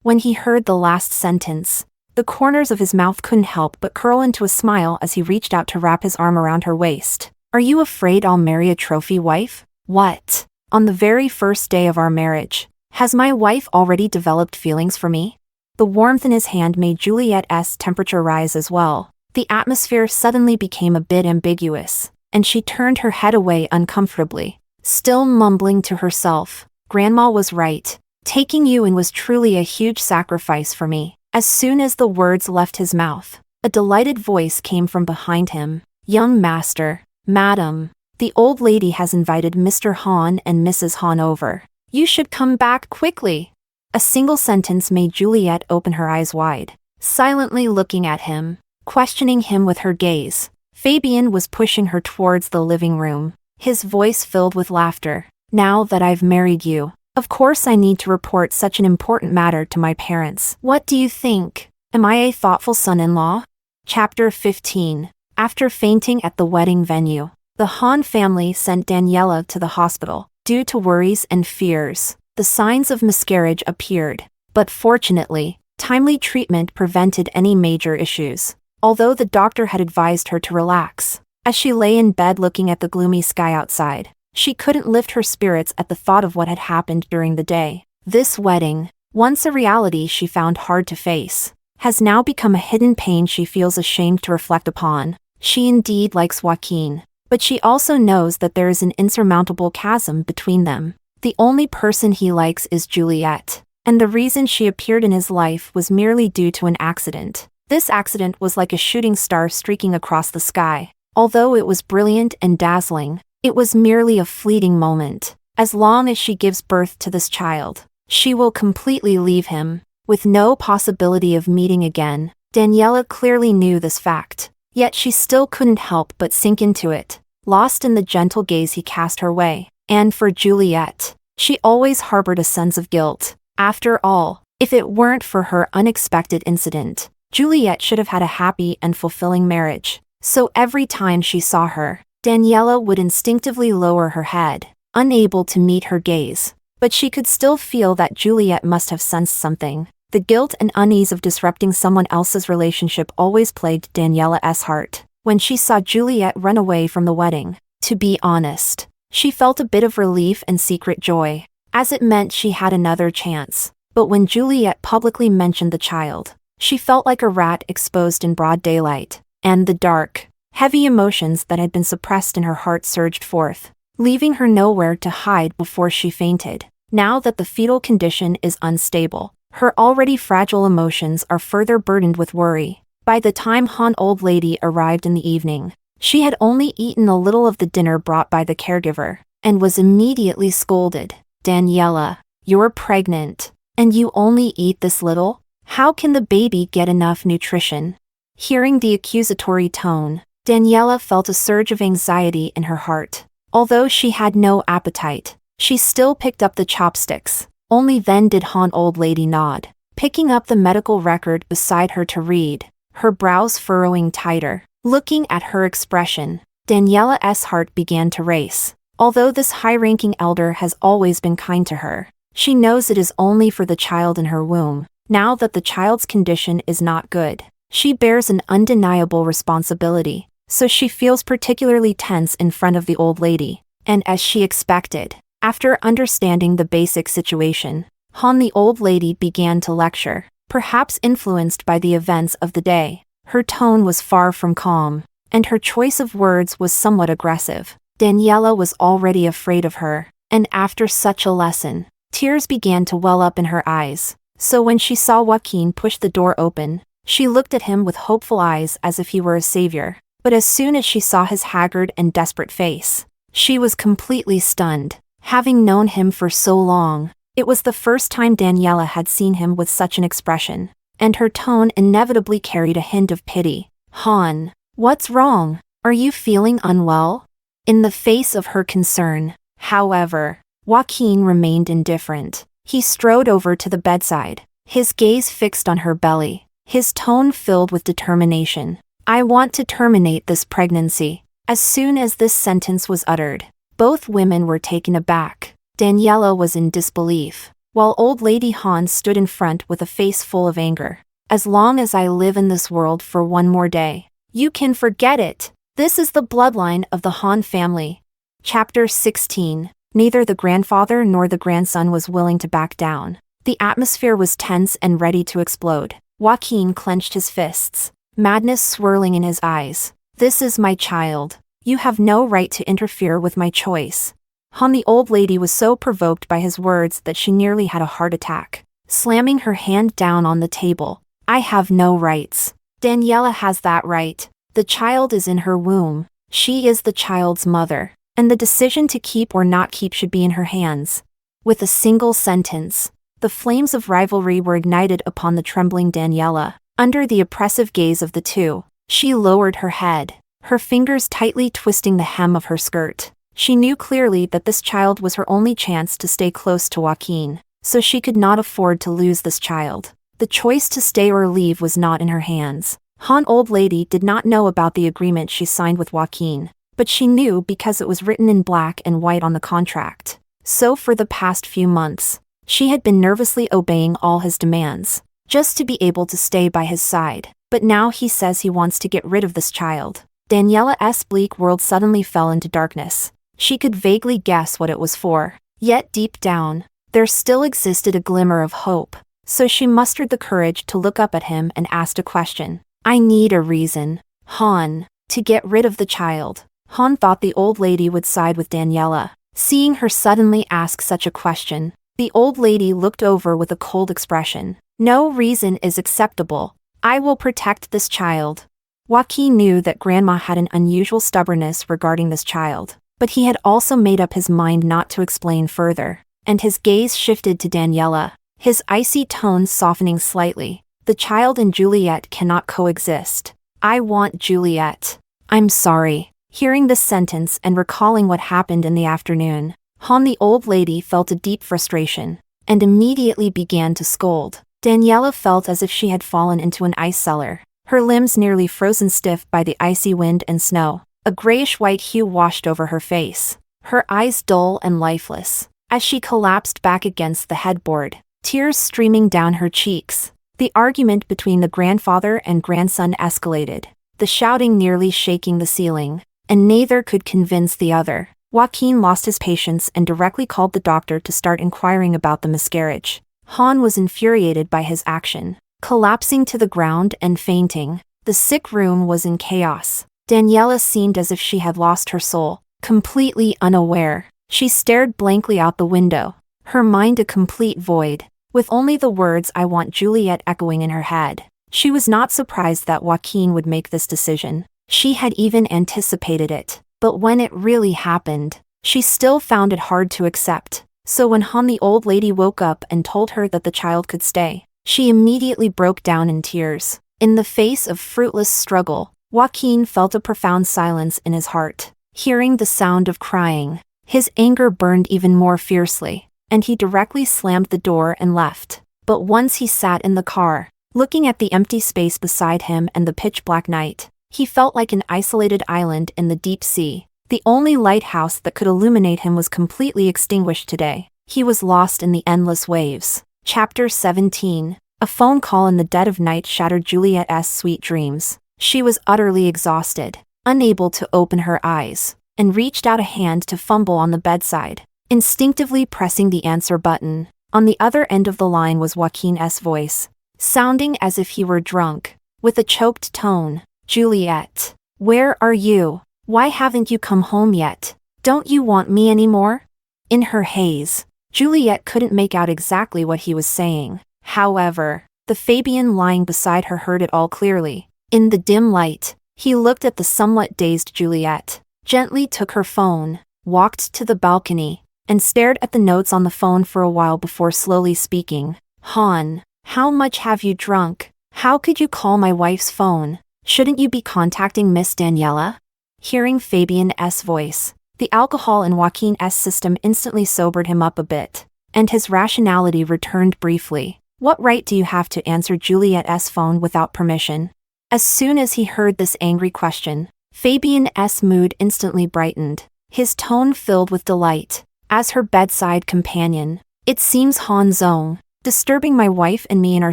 When he heard the last sentence, the corners of his mouth couldn't help but curl into a smile as he reached out to wrap his arm around her waist. Are you afraid I'll marry a trophy wife? What? On the very first day of our marriage, has my wife already developed feelings for me? The warmth in his hand made Juliette's temperature rise as well. The atmosphere suddenly became a bit ambiguous, and she turned her head away uncomfortably, still mumbling to herself. Grandma was right. Taking you in was truly a huge sacrifice for me. As soon as the words left his mouth, a delighted voice came from behind him. Young master, madam, the old lady has invited Mr. Han and Mrs. Han over. You should come back quickly. A single sentence made Juliette open her eyes wide, silently looking at him, questioning him with her gaze. Fabian was pushing her towards the living room, his voice filled with laughter. Now that I've married you, of course I need to report such an important matter to my parents. What do you think? Am I a thoughtful son-in-law? Chapter 15. After fainting at the wedding venue, the Han family sent Daniela to the hospital. Due to worries and fears, the signs of miscarriage appeared, but fortunately, timely treatment prevented any major issues, although the doctor had advised her to relax. As she lay in bed looking at the gloomy sky outside, she couldn't lift her spirits at the thought of what had happened during the day. This wedding, once a reality she found hard to face, has now become a hidden pain she feels ashamed to reflect upon. She indeed likes Joaquin, but she also knows that there is an insurmountable chasm between them. The only person he likes is Juliette, and the reason she appeared in his life was merely due to an accident. This accident was like a shooting star streaking across the sky. Although it was brilliant and dazzling, it was merely a fleeting moment. As long as she gives birth to this child, she will completely leave him, with no possibility of meeting again. Daniela clearly knew this fact, yet she still couldn't help but sink into it, lost in the gentle gaze he cast her way. And for Juliette, she always harbored a sense of guilt. After all, if it weren't for her unexpected incident, Juliette should have had a happy and fulfilling marriage. So every time she saw her, Daniela would instinctively lower her head, unable to meet her gaze. But she could still feel that Juliette must have sensed something. The guilt and unease of disrupting someone else's relationship always plagued Daniela's heart. When she saw Juliette run away from the wedding, to be honest, she felt a bit of relief and secret joy, as it meant she had another chance. But when Juliette publicly mentioned the child, she felt like a rat exposed in broad daylight, and the dark, heavy emotions that had been suppressed in her heart surged forth, leaving her nowhere to hide before she fainted. Now that the fetal condition is unstable, her already fragile emotions are further burdened with worry. By the time Han old lady arrived in the evening, she had only eaten a little of the dinner brought by the caregiver, and was immediately scolded. "Daniela, you're pregnant, and you only eat this little? How can the baby get enough nutrition?" Hearing the accusatory tone, Daniela felt a surge of anxiety in her heart. Although she had no appetite, she still picked up the chopsticks. Only then did Han old lady nod, picking up the medical record beside her to read, her brows furrowing tighter. Looking at her expression, Daniela's heart began to race. Although this high-ranking elder has always been kind to her, she knows it is only for the child in her womb. Now that the child's condition is not good, she bears an undeniable responsibility, so she feels particularly tense in front of the old lady. And as she expected, after understanding the basic situation, Han the old lady began to lecture, perhaps influenced by the events of the day. Her tone was far from calm, and her choice of words was somewhat aggressive. Daniela was already afraid of her, and after such a lesson, tears began to well up in her eyes. So when she saw Joaquin push the door open, she looked at him with hopeful eyes as if he were a savior. But as soon as she saw his haggard and desperate face, she was completely stunned. Having known him for so long, it was the first time Daniela had seen him with such an expression, and her tone inevitably carried a hint of pity. "Han, what's wrong? Are you feeling unwell?" In the face of her concern, however, Joaquin remained indifferent. He strode over to the bedside, his gaze fixed on her belly, his tone filled with determination. "I want to terminate this pregnancy." As soon as this sentence was uttered, both women were taken aback. Daniela was in disbelief, while old lady Han stood in front with a face full of anger. "As long as I live in this world for one more day, you can forget it. This is the bloodline of the Han family." Chapter 16. Neither the grandfather nor the grandson was willing to back down. The atmosphere was tense and ready to explode. Joaquin clenched his fists, madness swirling in his eyes. "This is my child. You have no right to interfere with my choice." Han the old lady was so provoked by his words that she nearly had a heart attack, slamming her hand down on the table. "I have no rights. Daniela has that right. The child is in her womb. She is the child's mother, and the decision to keep or not keep should be in her hands." With a single sentence, the flames of rivalry were ignited upon the trembling Daniela. Under the oppressive gaze of the two, she lowered her head, her fingers tightly twisting the hem of her skirt. She knew clearly that this child was her only chance to stay close to Joaquin, so she could not afford to lose this child. The choice to stay or leave was not in her hands. Han old lady did not know about the agreement she signed with Joaquin, but she knew because it was written in black and white on the contract. So for the past few months, she had been nervously obeying all his demands, just to be able to stay by his side. But now he says he wants to get rid of this child. Daniela's bleak world suddenly fell into darkness. She could vaguely guess what it was for, yet deep down, there still existed a glimmer of hope. So she mustered the courage to look up at him and asked a question. "I need a reason, Han, to get rid of the child." Han thought the old lady would side with Daniela. Seeing her suddenly ask such a question, the old lady looked over with a cold expression. "No reason is acceptable. I will protect this child." Joaquin knew that Grandma had an unusual stubbornness regarding this child, but he had also made up his mind not to explain further, and his gaze shifted to Daniela, his icy tones softening slightly. "The child and Juliette cannot coexist. I want Juliette." "I'm sorry." Hearing this sentence and recalling what happened in the afternoon, Han the old lady felt a deep frustration, and immediately began to scold. Daniela felt as if she had fallen into an ice cellar, her limbs nearly frozen stiff by the icy wind and snow. A grayish-white hue washed over her face, her eyes dull and lifeless, as she collapsed back against the headboard, tears streaming down her cheeks. The argument between the grandfather and grandson escalated, the shouting nearly shaking the ceiling, and neither could convince the other. Joaquin lost his patience and directly called the doctor to start inquiring about the miscarriage. Han was infuriated by his action, collapsing to the ground and fainting. The sick room was in chaos. Daniela seemed as if she had lost her soul, completely unaware. She stared blankly out the window, her mind a complete void, with only the words "I want Juliette" echoing in her head. She was not surprised that Joaquin would make this decision. She had even anticipated it, but when it really happened, she still found it hard to accept. So when Han, the old lady, woke up and told her that the child could stay, she immediately broke down in tears. In the face of fruitless struggle, Joaquin felt a profound silence in his heart. Hearing the sound of crying, his anger burned even more fiercely, and he directly slammed the door and left. But once he sat in the car, looking at the empty space beside him and the pitch-black night, he felt like an isolated island in the deep sea. The only lighthouse that could illuminate him was completely extinguished today. He was lost in the endless waves. Chapter 17. A phone call in the dead of night shattered Juliette's sweet dreams. She was utterly exhausted, unable to open her eyes, and reached out a hand to fumble on the bedside, instinctively pressing the answer button. On the other end of the line was Joaquin's voice, sounding as if he were drunk, with a choked tone. "Juliette, where are you? Why haven't you come home yet? Don't you want me anymore?" In her haze, Juliette couldn't make out exactly what he was saying. However, the Fabian lying beside her heard it all clearly. In the dim light, he looked at the somewhat dazed Juliette, gently took her phone, walked to the balcony, and stared at the notes on the phone for a while before slowly speaking. "Han, how much have you drunk? How could you call my wife's phone? Shouldn't you be contacting Miss Daniela?" Hearing Fabian's voice, the alcohol in Joaquin's system instantly sobered him up a bit, and his rationality returned briefly. "What right do you have to answer Juliette's phone without permission?" As soon as he heard this angry question, Fabian's mood instantly brightened, his tone filled with delight. As her bedside companion, "It seems Han's own. Disturbing my wife and me in our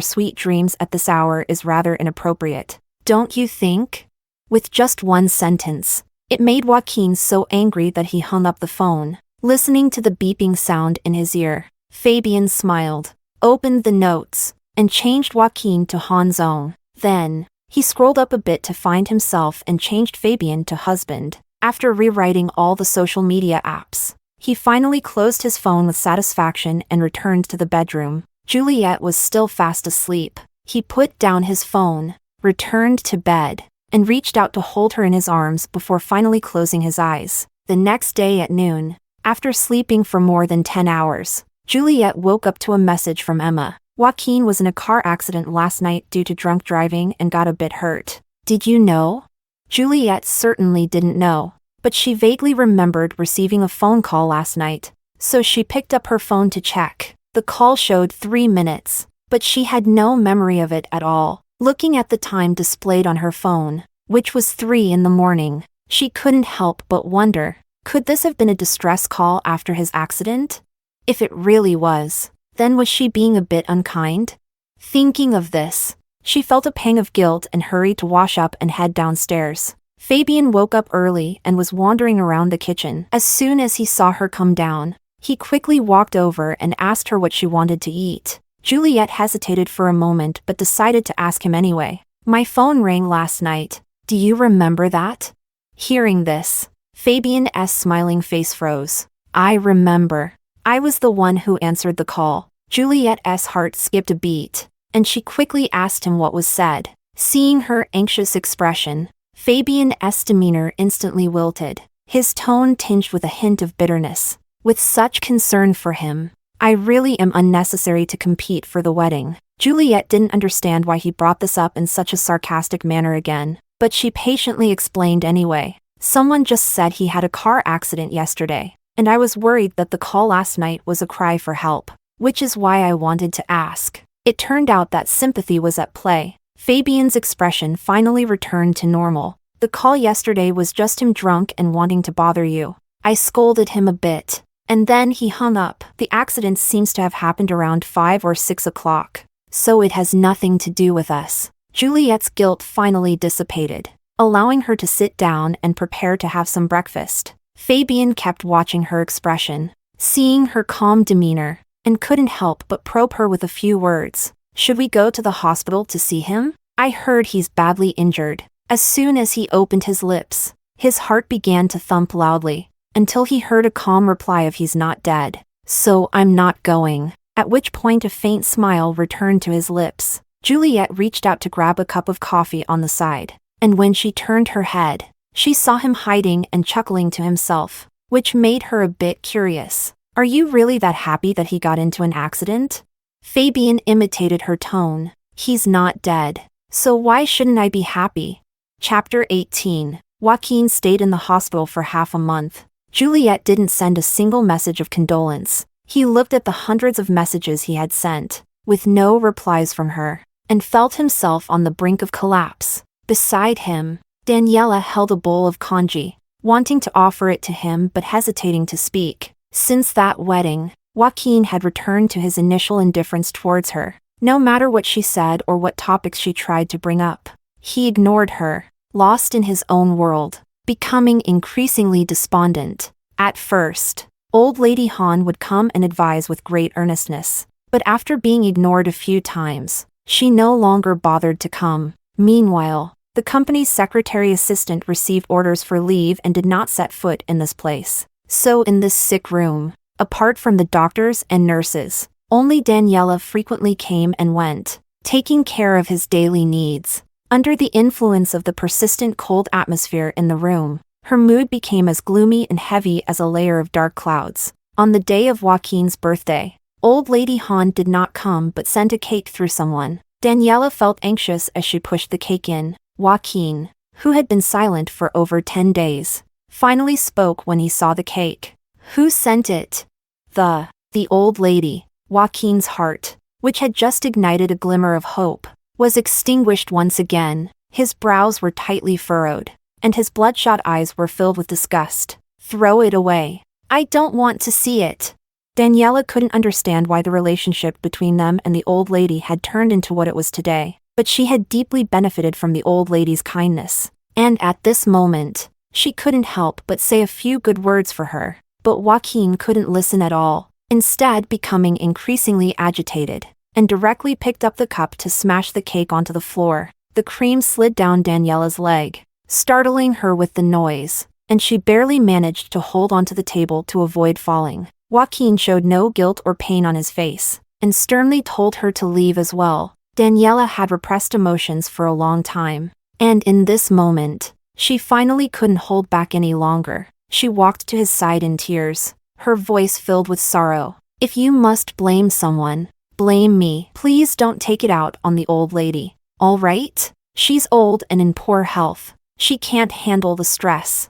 sweet dreams at this hour is rather inappropriate, don't you think?" With just one sentence, it made Joaquin so angry that he hung up the phone. Listening to the beeping sound in his ear, Fabian smiled, opened the notes, and changed Joaquin to Han's own. Then, he scrolled up a bit to find himself and changed Fabian to husband. After rewriting all the social media apps, he finally closed his phone with satisfaction and returned to the bedroom. Juliette was still fast asleep. He put down his phone, returned to bed, and reached out to hold her in his arms before finally closing his eyes. The next day at noon, after sleeping for more than 10 hours, Juliette woke up to a message from Emma. "Joaquin was in a car accident last night due to drunk driving and got a bit hurt. Did you know?" Juliette certainly didn't know, but she vaguely remembered receiving a phone call last night, so she picked up her phone to check. The call showed 3 minutes, but she had no memory of it at all. Looking at the time displayed on her phone, which was 3 in the morning, she couldn't help but wonder, could this have been a distress call after his accident? If it really was, then was she being a bit unkind? Thinking of this, she felt a pang of guilt and hurried to wash up and head downstairs. Fabian woke up early and was wandering around the kitchen. As soon as he saw her come down, he quickly walked over and asked her what she wanted to eat. Juliette hesitated for a moment but decided to ask him anyway. "My phone rang last night. Do you remember that?" Hearing this, Fabian's smiling face froze. "I remember. I was the one who answered the call." Juliette's heart skipped a beat, and she quickly asked him what was said. Seeing her anxious expression, Fabian's demeanor instantly wilted, his tone tinged with a hint of bitterness. "With such concern for him, I really am unnecessary to compete for the wedding." Juliette didn't understand why he brought this up in such a sarcastic manner again, but she patiently explained anyway. "Someone just said he had a car accident yesterday, and I was worried that the call last night was a cry for help, which is why I wanted to ask." It turned out that sympathy was at play. Fabian's expression finally returned to normal. "The call yesterday was just him drunk and wanting to bother you. I scolded him a bit, and then he hung up. The accident seems to have happened around 5 or 6 o'clock, so it has nothing to do with us." Juliette's guilt finally dissipated, allowing her to sit down and prepare to have some breakfast. Fabian kept watching her expression. Seeing her calm demeanor, and couldn't help but probe her with a few words. "Should we go to the hospital to see him? I heard he's badly injured." As soon as he opened his lips, his heart began to thump loudly, until he heard a calm reply of "He's not dead, so I'm not going." At which point a faint smile returned to his lips. Juliette reached out to grab a cup of coffee on the side, and when she turned her head, she saw him hiding and chuckling to himself, which made her a bit curious. "Are you really that happy that he got into an accident?" Fabian imitated her tone. "He's not dead, so why shouldn't I be happy?" Chapter 18. Joaquin stayed in the hospital for half a month. Juliette didn't send a single message of condolence. He looked at the hundreds of messages he had sent, with no replies from her, and felt himself on the brink of collapse. Beside him, Daniela held a bowl of congee, wanting to offer it to him but hesitating to speak. Since that wedding, Joaquin had returned to his initial indifference towards her. No matter what she said or what topics she tried to bring up, he ignored her, lost in his own world, becoming increasingly despondent. At first, Old Lady Han would come and advise with great earnestness, but after being ignored a few times, she no longer bothered to come. Meanwhile, the company's secretary assistant received orders for leave and did not set foot in this place. So in this sick room, apart from the doctors and nurses, only Daniela frequently came and went, taking care of his daily needs. Under the influence of the persistent cold atmosphere in the room, her mood became as gloomy and heavy as a layer of dark clouds. On the day of Joaquin's birthday, Old Lady Han did not come but sent a cake through someone. Daniela felt anxious as she pushed the cake in. Joaquin, who had been silent for over 10 days, finally spoke when he saw the cake. "Who sent it?" The old lady. Joaquin's heart, which had just ignited a glimmer of hope, was extinguished once again. His brows were tightly furrowed, and his bloodshot eyes were filled with disgust. "Throw it away. I don't want to see it." Daniela couldn't understand why the relationship between them and the old lady had turned into what it was today, but she had deeply benefited from the old lady's kindness, and at this moment, she couldn't help but say a few good words for her. But Joaquin couldn't listen at all, instead becoming increasingly agitated, and directly picked up the cup to smash the cake onto the floor. The cream slid down Daniela's leg, startling her with the noise, and she barely managed to hold onto the table to avoid falling. Joaquin showed no guilt or pain on his face, and sternly told her to leave as well. Daniela had repressed emotions for a long time, and in this moment, she finally couldn't hold back any longer. She walked to his side in tears, her voice filled with sorrow. "If you must blame someone, blame me. Please don't take it out on the old lady, all right? She's old and in poor health. She can't handle the stress."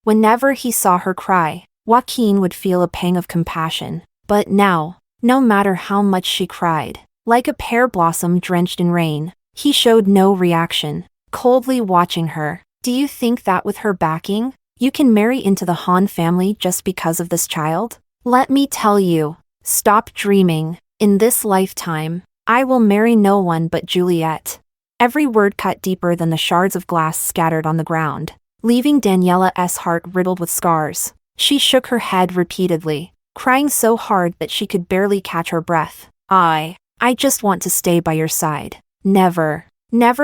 Whenever he saw her cry, Joaquin would feel a pang of compassion. But now, no matter how much she cried, like a pear blossom drenched in rain, he showed no reaction, coldly watching her. "Do you think that with her backing, you can marry into the Han family just because of this child? Let me tell you, stop dreaming. In this lifetime, I will marry no one but Juliette." Every word cut deeper than the shards of glass scattered on the ground, leaving Daniela's heart riddled with scars. She shook her head repeatedly, crying so hard that she could barely catch her breath. I just want to stay by your side. Never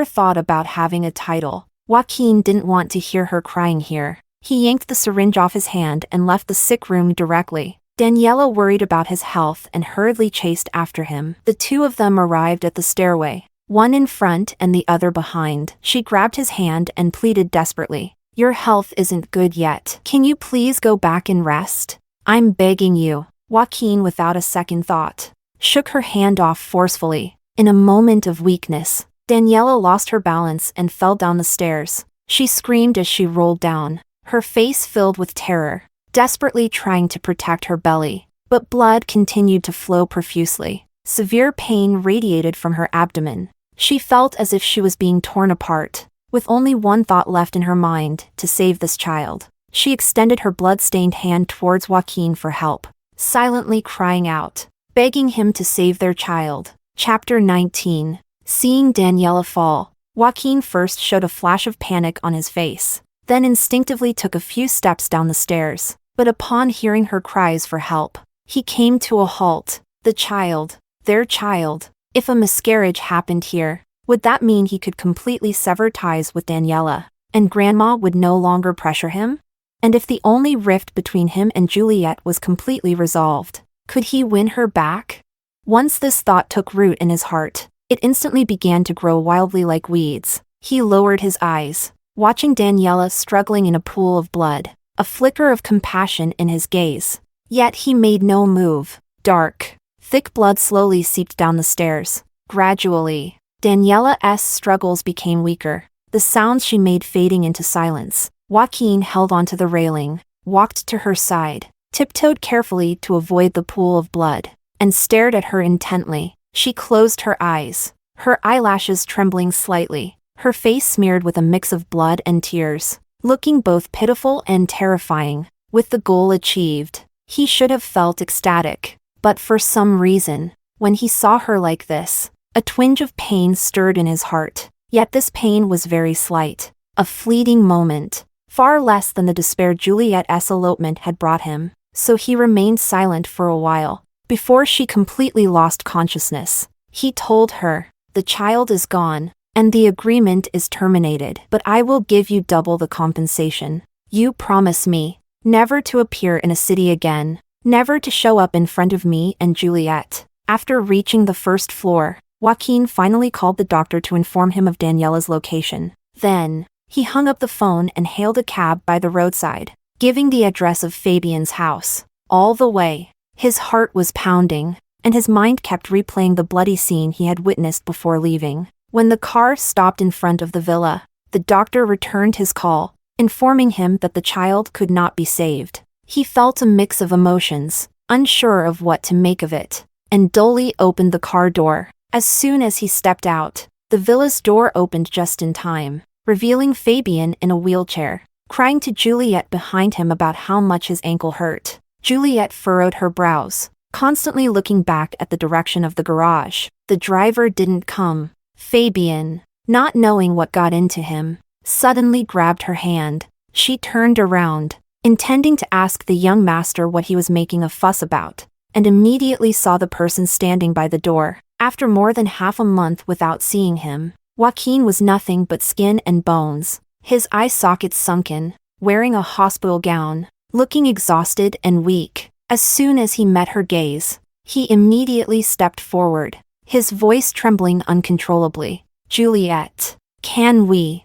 thought about having a title." Joaquin didn't want to hear her crying here. He yanked the syringe off his hand and left the sick room directly. Daniela worried about his health and hurriedly chased after him. The two of them arrived at the stairway, one in front and the other behind. She grabbed his hand and pleaded desperately. "Your health isn't good yet. Can you please go back and rest? I'm begging you." Joaquin, without a second thought, shook her hand off forcefully. In a moment of weakness, Daniela lost her balance and fell down the stairs. She screamed as she rolled down, her face filled with terror, desperately trying to protect her belly. But blood continued to flow profusely. Severe pain radiated from her abdomen. She felt as if she was being torn apart, with only one thought left in her mind: to save this child. She extended her blood-stained hand towards Joaquin for help, silently crying out, begging him to save their child. Chapter 19. Seeing Daniela fall, Joaquin first showed a flash of panic on his face, then instinctively took a few steps down the stairs. But upon hearing her cries for help, he came to a halt. The child, their child. If a miscarriage happened here, would that mean he could completely sever ties with Daniela, and Grandma would no longer pressure him? And if the only rift between him and Juliette was completely resolved, could he win her back? Once this thought took root in his heart, it instantly began to grow wildly like weeds. He lowered his eyes, watching Daniela struggling in a pool of blood, a flicker of compassion in his gaze. Yet he made no move. Dark, thick blood slowly seeped down the stairs. Gradually, Daniela's struggles became weaker, the sounds she made fading into silence. Joaquin held onto the railing, walked to her side, tiptoed carefully to avoid the pool of blood, and stared at her intently. She closed her eyes, her eyelashes trembling slightly, her face smeared with a mix of blood and tears, looking both pitiful and terrifying. With the goal achieved, he should have felt ecstatic, but for some reason, when he saw her like this, a twinge of pain stirred in his heart. Yet this pain was very slight, a fleeting moment, far less than the despair Juliette's elopement had brought him. So he remained silent for a while, before she completely lost consciousness. He told her, "The child is gone, and the agreement is terminated, but I will give you double the compensation. You promise me never to appear in a city again, never to show up in front of me and Juliette." After reaching the first floor, Joaquin finally called the doctor to inform him of Daniela's location. Then, he hung up the phone and hailed a cab by the roadside, giving the address of Fabian's house. All the way, his heart was pounding, and his mind kept replaying the bloody scene he had witnessed before leaving. When the car stopped in front of the villa, the doctor returned his call, informing him that the child could not be saved. He felt a mix of emotions, unsure of what to make of it, and dully opened the car door. As soon as he stepped out, the villa's door opened just in time, revealing Fabian in a wheelchair, crying to Juliette behind him about how much his ankle hurt. Juliette furrowed her brows, constantly looking back at the direction of the garage. The driver didn't come. Fabian, not knowing what got into him, suddenly grabbed her hand. She turned around, intending to ask the young master what he was making a fuss about, and immediately saw the person standing by the door. After more than half a month without seeing him, Joaquin was nothing but skin and bones, his eye sockets sunken, wearing a hospital gown, looking exhausted and weak. As soon as he met her gaze, he immediately stepped forward, his voice trembling uncontrollably. "Juliette, can we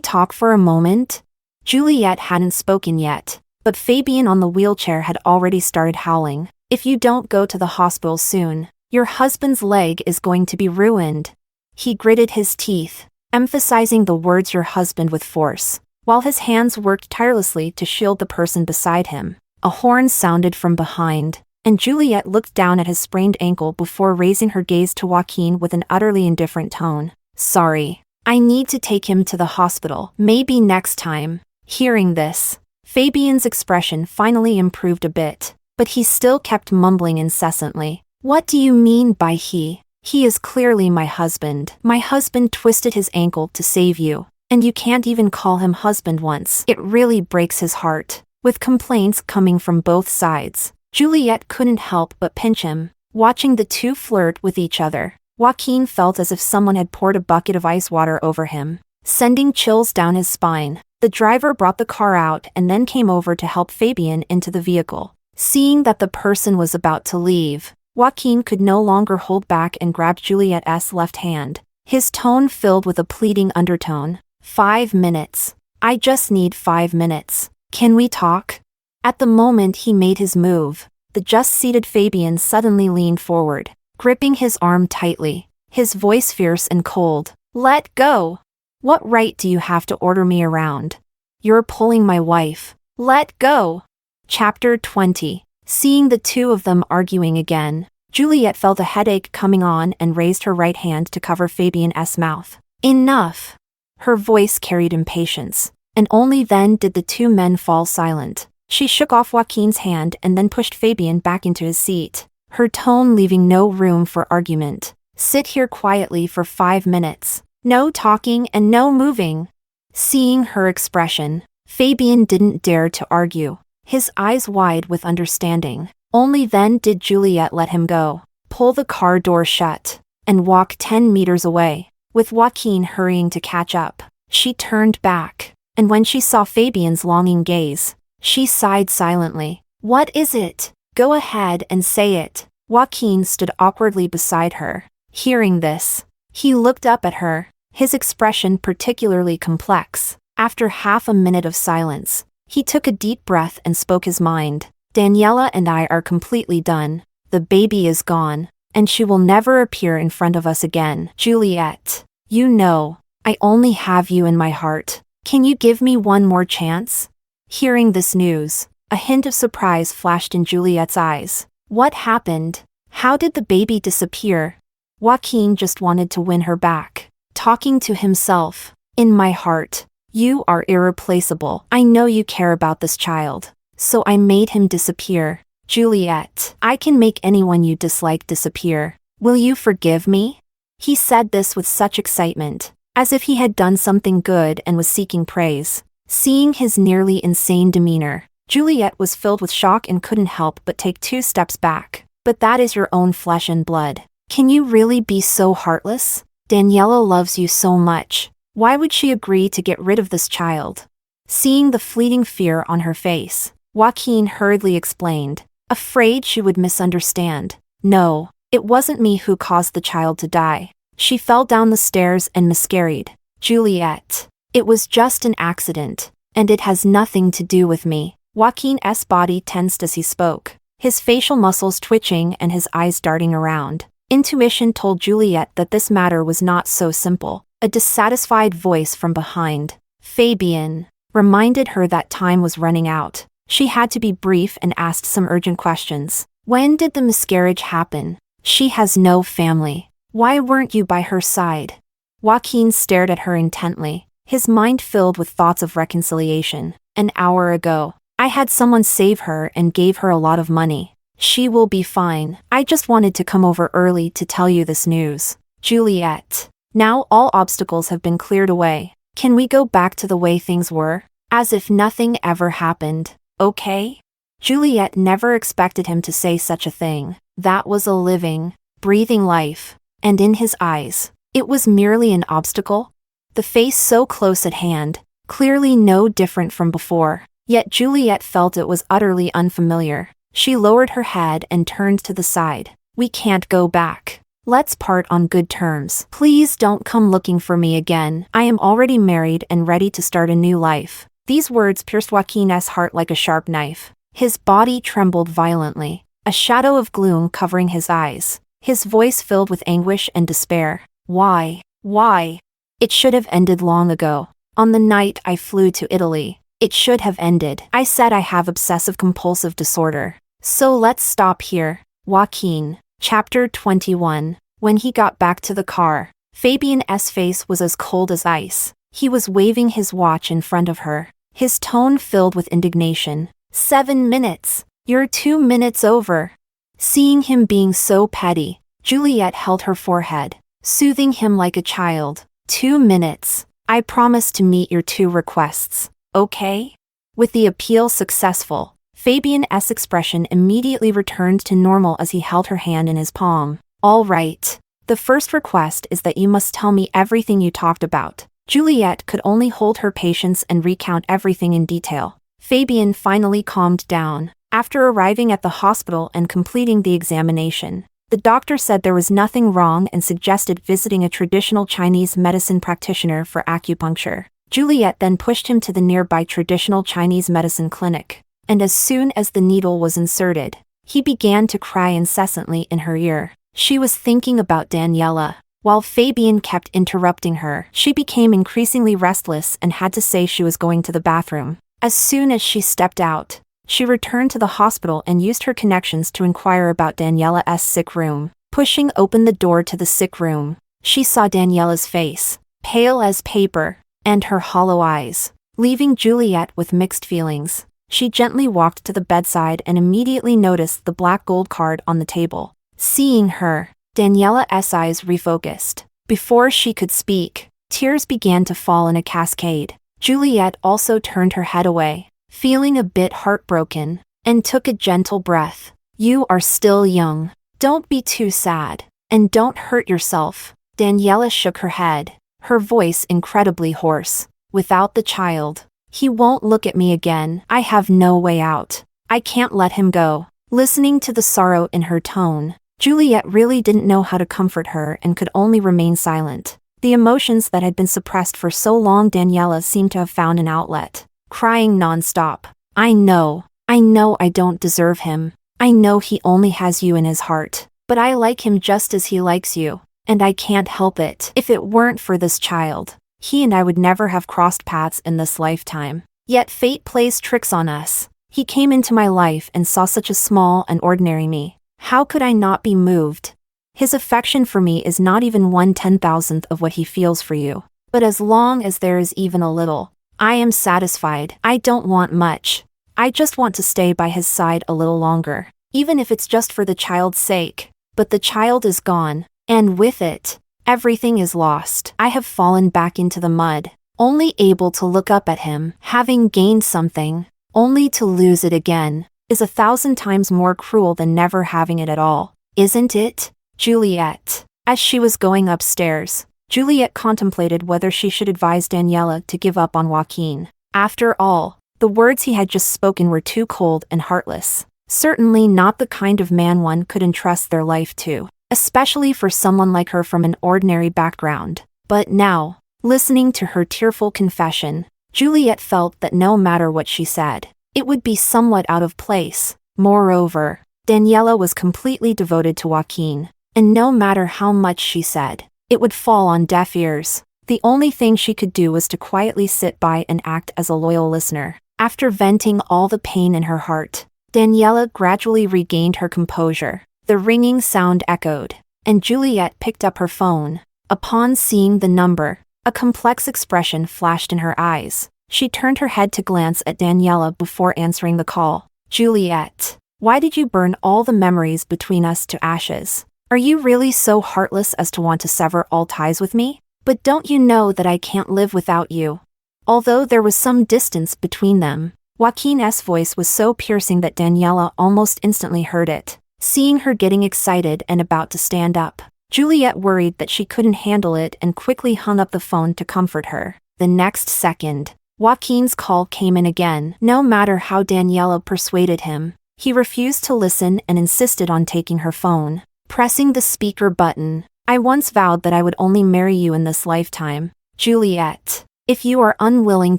talk for a moment?" Juliette hadn't spoken yet, but Fabian on the wheelchair had already started howling. "If you don't go to the hospital soon, your husband's leg is going to be ruined." He gritted his teeth, emphasizing the words "your husband" with force, while his hands worked tirelessly to shield the person beside him. A horn sounded from behind, and Juliette looked down at his sprained ankle before raising her gaze to Joaquin with an utterly indifferent tone. "Sorry, I need to take him to the hospital. Maybe next time." Hearing this, Fabian's expression finally improved a bit, but he still kept mumbling incessantly. "What do you mean by he? He is clearly my husband. My husband twisted his ankle to save you, and you can't even call him husband once." It really breaks his heart. With complaints coming from both sides, Juliette couldn't help but pinch him. Watching the two flirt with each other, Joaquin felt as if someone had poured a bucket of ice water over him, sending chills down his spine. The driver brought the car out and then came over to help Fabian into the vehicle. Seeing that the person was about to leave, Joaquin could no longer hold back and grabbed Juliette's left hand, his tone filled with a pleading undertone. 5 minutes. I just need 5 minutes. Can we talk?" At the moment he made his move, the just-seated Fabian suddenly leaned forward, gripping his arm tightly, his voice fierce and cold. "Let go! What right do you have to order me around? You're pulling my wife. Let go!" Chapter 20. Seeing the two of them arguing again, Juliette felt a headache coming on and raised her right hand to cover Fabian's mouth. "Enough!" Her voice carried impatience, and only then did the two men fall silent. She shook off Joaquin's hand and then pushed Fabian back into his seat, her tone leaving no room for argument. "Sit here quietly for 5 minutes. No talking and no moving." Seeing her expression, Fabian didn't dare to argue, his eyes wide with understanding. Only then did Juliette let him go, pull the car door shut, and walk 10 meters away. With Joaquin hurrying to catch up, she turned back, and when she saw Fabian's longing gaze, she sighed silently. "What is it? Go ahead and say it." Joaquin stood awkwardly beside her. Hearing this, he looked up at her, his expression particularly complex. After half a minute of silence, he took a deep breath and spoke his mind. "Daniela and I are completely done. The baby is gone, and she will never appear in front of us again. Juliette, you know, I only have you in my heart. Can you give me one more chance?" Hearing this news, a hint of surprise flashed in Juliette's eyes. What happened? How did the baby disappear? Joaquin just wanted to win her back, talking to himself. "In my heart, you are irreplaceable. I know you care about this child, so I made him disappear. Juliette, I can make anyone you dislike disappear. Will you forgive me?" He said this with such excitement, as if he had done something good and was seeking praise. Seeing his nearly insane demeanor, Juliette was filled with shock and couldn't help but take 2 steps back. "But that is your own flesh and blood. Can you really be so heartless? Daniela loves you so much. Why would she agree to get rid of this child?" Seeing the fleeting fear on her face, Joaquin hurriedly explained, afraid she would misunderstand. "No, it wasn't me who caused the child to die. She fell down the stairs and miscarried. Juliette, it was just an accident, and it has nothing to do with me." Joaquin's body tensed as he spoke, his facial muscles twitching and his eyes darting around. Intuition told Juliette that this matter was not so simple. A dissatisfied voice from behind, Fabian, reminded her that time was running out. She had to be brief and asked some urgent questions. "When did the miscarriage happen? She has no family. Why weren't you by her side?" Joaquin stared at her intently, his mind filled with thoughts of reconciliation. "An hour ago, I had someone save her and gave her a lot of money. She will be fine. I just wanted to come over early to tell you this news. Juliette, now all obstacles have been cleared away. Can we go back to the way things were? As if nothing ever happened, okay?" Juliette never expected him to say such a thing. That was a living, breathing life, and in his eyes, it was merely an obstacle. The face so close at hand, clearly no different from before. Yet Juliette felt it was utterly unfamiliar. She lowered her head and turned to the side. "We can't go back. Let's part on good terms. Please don't come looking for me again. I am already married and ready to start a new life." These words pierced Joaquin's heart like a sharp knife. His body trembled violently, a shadow of gloom covering his eyes, his voice filled with anguish and despair. "Why? Why? It should have ended long ago. On the night I flew to Italy, it should have ended. I said I have obsessive-compulsive disorder. So let's stop here." Joaquin. Chapter 21. When he got back to the car, Fabian's face was as cold as ice. He was waving his watch in front of her, his tone filled with indignation. 7 minutes. You're 2 minutes over." Seeing him being so petty, Juliette held her forehead, soothing him like a child. 2 minutes. I promise to meet your 2 requests. Okay?" With the appeal successful, Fabian's expression immediately returned to normal as he held her hand in his palm. "All right. The first request is that you must tell me everything you talked about." Juliette could only hold her patience and recount everything in detail. Fabian finally calmed down. After arriving at the hospital and completing the examination, the doctor said there was nothing wrong and suggested visiting a traditional Chinese medicine practitioner for acupuncture. Juliette then pushed him to the nearby traditional Chinese medicine clinic, and as soon as the needle was inserted, he began to cry incessantly in her ear. She was thinking about Daniela. While Fabian kept interrupting her, she became increasingly restless and had to say she was going to the bathroom. As soon as she stepped out, she returned to the hospital and used her connections to inquire about Daniela's sick room. Pushing open the door to the sick room, she saw Daniela's face, pale as paper, and her hollow eyes, leaving Juliette with mixed feelings. She gently walked to the bedside and immediately noticed the black gold card on the table. Seeing her, Daniela's eyes refocused. Before she could speak, tears began to fall in a cascade. Juliette also turned her head away, feeling a bit heartbroken, and took a gentle breath. You are still young. Don't be too sad. And don't hurt yourself. Daniela shook her head, her voice incredibly hoarse. Without the child, he won't look at me again. I have no way out. I can't let him go. Listening to the sorrow in her tone, Juliette really didn't know how to comfort her and could only remain silent. The emotions that had been suppressed for so long, Daniela seemed to have found an outlet, crying nonstop. I know I don't deserve him. I know he only has you in his heart, but I like him just as he likes you, and I can't help it. If it weren't for this child, he and I would never have crossed paths in this lifetime. Yet fate plays tricks on us. He came into my life and saw such a small and ordinary me. How could I not be moved? His affection for me is not even 1/10,000th of what he feels for you. But as long as there is even a little, I am satisfied. I don't want much. I just want to stay by his side a little longer, even if it's just for the child's sake. But the child is gone, and with it, everything is lost. I have fallen back into the mud, only able to look up at him, having gained something, only to lose it again, is 1,000 times more cruel than never having it at all. Isn't it, Juliette? As she was going upstairs, Juliette contemplated whether she should advise Daniela to give up on Joaquin. After all, the words he had just spoken were too cold and heartless. Certainly not the kind of man one could entrust their life to, especially for someone like her from an ordinary background. But now, listening to her tearful confession, Juliette felt that no matter what she said, it would be somewhat out of place. Moreover, Daniela was completely devoted to Joaquin, and no matter how much she said, it would fall on deaf ears. The only thing she could do was to quietly sit by and act as a loyal listener. After venting all the pain in her heart, Daniela gradually regained her composure. The ringing sound echoed, and Juliette picked up her phone. Upon seeing the number, a complex expression flashed in her eyes. She turned her head to glance at Daniela before answering the call. Juliette, why did you burn all the memories between us to ashes? Are you really so heartless as to want to sever all ties with me? But don't you know that I can't live without you? Although there was some distance between them, Joaquin's voice was so piercing that Daniela almost instantly heard it. Seeing her getting excited and about to stand up, Juliette worried that she couldn't handle it and quickly hung up the phone to comfort her. The next second, Joaquin's call came in again. No matter how Daniela persuaded him, he refused to listen and insisted on taking her phone. Pressing the speaker button, I once vowed that I would only marry you in this lifetime. Juliette, if you are unwilling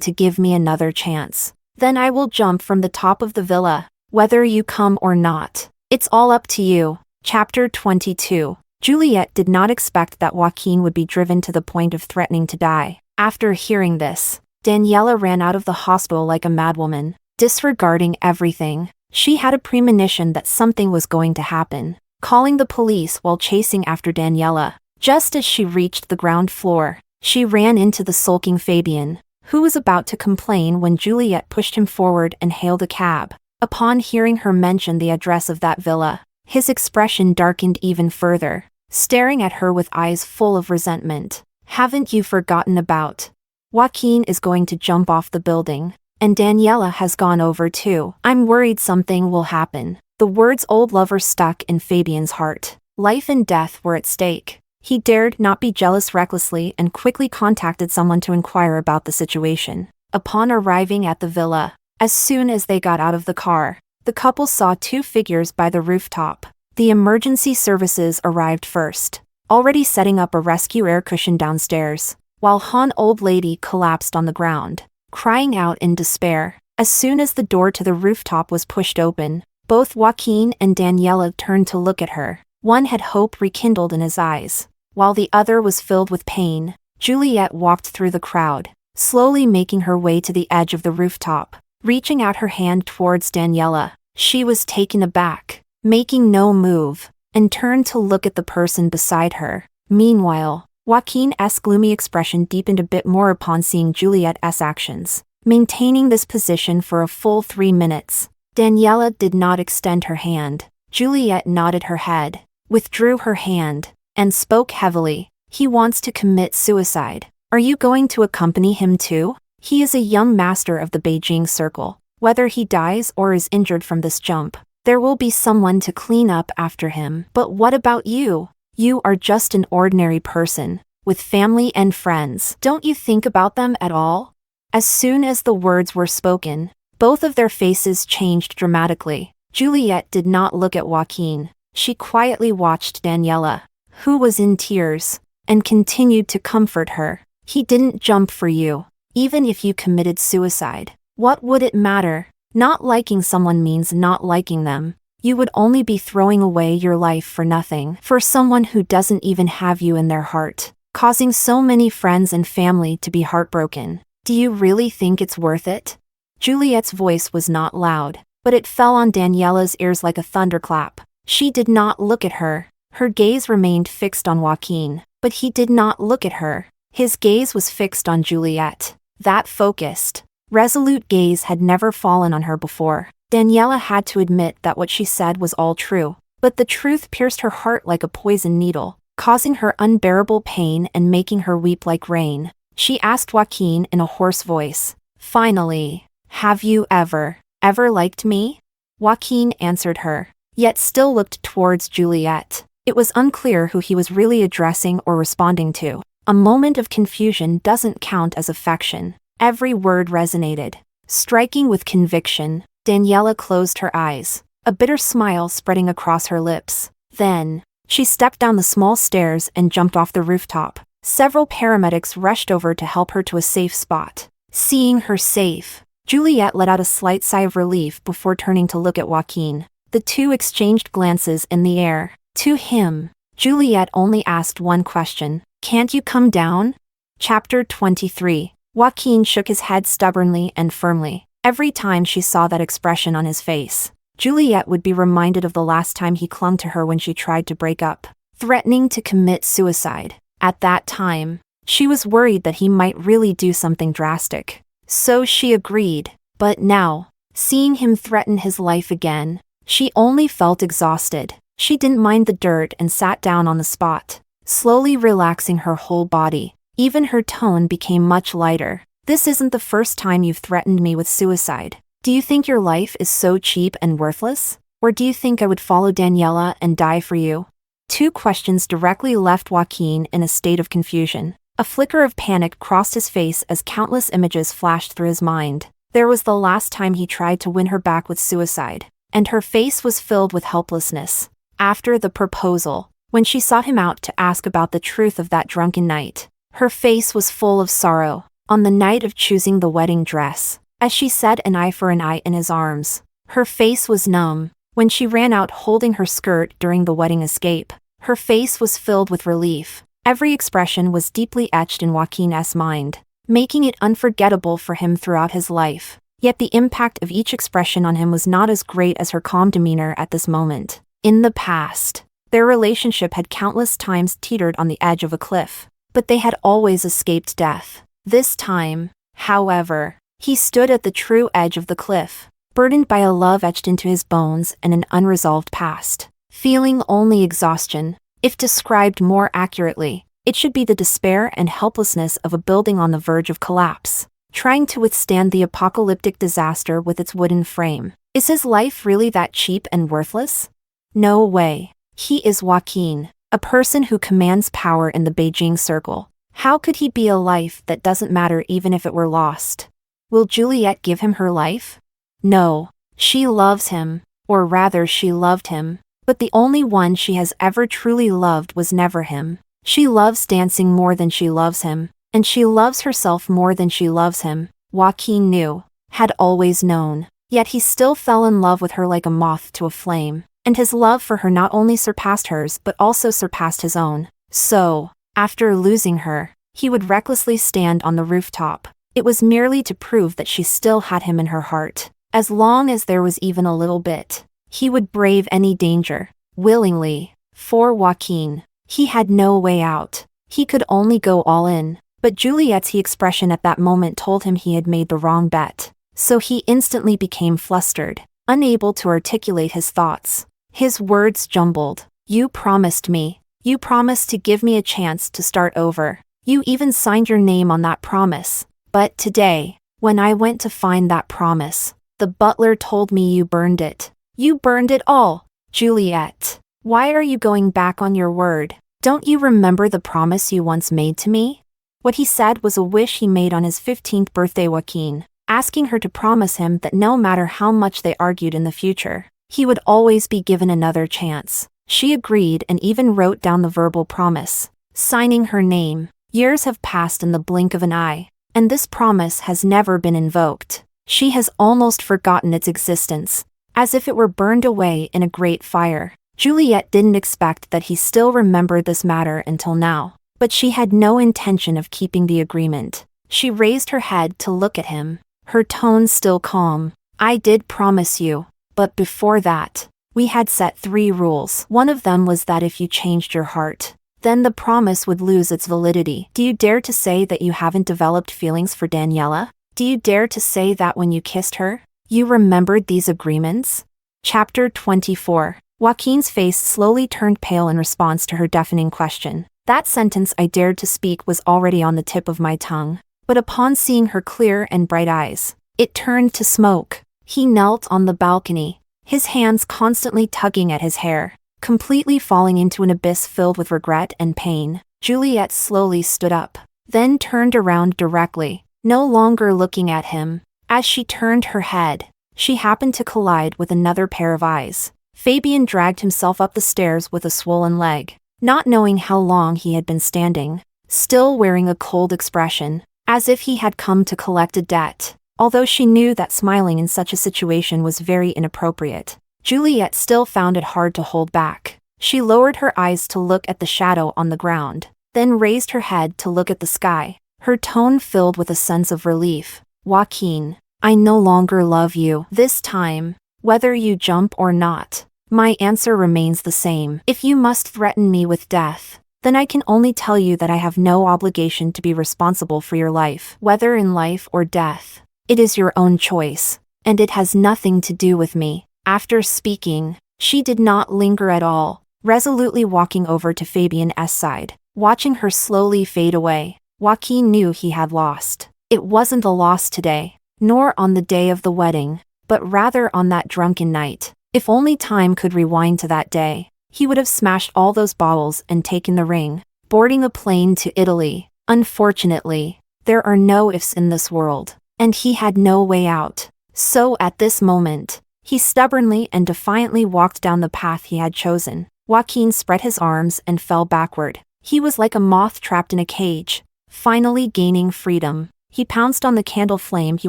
to give me another chance, then I will jump from the top of the villa, whether you come or not. It's all up to you. Chapter 22. Juliette did not expect that Joaquin would be driven to the point of threatening to die. After hearing this, Daniela ran out of the hospital like a madwoman, disregarding everything. She had a premonition that something was going to happen, calling the police while chasing after Daniela. Just as she reached the ground floor, she ran into the sulking Fabian, who was about to complain when Juliette pushed him forward and hailed a cab. Upon hearing her mention the address of that villa, his expression darkened even further, staring at her with eyes full of resentment. Haven't you forgotten about? Joaquin is going to jump off the building, and Daniela has gone over too. I'm worried something will happen. The words old lover stuck in Fabian's heart. Life and death were at stake. He dared not be jealous recklessly and quickly contacted someone to inquire about the situation. Upon arriving at the villa, as soon as they got out of the car, the couple saw two figures by the rooftop. The emergency services arrived first, already setting up a rescue air cushion downstairs, while Han old lady collapsed on the ground, crying out in despair. As soon as the door to the rooftop was pushed open, both Joaquin and Daniela turned to look at her. One had hope rekindled in his eyes, while the other was filled with pain. Juliette walked through the crowd, slowly making her way to the edge of the rooftop. Reaching out her hand towards Daniela, she was taken aback, making no move, and turned to look at the person beside her. Meanwhile, Joaquin's gloomy expression deepened a bit more upon seeing Juliette's actions, maintaining this position for a full 3 minutes. Daniela did not extend her hand. Juliette nodded her head, withdrew her hand, and spoke heavily. He wants to commit suicide. Are you going to accompany him too? He is a young master of the Beijing circle. Whether he dies or is injured from this jump, There will be someone to clean up after him. But what about you? You are just an ordinary person, with family and friends. Don't you think about them at all? As soon as the words were spoken, both of their faces changed dramatically. Juliette did not look at Joaquin. She quietly watched Daniela, who was in tears, and continued to comfort her. He didn't jump for you. Even if you committed suicide, what would it matter? Not liking someone means not liking them. You would only be throwing away your life for nothing, for someone who doesn't even have you in their heart, causing so many friends and family to be heartbroken. Do you really think it's worth it? Juliette's voice was not loud, but it fell on Daniela's ears like a thunderclap. She did not look at her. Her gaze remained fixed on Joaquin, but he did not look at her. His gaze was fixed on Juliette. That focused, resolute gaze had never fallen on her before. Daniela had to admit that what she said was all true, but the truth pierced her heart like a poisoned needle, causing her unbearable pain and making her weep like rain. She asked Joaquin in a hoarse voice, "Finally, have you ever liked me?" Joaquin answered her, yet still looked towards Juliette. It was unclear who he was really addressing or responding to. A moment of confusion doesn't count as affection. Every word resonated, striking with conviction. Daniela closed her eyes, a bitter smile spreading across her lips. Then, she stepped down the small stairs and jumped off the rooftop. Several paramedics rushed over to help her to a safe spot. Seeing her safe, Juliette let out a slight sigh of relief before turning to look at Joaquin. The two exchanged glances in the air. To him, Juliette only asked one question. "Can't you come down?" Chapter 23. Joaquin shook his head stubbornly and firmly. Every time she saw that expression on his face, Juliette would be reminded of the last time he clung to her when she tried to break up, threatening to commit suicide. At that time, she was worried that he might really do something drastic. So she agreed. But now, seeing him threaten his life again, she only felt exhausted. She didn't mind the dirt and sat down on the spot, slowly relaxing her whole body. Even her tone became much lighter. "This isn't the first time you've threatened me with suicide. Do you think your life is so cheap and worthless? Or do you think I would follow Daniela and die for you?" Two questions directly left Joaquin in a state of confusion. A flicker of panic crossed his face as countless images flashed through his mind. There was the last time he tried to win her back with suicide, and her face was filled with helplessness. After the proposal, when she sought him out to ask about the truth of that drunken night, her face was full of sorrow. On the night of choosing the wedding dress, as she said an eye for an eye in his arms, her face was numb. When she ran out holding her skirt during the wedding escape, her face was filled with relief. Every expression was deeply etched in Joaquin's mind, making it unforgettable for him throughout his life. Yet the impact of each expression on him was not as great as her calm demeanor at this moment. In the past, their relationship had countless times teetered on the edge of a cliff, but they had always escaped death. This time, however, he stood at the true edge of the cliff, burdened by a love etched into his bones and an unresolved past, feeling only exhaustion. If described more accurately, it should be the despair and helplessness of a building on the verge of collapse, trying to withstand the apocalyptic disaster with its wooden frame. Is his life really that cheap and worthless? No way. He is Joaquin, a person who commands power in the Beijing circle. How could he be a life that doesn't matter even if it were lost? Will Juliette give him her life? No. She loves him, or rather she loved him, but the only one she has ever truly loved was never him. She loves dancing more than she loves him, and she loves herself more than she loves him. Joaquin knew, had always known, yet he still fell in love with her like a moth to a flame, and his love for her not only surpassed hers but also surpassed his own. So, after losing her, he would recklessly stand on the rooftop. It was merely to prove that she still had him in her heart. As long as there was even a little bit, he would brave any danger, willingly. For Joaquin, he had no way out. He could only go all in. But Juliette's expression at that moment told him he had made the wrong bet. So he instantly became flustered, unable to articulate his thoughts. His words jumbled. "You promised me. You promised to give me a chance to start over. You even signed your name on that promise. But today, when I went to find that promise, the butler told me you burned it. You burned it all. Juliette, why are you going back on your word? Don't you remember the promise you once made to me? What he said was a wish he made on his 15th birthday, Joaquin, asking her to promise him that no matter how much they argued in the future, he would always be given another chance. She agreed and even wrote down the verbal promise, signing her name. Years have passed in the blink of an eye, and this promise has never been invoked. She has almost forgotten its existence, as if it were burned away in a great fire. Juliette didn't expect that he still remembered this matter until now, but she had no intention of keeping the agreement. She raised her head to look at him, her tone still calm. I did promise you, but before that, we had set 3 rules. One of them was that if you changed your heart, then the promise would lose its validity. Do you dare to say that you haven't developed feelings for Daniela? Do you dare to say that when you kissed her, you remembered these agreements? Chapter 24. Joaquin's face slowly turned pale in response to her deafening question. That sentence I dared to speak was already on the tip of my tongue, but upon seeing her clear and bright eyes, it turned to smoke. He knelt on the balcony, his hands constantly tugging at his hair, completely falling into an abyss filled with regret and pain. Juliette slowly stood up, then turned around directly, no longer looking at him. As she turned her head, she happened to collide with another pair of eyes. Fabian dragged himself up the stairs with a swollen leg, not knowing how long he had been standing, still wearing a cold expression, as if he had come to collect a debt. Although she knew that smiling in such a situation was very inappropriate, Juliette still found it hard to hold back. She lowered her eyes to look at the shadow on the ground, then raised her head to look at the sky, her tone filled with a sense of relief. Joaquin, I no longer love you. This time, whether you jump or not, my answer remains the same. If you must threaten me with death, then I can only tell you that I have no obligation to be responsible for your life. Whether in life or death, it is your own choice, and it has nothing to do with me. After speaking, she did not linger at all, resolutely walking over to Fabian's side. Watching her slowly fade away, Joaquin knew he had lost. It wasn't a loss today, nor on the day of the wedding, but rather on that drunken night. If only time could rewind to that day, he would have smashed all those bottles and taken the ring, boarding a plane to Italy. Unfortunately, there are no ifs in this world, and he had no way out. So at this moment, he stubbornly and defiantly walked down the path he had chosen. Joaquin spread his arms and fell backward. He was like a moth trapped in a cage, finally gaining freedom. He pounced on the candle flame he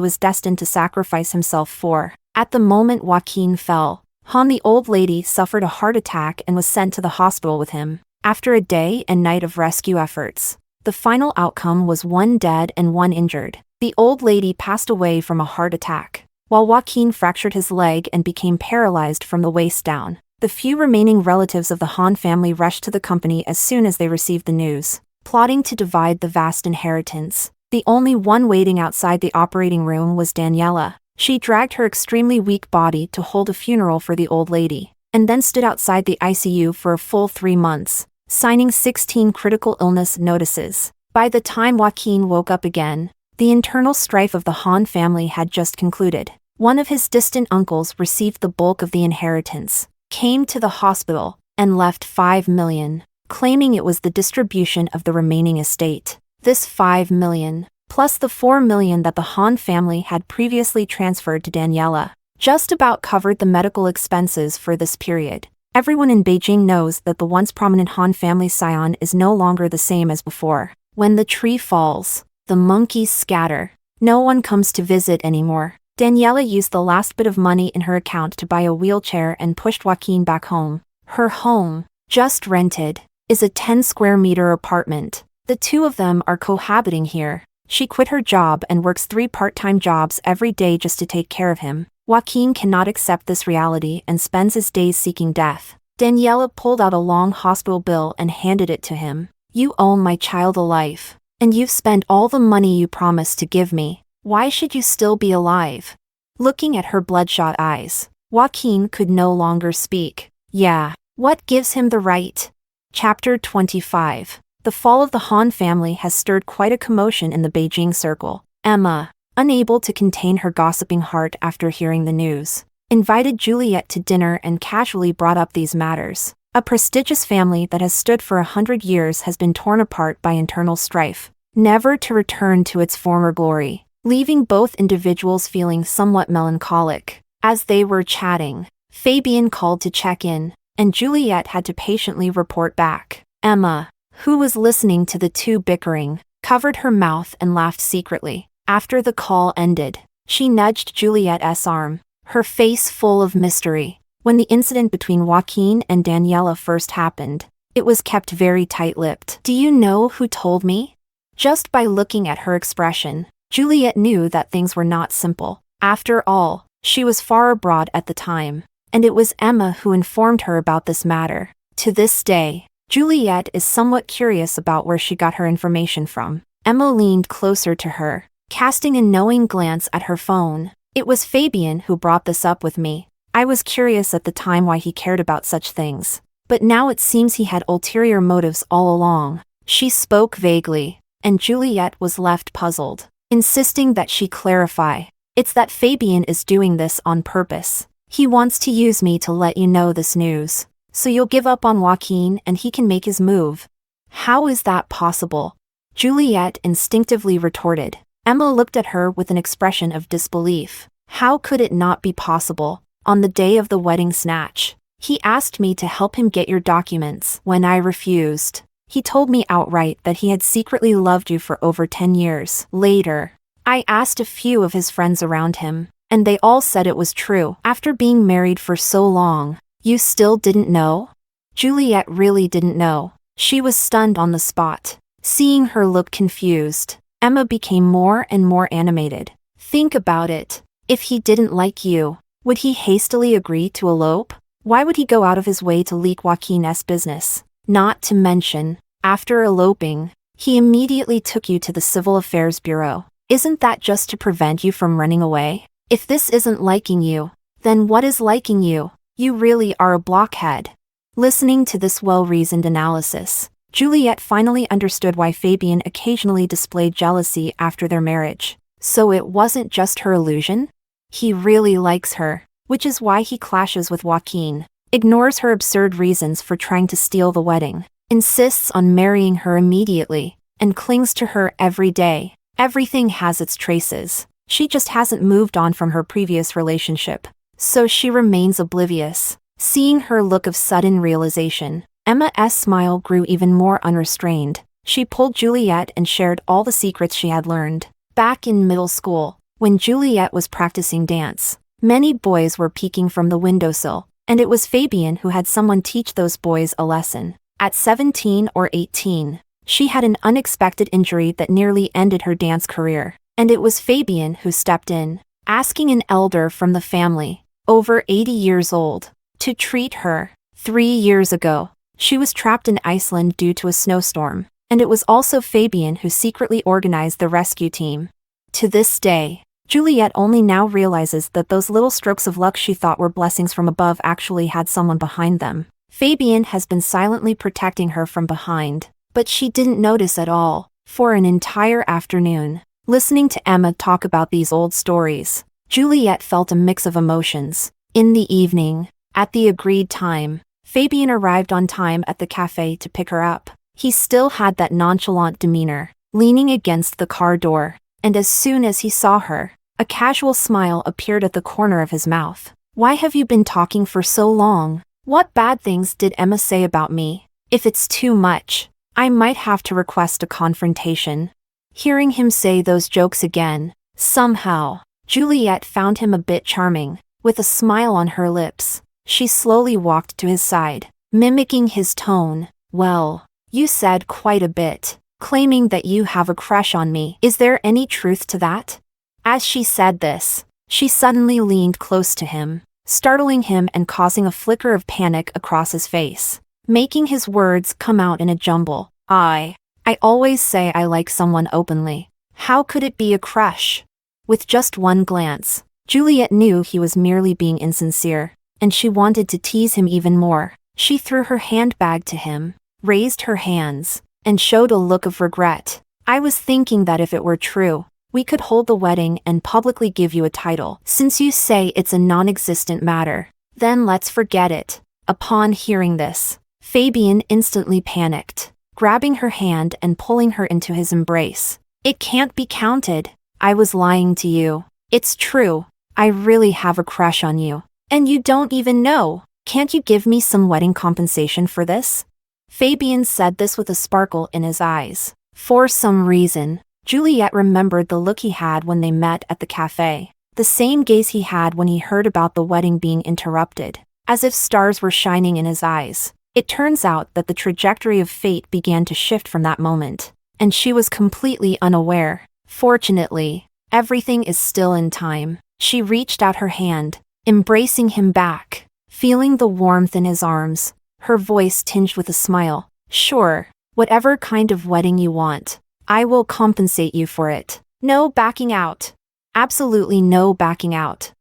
was destined to sacrifice himself for. At the moment Joaquin fell, Han, the old lady, suffered a heart attack and was sent to the hospital with him. After a day and night of rescue efforts, the final outcome was 1 dead and 1 injured. The old lady passed away from a heart attack, while Joaquin fractured his leg and became paralyzed from the waist down. The few remaining relatives of the Han family rushed to the company as soon as they received the news, plotting to divide the vast inheritance. The only one waiting outside the operating room was Daniela. She dragged her extremely weak body to hold a funeral for the old lady, and then stood outside the ICU for a full 3 months, signing 16 critical illness notices. By the time Joaquin woke up again, the internal strife of the Han family had just concluded. One of his distant uncles received the bulk of the inheritance, came to the hospital, and left 5 million, claiming it was the distribution of the remaining estate. This 5 million, plus the 4 million that the Han family had previously transferred to Daniela, just about covered the medical expenses for this period. Everyone in Beijing knows that the once prominent Han family scion is no longer the same as before. When the tree falls, the monkeys scatter. No one comes to visit anymore. Daniela used the last bit of money in her account to buy a wheelchair and pushed Joaquin back home. Her home, just rented, is a 10 square meter apartment. The two of them are cohabiting here. She quit her job and works 3 part-time jobs every day just to take care of him. Joaquin cannot accept this reality and spends his days seeking death. Daniela pulled out a long hospital bill and handed it to him. You owe my child a life, and you've spent all the money you promised to give me. Why should you still be alive? Looking at her bloodshot eyes, Joaquin could no longer speak. Yeah, what gives him the right? Chapter 25. The fall of the Han family has stirred quite a commotion in the Beijing circle. Emma, unable to contain her gossiping heart after hearing the news, invited Juliette to dinner and casually brought up these matters. A prestigious family that has stood for 100 years has been torn apart by internal strife, never to return to its former glory, leaving both individuals feeling somewhat melancholic. As they were chatting, Fabian called to check in, and Juliette had to patiently report back. Emma, who was listening to the two bickering, covered her mouth and laughed secretly. After the call ended, she nudged Juliette's arm, her face full of mystery. When the incident between Joaquin and Daniela first happened, it was kept very tight-lipped. Do you know who told me? Just by looking at her expression, Juliette knew that things were not simple. After all, she was far abroad at the time, and it was Emma who informed her about this matter. To this day, Juliette is somewhat curious about where she got her information from. Emma leaned closer to her, casting a knowing glance at her phone. It was Fabian who brought this up with me. I was curious at the time why he cared about such things, but now it seems he had ulterior motives all along. She spoke vaguely, and Juliette was left puzzled, insisting that she clarify. It's that Fabian is doing this on purpose. He wants to use me to let you know this news, so you'll give up on Joaquin and he can make his move. How is that possible? Juliette instinctively retorted. Emma looked at her with an expression of disbelief. How could it not be possible? On the day of the wedding snatch, he asked me to help him get your documents. When I refused, he told me outright that he had secretly loved you for over 10 years. Later, I asked a few of his friends around him, and they all said it was true. After being married for so long, you still didn't know? Juliette really didn't know. She was stunned on the spot. Seeing her look confused, Emma became more and more animated. Think about it. If he didn't like you, would he hastily agree to elope? Why would he go out of his way to leak Joaquin's business? Not to mention, after eloping, he immediately took you to the Civil Affairs Bureau. Isn't that just to prevent you from running away? If this isn't liking you, then what is liking you? You really are a blockhead. Listening to this well-reasoned analysis, Juliette finally understood why Fabian occasionally displayed jealousy after their marriage. So it wasn't just her illusion? He really likes her, which is why he clashes with Joaquin, ignores her absurd reasons for trying to steal the wedding, insists on marrying her immediately, and clings to her every day. Everything has its traces. She just hasn't moved on from her previous relationship, so she remains oblivious. Seeing her look of sudden realization, Emma's smile grew even more unrestrained. She pulled Juliette and shared all the secrets she had learned. Back in middle school, when Juliette was practicing dance, many boys were peeking from the windowsill, and it was Fabian who had someone teach those boys a lesson. At 17 or 18, she had an unexpected injury that nearly ended her dance career, and it was Fabian who stepped in, asking an elder from the family, over 80 years old, to treat her. 3 years ago, she was trapped in Iceland due to a snowstorm, and it was also Fabian who secretly organized the rescue team. To this day, Juliette only now realizes that those little strokes of luck she thought were blessings from above actually had someone behind them. Fabian has been silently protecting her from behind, but she didn't notice at all. For an entire afternoon, listening to Emma talk about these old stories, Juliette felt a mix of emotions. In the evening, at the agreed time, Fabian arrived on time at the cafe to pick her up. He still had that nonchalant demeanor, leaning against the car door, and as soon as he saw her, a casual smile appeared at the corner of his mouth. Why have you been talking for so long? What bad things did Emma say about me? If it's too much, I might have to request a confrontation. Hearing him say those jokes again, somehow, Juliette found him a bit charming. With a smile on her lips, she slowly walked to his side, mimicking his tone. Well, you said quite a bit, claiming that you have a crush on me. Is there any truth to that? As she said this, she suddenly leaned close to him, startling him and causing a flicker of panic across his face, making his words come out in a jumble. I always say I like someone openly. How could it be a crush? With just one glance, Juliette knew he was merely being insincere, and she wanted to tease him even more. She threw her handbag to him, raised her hands, and showed a look of regret. I was thinking that if it were true, We could hold the wedding and publicly give you a title. Since you say it's a non-existent matter, then let's forget it." Upon hearing this, Fabian instantly panicked, grabbing her hand and pulling her into his embrace. "It can't be counted. I was lying to you. It's true. I really have a crush on you. And you don't even know. Can't you give me some wedding compensation for this?" Fabian said this with a sparkle in his eyes. For some reason, Juliette remembered the look he had when they met at the cafe, the same gaze he had when he heard about the wedding being interrupted, as if stars were shining in his eyes. It turns out that the trajectory of fate began to shift from that moment, and she was completely unaware. Fortunately, everything is still in time. She reached out her hand, embracing him back, feeling the warmth in his arms, her voice tinged with a smile. "Sure, whatever kind of wedding you want, I will compensate you for it. No backing out. Absolutely no backing out."